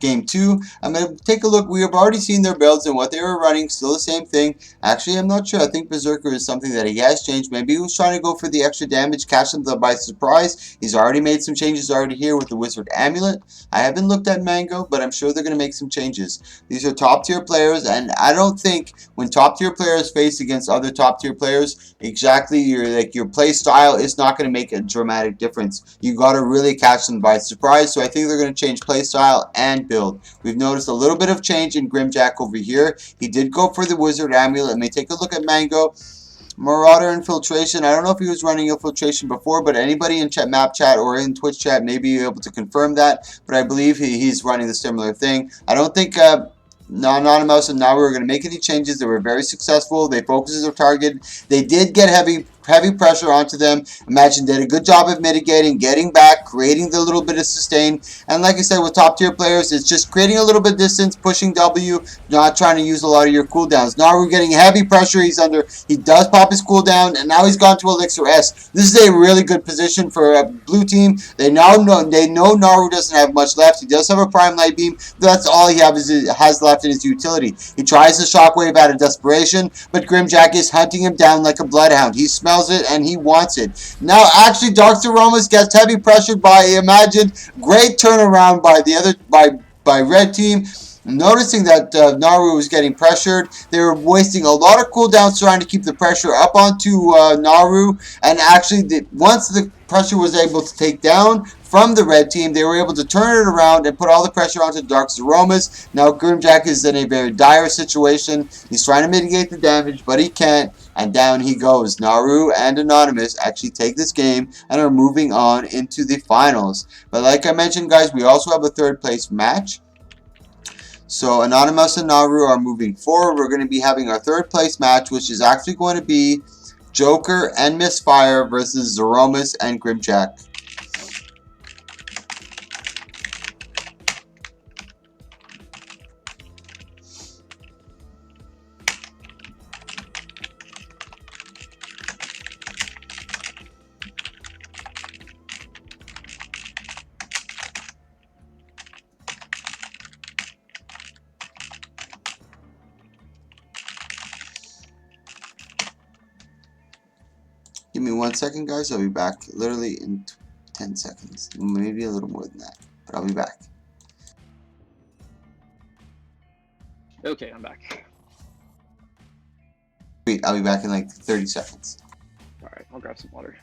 Game 2. I'm going to take a look. We have already seen their builds and what they were running. Still the same thing. Actually, I'm not sure. I think Berserker is something that he has changed. Maybe he was trying to go for the extra damage, catch them by surprise. He's already made some changes already here with the Wizard Amulet. I haven't looked at Mango, but I'm sure they're going to make some changes. These are top tier players, and I don't think when top tier players face against other top tier players, exactly your play style is not going to make a dramatic difference. You got to really catch them by surprise. So I think they're going to change play style and build. We've noticed a little bit of change in Grimjack over here. He did go for the Wizard Amulet. Let me take a look at Mango. Marauder Infiltration. I don't know if he was running Infiltration before, but anybody in map chat or in Twitch chat may be able to confirm that. But I believe he's running the similar thing. I don't think Anonymous and Naru are going to make any changes. They were very successful. They focused their target. They did get heavy pressure onto them. Imagine did a good job of mitigating, getting back, creating the little bit of sustain. And like I said, with top tier players, it's just creating a little bit of distance, pushing W, not trying to use a lot of your cooldowns. Naru getting heavy pressure. He does pop his cooldown, and now he's gone to Elixir S. This is a really good position for a blue team. They know Naru doesn't have much left. He does have a Prime Light Beam. That's all he has left in his utility. He tries the Shockwave out of desperation, but Grimjack is hunting him down like a bloodhound. He smells it and he wants it. Now, actually, Dark Zeromus gets heavy pressured by Imagine. Great turnaround by red team. Noticing that Naru was getting pressured, they were wasting a lot of cooldowns trying to keep the pressure up onto Naru, and actually once the pressure was able to take down from the red team, they were able to turn it around and put all the pressure onto Dark Zeromus. Now Grimjack is in a very dire situation. He's trying to mitigate the damage, but he can't, and down he goes. Naru and Anonymous actually take this game and are moving on into the finals. But like I mentioned, guys, we also have a third place match. So Anonymous and Naru are moving forward. We're going to be having our third place match, which is actually going to be Joker and Misfire versus Zeromus and Grimjack. Give me 1 second, guys. I'll be back literally in 10 seconds. Maybe a little more than that, but I'll be back. Okay, I'm back. Wait, I'll be back in like 30 seconds. Alright, I'll grab some water.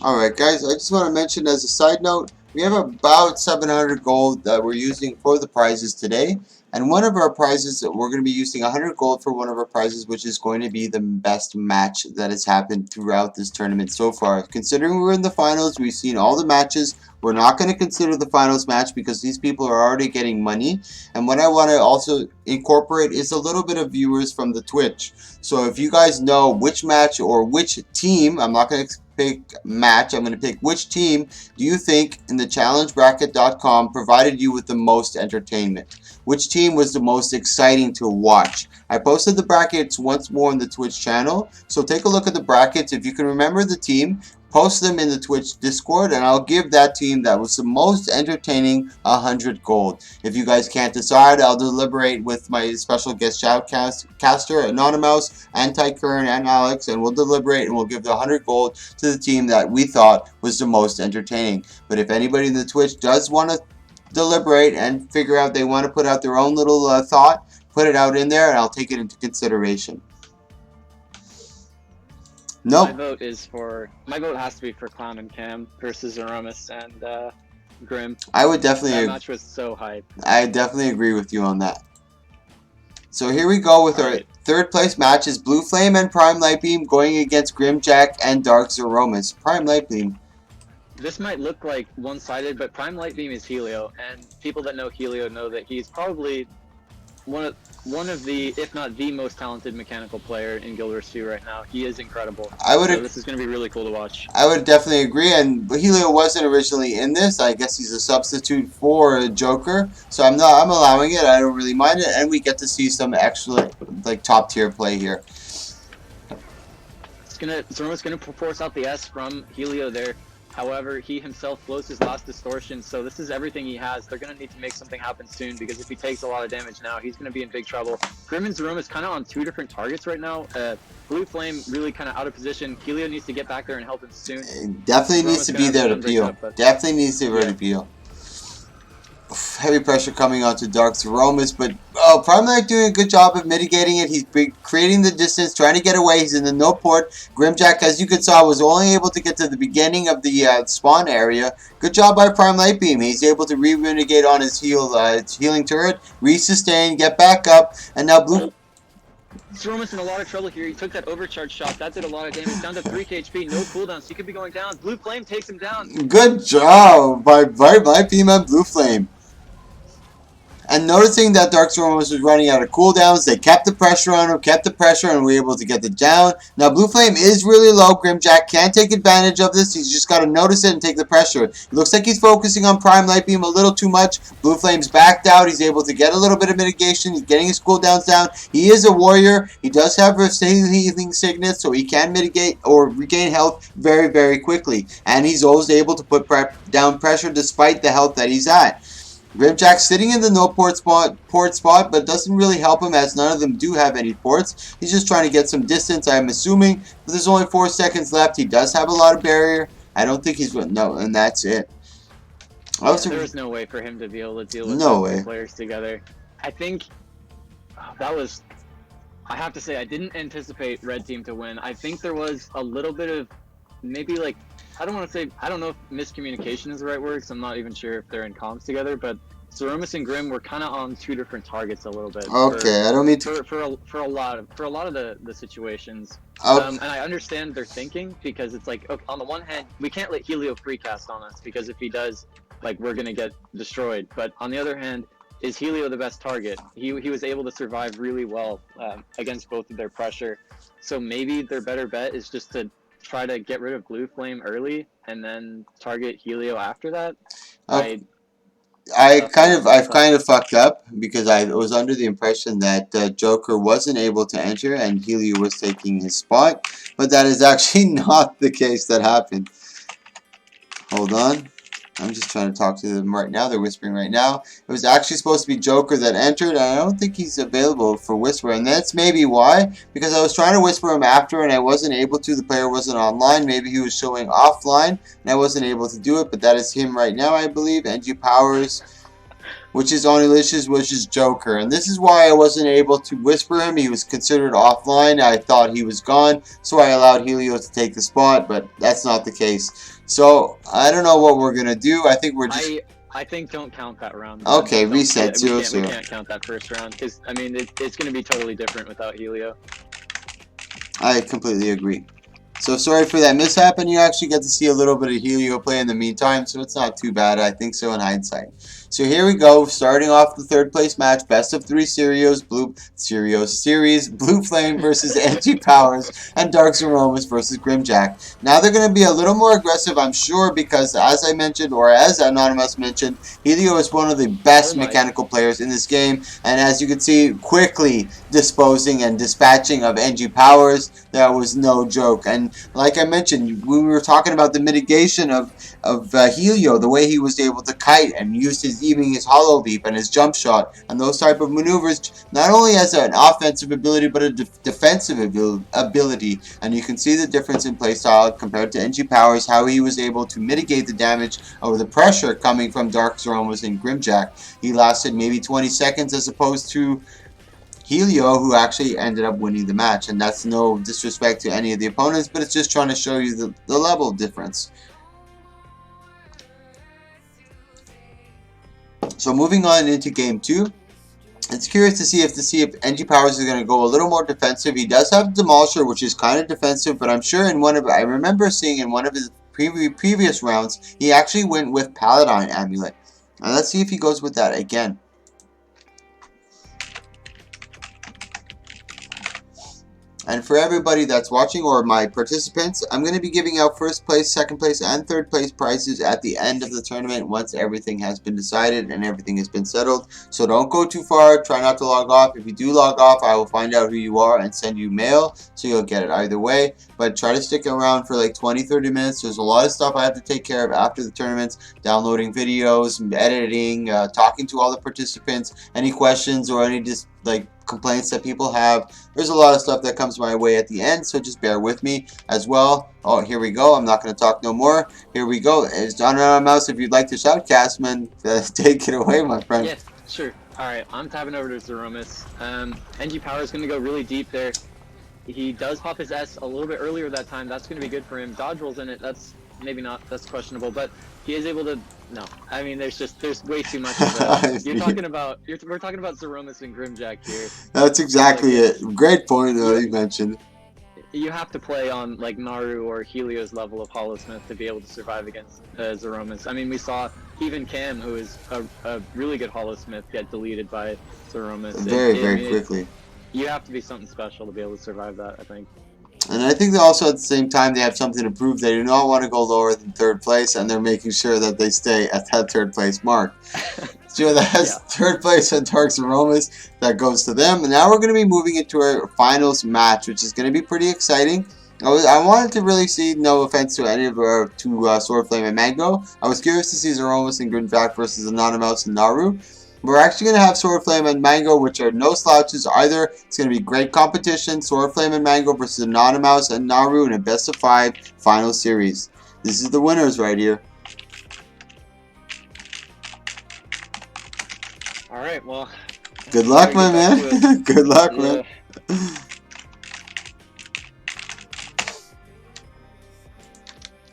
Alright guys, I just want to mention as a side note, we have about 700 gold that we're using for the prizes today. And one of our prizes, we're going to be using 100 gold for one of our prizes, which is going to be the best match that has happened throughout this tournament so far. Considering we're in the finals, we've seen all the matches. We're not going to consider the finals match because these people are already getting money. And what I want to also incorporate is a little bit of viewers from the Twitch. So if you guys know which match or which team, I'm not going to pick match, I'm going to pick which team do you think in the challengebracket.com provided you with the most entertainment? Which team was the most exciting to watch? I posted the brackets once more on the Twitch channel, so take a look at the brackets. If you can remember the team, post them in the Twitch Discord, and I'll give that team that was the most entertaining 100 gold. If you guys can't decide, I'll deliberate with my special guest shoutcaster, Anonymous, Anti-Kern, and Alex, and we'll deliberate and we'll give the 100 gold to the team that we thought was the most entertaining. But if anybody in the Twitch does want to deliberate and figure out they want to put out their own little thought, put it out in there and I'll take it into consideration. Nope. My vote has to be for Clown and Cam versus Aramis and Grim. I would definitely That match was so hype. I definitely agree with you on that. So here we go with our third place match is Blue Flame and Prime Lightbeam going against Grimjack and Dark Zeromus. Prime Lightbeam. This might look like one-sided, but Prime Lightbeam is Helio, and people that know Helio know that he's probably one of the, if not the most talented mechanical player in Guild Wars 2 right now. He is incredible. So this is going to be really cool to watch. I would definitely agree, and Helio wasn't originally in this. I guess he's a substitute for Joker, so I'm allowing it. I don't really mind it, and we get to see some excellent, like, top tier play here. Zeromus gonna force out the S from Helio there. However, he himself blows his last distortion, so this is everything he has. They're going to need to make something happen soon, because if he takes a lot of damage now, he's going to be in big trouble. Grim and Zeromus kind of on two different targets right now. Blue Flame really kind of out of position. Helio needs to get back there and help him soon. Definitely needs to be there to peel. Definitely needs to be ready to peel. Heavy pressure coming onto Dark Zeromus, but Prime Light doing a good job of mitigating it. He's creating the distance, trying to get away. He's in the no port. Grimjack, as you could saw, was only able to get to the beginning of the spawn area. Good job by Prime Lightbeam. He's able to re-mitigate on his healing turret, re-sustain, get back up, and now Blue... Zeromus in a lot of trouble here. He took that overcharge shot. That did a lot of damage. Down to 3 HP, no cooldown, so he could be going down. Blue Flame takes him down. Good job by Lightbeam and Blue Flame. And noticing that Dark Zeromus was running out of cooldowns, they kept the pressure on him, and were able to get it down. Now, Blue Flame is really low. Grimjack can't take advantage of this. He's just got to notice it and take the pressure. It looks like he's focusing on Prime Lightbeam a little too much. Blue Flame's backed out. He's able to get a little bit of mitigation. He's getting his cooldowns down. He is a warrior. He does have a healing signet, so he can mitigate or regain health very, very quickly. And he's always able to put down pressure despite the health that he's at. Grimjack sitting in the no port spot, but doesn't really help him as none of them do have any ports. He's just trying to get some distance, I'm assuming. But there's only 4 seconds left. He does have a lot of barrier. I don't think he's... No, and that's it. Yeah, there was no way for him to be able to deal with two players together. I think that was... I have to say, I didn't anticipate Red Team to win. I think there was a little bit of maybe like... I don't want to say... I don't know if miscommunication is the right word, because I'm not even sure if they're in comms together, but Zeromus and Grim were kind of on 2 different targets a little bit. Okay, I don't mean to... For a lot of the situations. Okay. And I understand their thinking, because it's like, okay, on the one hand, we can't let Helio freecast on us, because if he does, like, we're gonna get destroyed. But on the other hand, is Helio the best target? He was able to survive really well against both of their pressure. So maybe their better bet is just to try to get rid of Blue Flame early and then target Helio after that. I've kind of fucked up because I was under the impression that Joker wasn't able to enter and Helio was taking his spot, but that is actually not the case that happened. Hold on. I'm just trying to talk to them right now. They're whispering right now. It was actually supposed to be Joker that entered, and I don't think he's available for whisper. And that's maybe why, because I was trying to whisper him after, and I wasn't able to. The player wasn't online. Maybe he was showing offline, and I wasn't able to do it. But that is him right now, I believe. NG Powers, which is Onilicious, which is Joker. And this is why I wasn't able to whisper him. He was considered offline. I thought he was gone, so I allowed Helio to take the spot, but that's not the case. So, I don't know what we're going to do. I think we're just... I think don't count that round. Okay, reset 0-0. We can't count that first round, because, I mean, it's going to be totally different without Helio. I completely agree. So sorry for that mishap, and you actually get to see a little bit of Helio play in the meantime, so it's not too bad, I think so in hindsight. So here we go, starting off the 3rd place match, best of 3 series, Blue Flame versus NG Powers, and Dark Zeromus versus Grimjack. Now they're going to be a little more aggressive, I'm sure, because as I mentioned, or as Anonymous mentioned, Helio is one of the best mechanical players in this game, and as you can see, quickly disposing and dispatching of NG Powers. That was no joke. And like I mentioned, we were talking about the mitigation of Helio, the way he was able to kite and use his hollow leap and his jump shot and those type of maneuvers, not only as an offensive ability but a defensive ability. And you can see the difference in playstyle compared to NG Powers, how he was able to mitigate the damage or the pressure coming from Dark Zeromus and Grimjack. He lasted maybe 20 seconds as opposed to Helio, who actually ended up winning the match. And that's no disrespect to any of the opponents, but it's just trying to show you the level of difference. So moving on into game 2, it's curious to see if NG Powers is going to go a little more defensive. He does have Demolisher, which is kind of defensive, but I'm sure I remember seeing in one of his previous rounds, he actually went with Paladin Amulet. And let's see if he goes with that again. And for everybody that's watching, or my participants, I'm going to be giving out 1st place, 2nd place, and 3rd place prizes at the end of the tournament once everything has been decided and everything has been settled. So don't go too far. Try not to log off. If you do log off, I will find out who you are and send you mail, so you'll get it either way. But try to stick around for like 20-30 minutes. There's a lot of stuff I have to take care of after the tournaments. Downloading videos, editing, talking to all the participants, any questions or any complaints that people have. There's a lot of stuff that comes my way at the end, so just bear with me as well. Oh, here we go. I'm not going to talk no more. Here we go. It's John Mouse. If you'd like to shout, Castman, take it away, my friend. Yes, sure. Alright, I'm tapping over to Zeromus. NG Power is going to go really deep there. He does pop his S a little bit earlier that time. That's going to be good for him. Dodge rolls in it. That's maybe not. That's questionable, but he is able to... No, I mean, there's way too much of that. We're talking about Zeromus and Grimjack here. That's exactly it. Great point though you mentioned. You have to play on like Naru or Helio's level of Hollowsmith to be able to survive against Zeromus. I mean, we saw even Cam, who is a really good Hollowsmith, get deleted by Zeromus. Very quickly. You have to be something special to be able to survive that, I think. And I think they also at the same time they have something to prove. They do not want to go lower than 3rd place, and they're making sure that they stay at that 3rd place mark. So that's 3rd place and Dark Zeromus. That goes to them. And now we're going to be moving into our finals match, which is going to be pretty exciting. I wanted to really see, no offense to any of our Sword Flame and Mango. I was curious to see Zeromus and Grinvac versus Anonymous and Naru. We're actually going to have Sword Flame and Mango, which are no slouches either. It's going to be great competition. Sword Flame and Mango versus Anonymous and Naru in a best of 5 final series. This is the winners right here. All right, well. Good luck, my man. Good luck, man.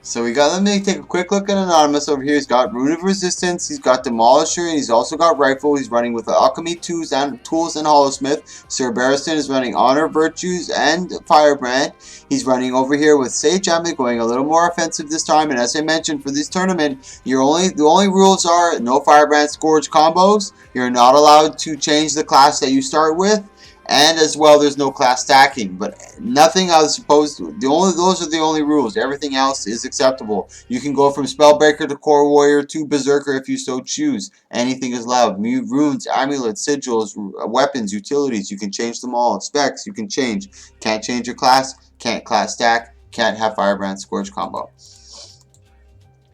So let me take a quick look at Anonymous over here. He's got Rune of Resistance, he's got Demolisher, and he's also got Rifle. He's running with Alchemy Tools and Hollowsmith. Sir Barristan is running Honor, Virtues, and Firebrand. He's running over here with Sage Amulet, going a little more offensive this time. And as I mentioned, for this tournament, the only rules are no Firebrand Scourge combos. You're not allowed to change the class that you start with. And as well, there's no class stacking, but nothing else supposed to. Those are the only rules. Everything else is acceptable. You can go from Spellbreaker to Core Warrior to Berserker if you so choose. Anything is allowed. Runes, amulets, sigils, weapons, utilities. You can change them all. Specs you can change. Can't change your class. Can't class stack. Can't have Firebrand Scourge combo.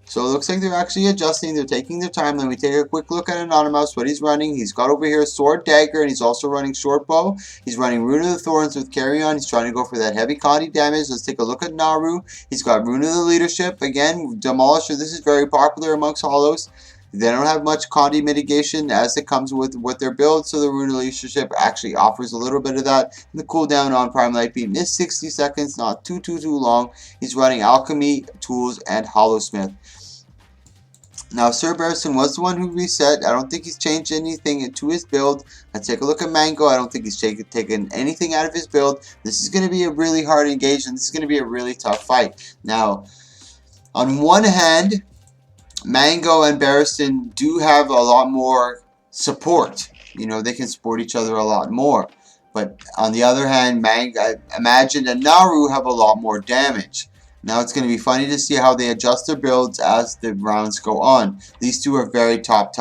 So it looks like they're actually adjusting. They're taking their time. Let me take a quick look at Anonymous, what he's running. He's got over here Sword Dagger, and he's also running Short Bow. He's running Rune of the Thorns with Carry On. He's trying to go for that heavy Condi damage. Let's take a look at Naru. He's got Rune of the Leadership. Again, Demolisher. This is very popular amongst Hollows. They don't have much Condi mitigation as it comes with their build, so the Rune of Leadership actually offers a little bit of that. And the cooldown on Prime Light Beam is 60 seconds, not too long. He's running Alchemy, Tools, and Hollowsmith. Now, Sir Barristan was the one who reset. I don't think he's changed anything to his build. Let's take a look at Mango. I don't think he's taken anything out of his build. This is going to be a really hard engagement. This is going to be a really tough fight. Now, on one hand, Mango and Barristan do have a lot more support. You know, they can support each other a lot more. But on the other hand, Imagine and Naru have a lot more damage. Now it's going to be funny to see how they adjust their builds as the rounds go on. These two are very top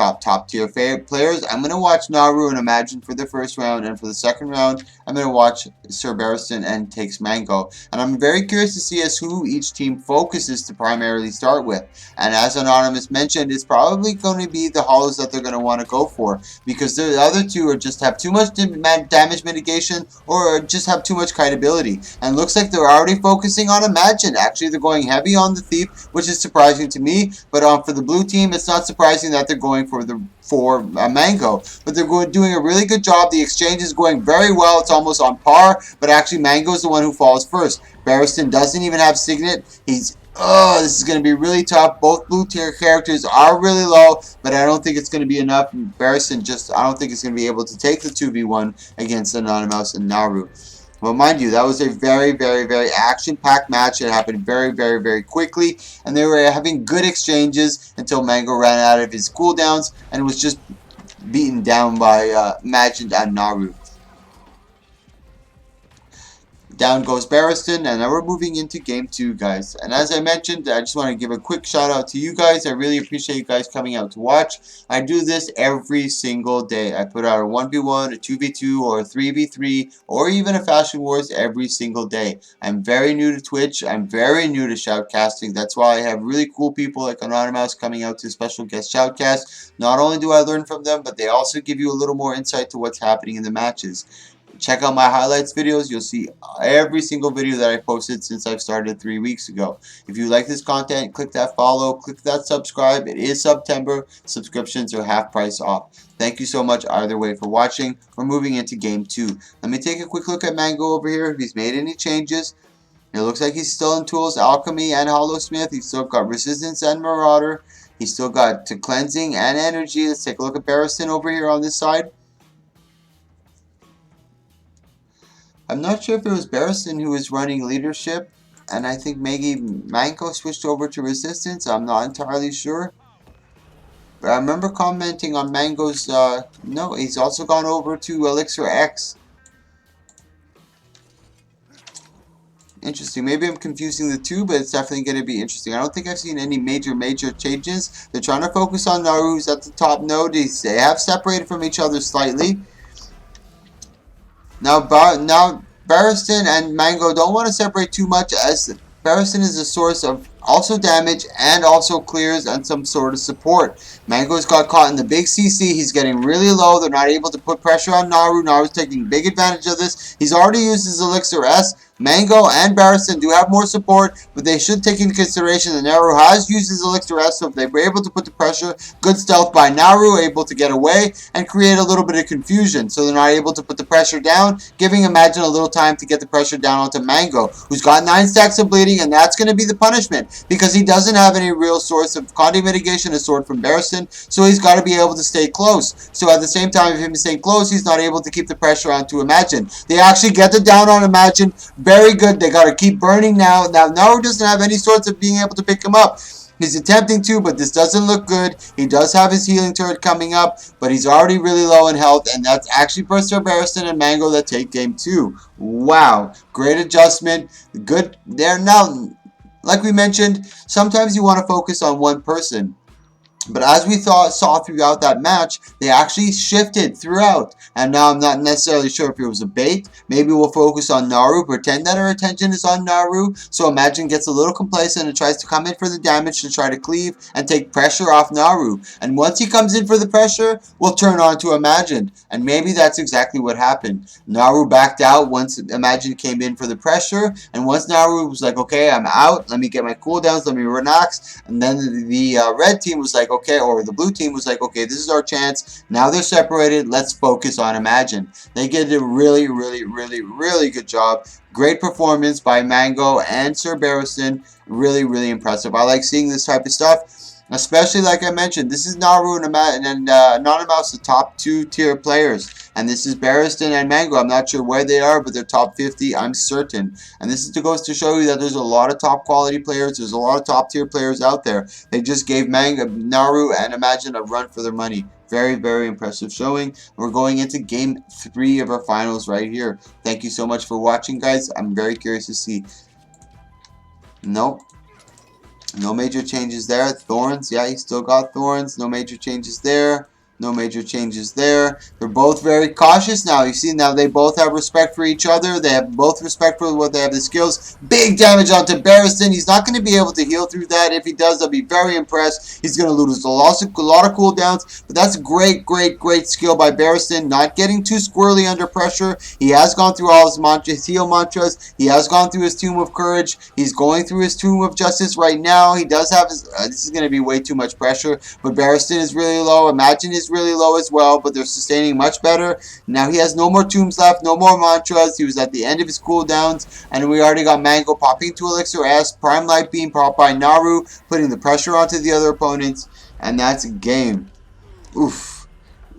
tier players. I'm going to watch Naru and Imagine for the first round, and for the second round, I'm going to watch Sir Barristan and takes Mango. And I'm very curious to see as who each team focuses to primarily start with. And as Anonymous mentioned, it's probably going to be the Hollows that they're going to want to go for, because the other two are just have too much damage mitigation or just have too much kite ability. And looks like they're already focusing on Imagine. Actually, they're going heavy on the Thief, which is surprising to me. But for the blue team, it's not surprising that they're going for Mango. But they're doing a really good job. The exchange is going very well. It's almost on par. But actually, Mango is the one who falls first. Barristan doesn't even have Signet. This is going to be really tough. Both blue tier characters are really low, but I don't think it's going to be enough. Barristan I don't think it's going to be able to take the 2v1 against Anonymous and Naru. Well, mind you, that was a very action-packed match. It happened very quickly, and they were having good exchanges until Mango ran out of his cooldowns and was just beaten down by Imagine and Naru. Down goes Barristan, and now we're moving into game 2, guys. And as I mentioned, I just want to give a quick shout out to you guys. I really appreciate you guys coming out to watch. I do this every single day. I put out a 1v1, a 2v2, or a 3v3, or even a Fashion Wars every single day. I'm very new to Twitch. I'm very new to shoutcasting. That's why I have really cool people like Anonymous coming out to special guest shoutcasts. Not only do I learn from them, but they also give you a little more insight to what's happening in the matches. Check out my highlights videos. You'll see every single video that I posted since I've started 3 weeks ago. If you like this content, click that follow, click that subscribe. It is September. Subscriptions are half price off. Thank you so much either way for watching. We're moving into game 2. Let me take a quick look at Mango over here, if he's made any changes. It looks like he's still in Tools, Alchemy, and Hollowsmith. He's still got Resistance and Marauder. He's still got Cleansing and Energy. Let's take a look at Barristan over here on this side. I'm not sure if it was Barristan who was running Leadership, and I think maybe Mango switched over to Resistance. I'm not entirely sure. But I remember commenting on Mango's, no, he's also gone over to Elixir X. Interesting. Maybe I'm confusing the two, but it's definitely going to be interesting. I don't think I've seen any major changes. They're trying to focus on Naru, who's at the top node. They have separated from each other slightly. Now Barristan and Mango don't want to separate too much, as Barristan is a source of also damage and also clears and some sort of support. Mango's got caught in the big CC. He's getting really low. They're not able to put pressure on Naru. Naru's taking big advantage of this. He's already used his Elixir S. Mango and Barristan do have more support, but they should take into consideration that Naru has used his Elixir S, so if they were able to put the pressure, good stealth by Naru, able to get away and create a little bit of confusion, so they're not able to put the pressure down, giving Imagine a little time to get the pressure down onto Mango, who's got 9 stacks of bleeding, and that's going to be the punishment, because he doesn't have any real source of conduit mitigation, a sword from Barristan, so he's got to be able to stay close. So at the same time, if him staying close, he's not able to keep the pressure onto Imagine. They actually get the down on Imagine. Very good. They got to keep burning now. Now, Naru doesn't have any sorts of being able to pick him up. He's attempting to, but this doesn't look good. He does have his healing turret coming up, but he's already really low in health, and that's actually for Barristan and Mango that take game 2. Wow. Great adjustment. Good there. Now, like we mentioned, sometimes you want to focus on one person. But as we saw throughout that match, they actually shifted throughout. And now I'm not necessarily sure if it was a bait. Maybe we'll focus on Naru, pretend that our attention is on Naru. So Imagine gets a little complacent and tries to come in for the damage to try to cleave and take pressure off Naru. And once he comes in for the pressure, we'll turn on to Imagine. And maybe that's exactly what happened. Naru backed out once Imagine came in for the pressure. And once Naru was like, okay, I'm out. Let me get my cooldowns. Let me relax. And then the red team was like, okay, or the blue team was like, okay, this is our chance. Now they're separated. Let's focus on Imagine. They did a really, really, really, really good job. Great performance by Mango and Barristan. Really, really impressive. I like seeing this type of stuff. Especially, like I mentioned, this is Naru and Anonymous, the top 2-tier players. And this is Barristan and Mango. I'm not sure where they are, but they're top 50, I'm certain. And this goes to show you that there's a lot of top quality players. There's a lot of top tier players out there. They just gave Naru and Imagine a run for their money. Very, very impressive showing. We're going into game 3 of our finals right here. Thank you so much for watching, guys. I'm very curious to see. Nope. No major changes there. Thorns, yeah, he still got Thorns. No major changes there. No major changes there. They're both very cautious now. You see, now they both have respect for each other. They have both respect for what they have the skills. Big damage onto Barristan. He's not going to be able to heal through that. If he does, I'll be very impressed. He's going to lose a lot of cooldowns. But that's great, great, great skill by Barristan. Not getting too squirrely under pressure. He has gone through all his mantras, heal mantras. He has gone through his Tomb of Courage. He's going through his Tomb of Justice right now. He does have his... this is going to be way too much pressure. But Barristan is really low. Imagine is really low as well, but they're sustaining much better. Now he has no more tombs left, no more mantras. He was at the end of his cooldowns, and we already got Mango popping to Elixir S, Prime Light Beam popped by Naru, putting the pressure onto the other opponents, and that's a game. Oof.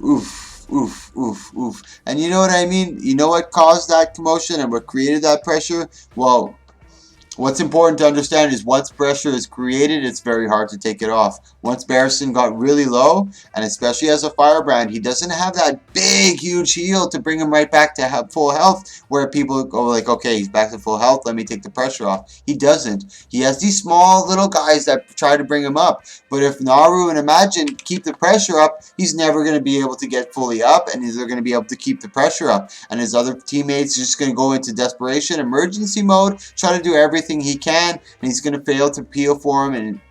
Oof. Oof. Oof. Oof. And you know what I mean? You know what caused that commotion and what created that pressure? Well, what's important to understand is once pressure is created, it's very hard to take it off. Once Barristan got really low, and especially as a Firebrand, he doesn't have that big, huge heal to bring him right back to full health, where people go like, okay, he's back to full health, let me take the pressure off. He doesn't. He has these small little guys that try to bring him up. But if Naru and Imagine keep the pressure up, he's never going to be able to get fully up, and they're going to be able to keep the pressure up. And his other teammates are just going to go into desperation, emergency mode, try to do everything he can, and he's going to fail to peel for him, and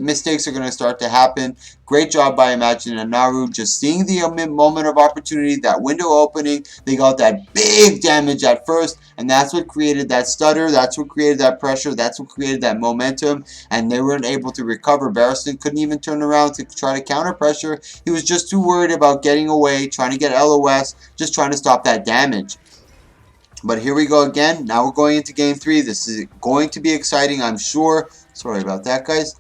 mistakes are going to start to happen. Great job by Imagine and Naru, just seeing the moment of opportunity, that window opening. They got that big damage at first, and that's what created that stutter, that's what created that pressure, that's what created that momentum, and they weren't able to recover. Barristan couldn't even turn around to try to counter pressure. He was just too worried about getting away, trying to get LOS, just trying to stop that damage. But here we go again. Now we're going into game 3. This is going to be exciting, I'm sure. Sorry about that, guys.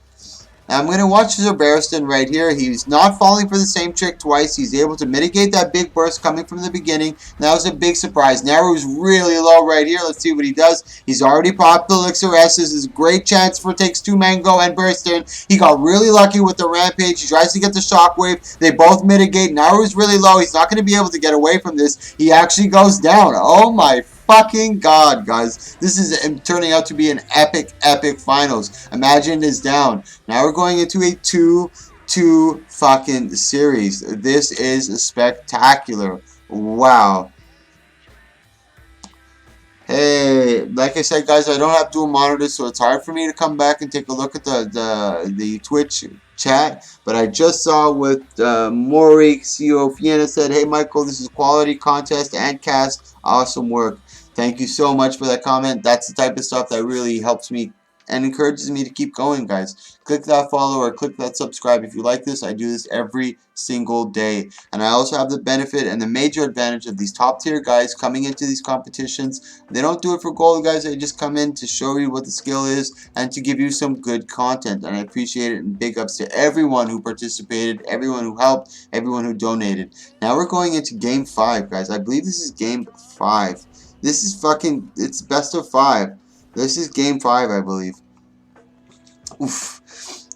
Now I'm going to watch Barristan right here. He's not falling for the same trick twice. He's able to mitigate that big burst coming from the beginning. That was a big surprise. Naru's really low right here. Let's see what he does. He's already popped the Elixir S. This is a great chance for takes 2 Mango and Barristan. He got really lucky with the Rampage. He tries to get the Shockwave. They both mitigate. Naru's really low. He's not going to be able to get away from this. He actually goes down. Oh my fucking god, guys. This is turning out to be an epic, epic finals. Imagine is down. Now we're going into a 2-2 fucking series. This is spectacular. Wow. Hey, like I said, guys, I don't have dual monitors, so it's hard for me to come back and take a look at the Twitch chat. But I just saw what Maury, CEO of Fiena, said. Hey, Michael, this is quality contest and cast. Awesome work. Thank you so much for that comment. That's the type of stuff that really helps me and encourages me to keep going, guys. Click that follow or click that subscribe if you like this. I do this every single day. And I also have the benefit and the major advantage of these top tier guys coming into these competitions. They don't do it for gold, guys. They just come in to show you what the skill is and to give you some good content. And I appreciate it, and big ups to everyone who participated, everyone who helped, everyone who donated. Now we're going into game 5, guys. I believe this is game 5. This is fucking, it's best of 5. This is game 5, I believe. Oof.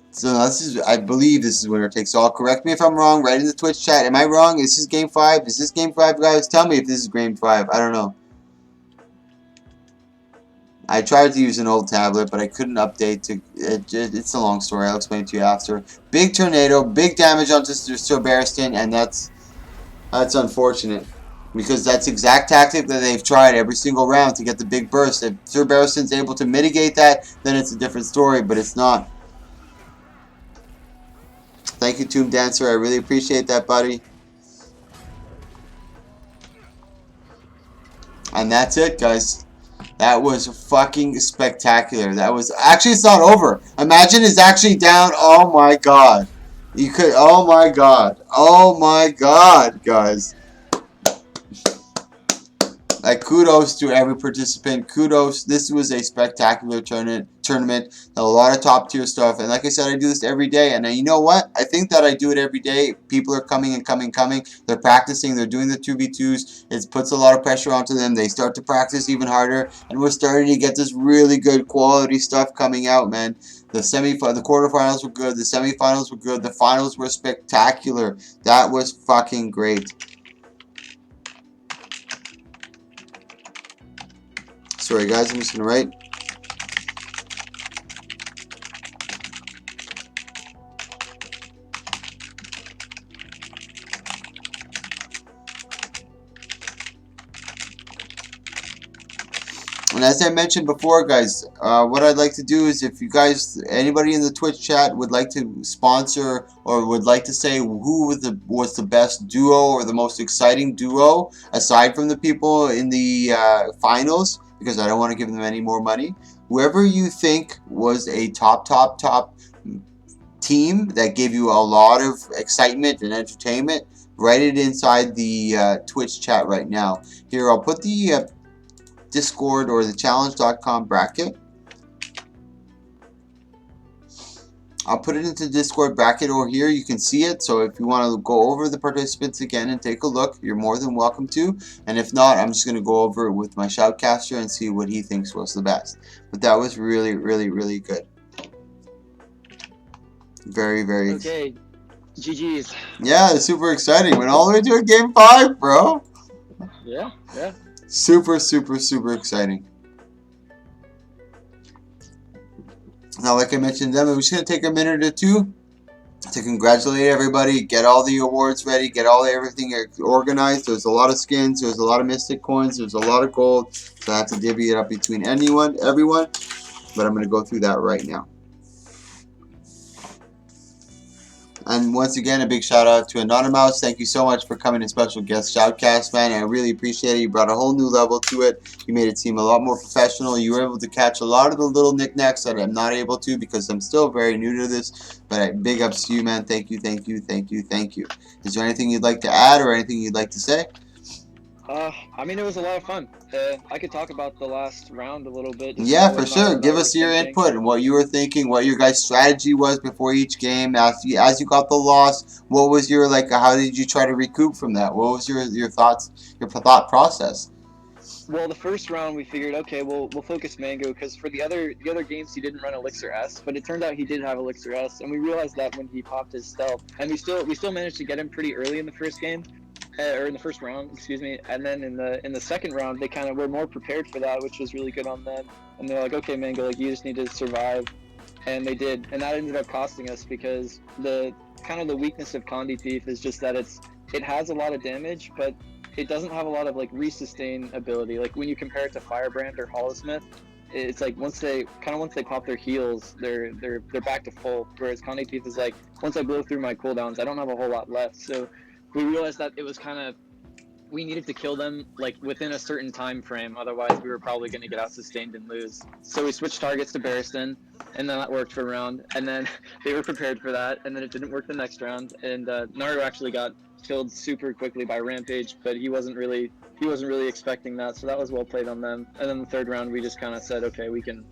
So this is, I believe this is winner takes all. Correct me if I'm wrong. Right in the Twitch chat. Am I wrong? Is this game 5? Is this game 5, guys? Tell me if this is game 5. I don't know. I tried to use an old tablet, but I couldn't update to it's a long story. I'll explain it to you after. Big tornado, big damage onto Sir Barristan, and that's unfortunate. Because that's the exact tactic that they've tried every single round to get the big burst. If Sir Barristan's able to mitigate that, then it's a different story, but it's not. Thank you, Tomb Dancer. I really appreciate that, buddy. And that's it, guys. That was fucking spectacular. That was... Actually, it's not over. Imagine it's actually down. Oh, my God. You could... Oh, my God. Oh, my God, guys. Like, kudos to every participant. Kudos. This was a spectacular tournament. A lot of top tier stuff. And like I said, I do this every day. And you know what? I think that I do it every day. People are coming and coming. They're practicing. They're doing the 2v2s. It puts a lot of pressure onto them. They start to practice even harder. And we're starting to get this really good quality stuff coming out, man. The quarterfinals were good. The semifinals were good. The finals were spectacular. That was fucking great. Sorry, guys, I'm just going to write. And as I mentioned before, guys, what I'd like to do is if you guys, anybody in the Twitch chat would like to sponsor or would like to say who was the best duo or the most exciting duo, aside from the people in the finals, because I don't want to give them any more money, whoever you think was a top team that gave you a lot of excitement and entertainment, write it inside the Twitch chat right now. Here, I'll put the Discord or the challenge.com bracket. I'll put it into Discord bracket over here. You can see it. So if you want to go over the participants again and take a look, you're more than welcome to. And if not, I'm just going to go over it with my shoutcaster and see what he thinks was the best. But that was really, really, really good. Very, very. Okay. GG's. Yeah, it's super exciting. Went all the way to a game 5, bro. Yeah, yeah. Super, super, super exciting. Now, like I mentioned, then we're just going to take a minute or two to congratulate everybody, get all the awards ready, get everything organized. There's a lot of skins, there's a lot of mystic coins, there's a lot of gold, so I have to divvy it up between everyone, but I'm going to go through that right now. And once again, a big shout out to Anonymous. Thank you so much for coming as special guest shoutcast, man. I really appreciate it. You brought a whole new level to it. You made it seem a lot more professional. You were able to catch a lot of the little knickknacks that I'm not able to because I'm still very new to this. But big ups to you, man. Thank you, thank you, thank you, thank you. Is there anything you'd like to add or anything you'd like to say? I mean, it was a lot of fun. I could talk about the last round a little bit. Yeah, for sure. Give us your input and what you were thinking, what your guys' strategy was before each game. As you got the loss, what was your, like, how did you try to recoup from that? What was your thoughts, your thought process? Well, the first round we figured, okay, we'll focus Mango because for the other games he didn't run Elixir S, but it turned out he did have Elixir S, and we realized that when he popped his stealth, and we still managed to get him pretty early in the first game. Or in the first round, excuse me, and then in the second round they kind of were more prepared for that, which was really good on them. And they're like, okay, Mango, like you just need to survive, and they did, and that ended up costing us because the weakness of Condi Thief is just that it has a lot of damage, but it doesn't have a lot of like resustain ability. Like when you compare it to Firebrand or Hollow-Smith, it's like once they pop their heals, they're back to full. Whereas Conde Thief is like, once I blow through my cooldowns, I don't have a whole lot left. So we realized that it was kind of, we needed to kill them like within a certain time frame, otherwise we were probably going to get out sustained and lose. So we switched targets to Barristan, and then that worked for a round, and then they were prepared for that, and then it didn't work the next round, and Naru actually got killed super quickly by Rampage, but he wasn't really expecting that, so that was well played on them. And then the third round we just kind of said, okay, we can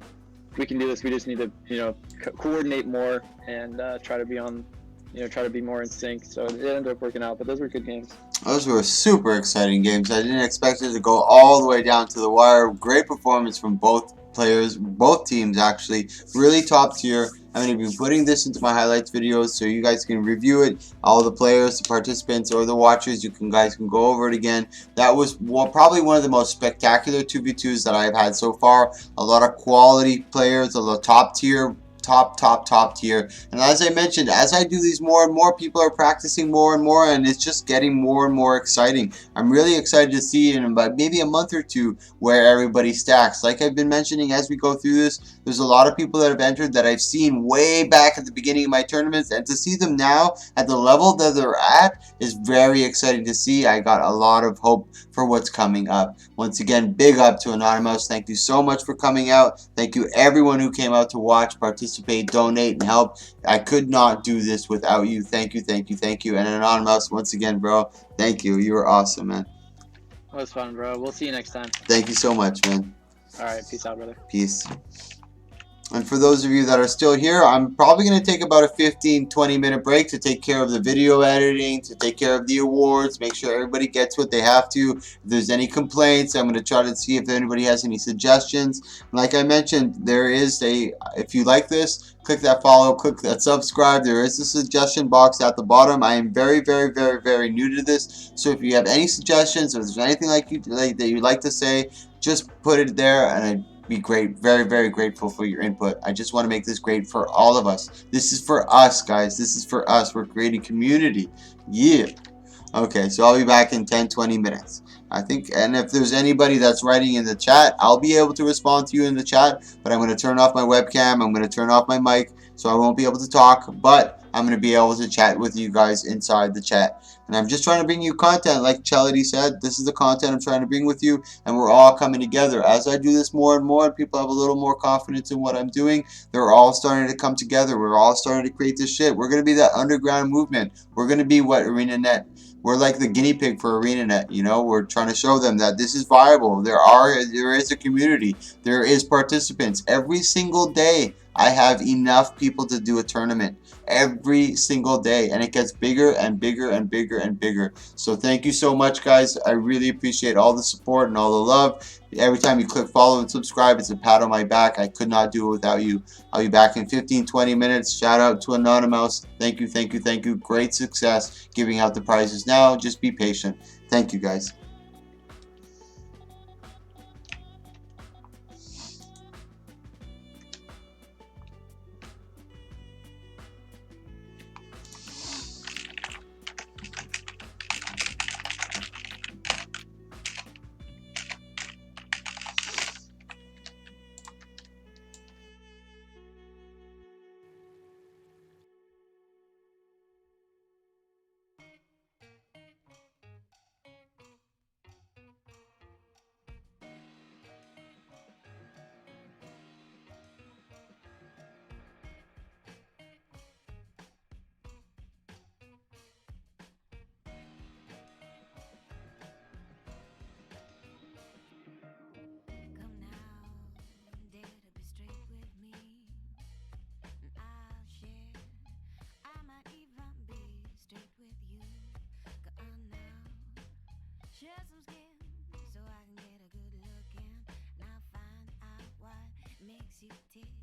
do this. We just need to, you know, coordinate more and try to be on, you know, try to be more in sync. So it ended up working out, but those were good games. Those were super exciting games. I didn't expect it to go all the way down to the wire. Great performance from both players, both teams actually. Really top tier. I'm going to be putting this into my highlights videos so you guys can review it. All the players, the participants, or the watchers, you guys can go over it again. That was probably one of the most spectacular 2v2s that I've had so far. A lot of quality players, a lot of top tier. Top tier. And as I mentioned, as I do these more and more, people are practicing more and more, and it's just getting more and more exciting. I'm really excited to see in about maybe a month or two where everybody stacks. Like I've been mentioning as we go through this, there's a lot of people that have entered that I've seen way back at the beginning of my tournaments, and to see them now at the level that they're at is very exciting to see. I got a lot of hope for what's coming up. Once again, big up to Anonymous. Thank you so much for coming out. Thank you everyone who came out to watch, participate, donate, and help. I could not do this without you. Thank you, thank you, thank you. And Anonymous, once again, bro, thank you. You were awesome, man. That was fun, bro. We'll see you next time. Thank you so much, man. All right, peace out, brother. Peace. And for those of you that are still here, I'm probably going to take about a 15-20 minute break to take care of the video editing, to take care of the awards, make sure everybody gets what they have to. If there's any complaints, I'm going to try to see if anybody has any suggestions. Like I mentioned, there is if you like this, click that follow, click that subscribe. There is a suggestion box at the bottom. I am very, very, very, very new to this. So if you have any suggestions, or if there's anything that you'd like to say, just put it there, and I'd be great, very, very grateful for your input. I just want to make this great for all of us. This is for us, guys. This is for us. We're creating community. Yeah. Okay, so I'll be back in 10-20 minutes. I think, and if there's anybody that's writing in the chat, I'll be able to respond to you in the chat, but I'm going to turn off my webcam. I'm going to turn off my mic, so I won't be able to talk, but I'm going to be able to chat with you guys inside the chat. And I'm just trying to bring you content, like Charity said. This is the content I'm trying to bring with you, and we're all coming together. As I do this more and more, and people have a little more confidence in what I'm doing, they're all starting to come together. We're all starting to create this shit. We're going to be that underground movement. We're going to be what ArenaNet. We're like the guinea pig for ArenaNet, you know. We're trying to show them that this is viable. There is a community. There is participants. Every single day, I have enough people to do a tournament. Every single day, and it gets bigger and bigger and bigger and bigger. So thank you so much, guys. I really appreciate all the support and all the love. Every time you click follow and subscribe, it's a pat on my back. I could not do it without you. I'll be back in 15-20 minutes. Shout out to Anonymous. Thank you, thank you, thank you. Great success giving out the prizes now. Just be patient. Thank you, guys. Share some skin so I can get a good look in, and I'll find out what makes you tick.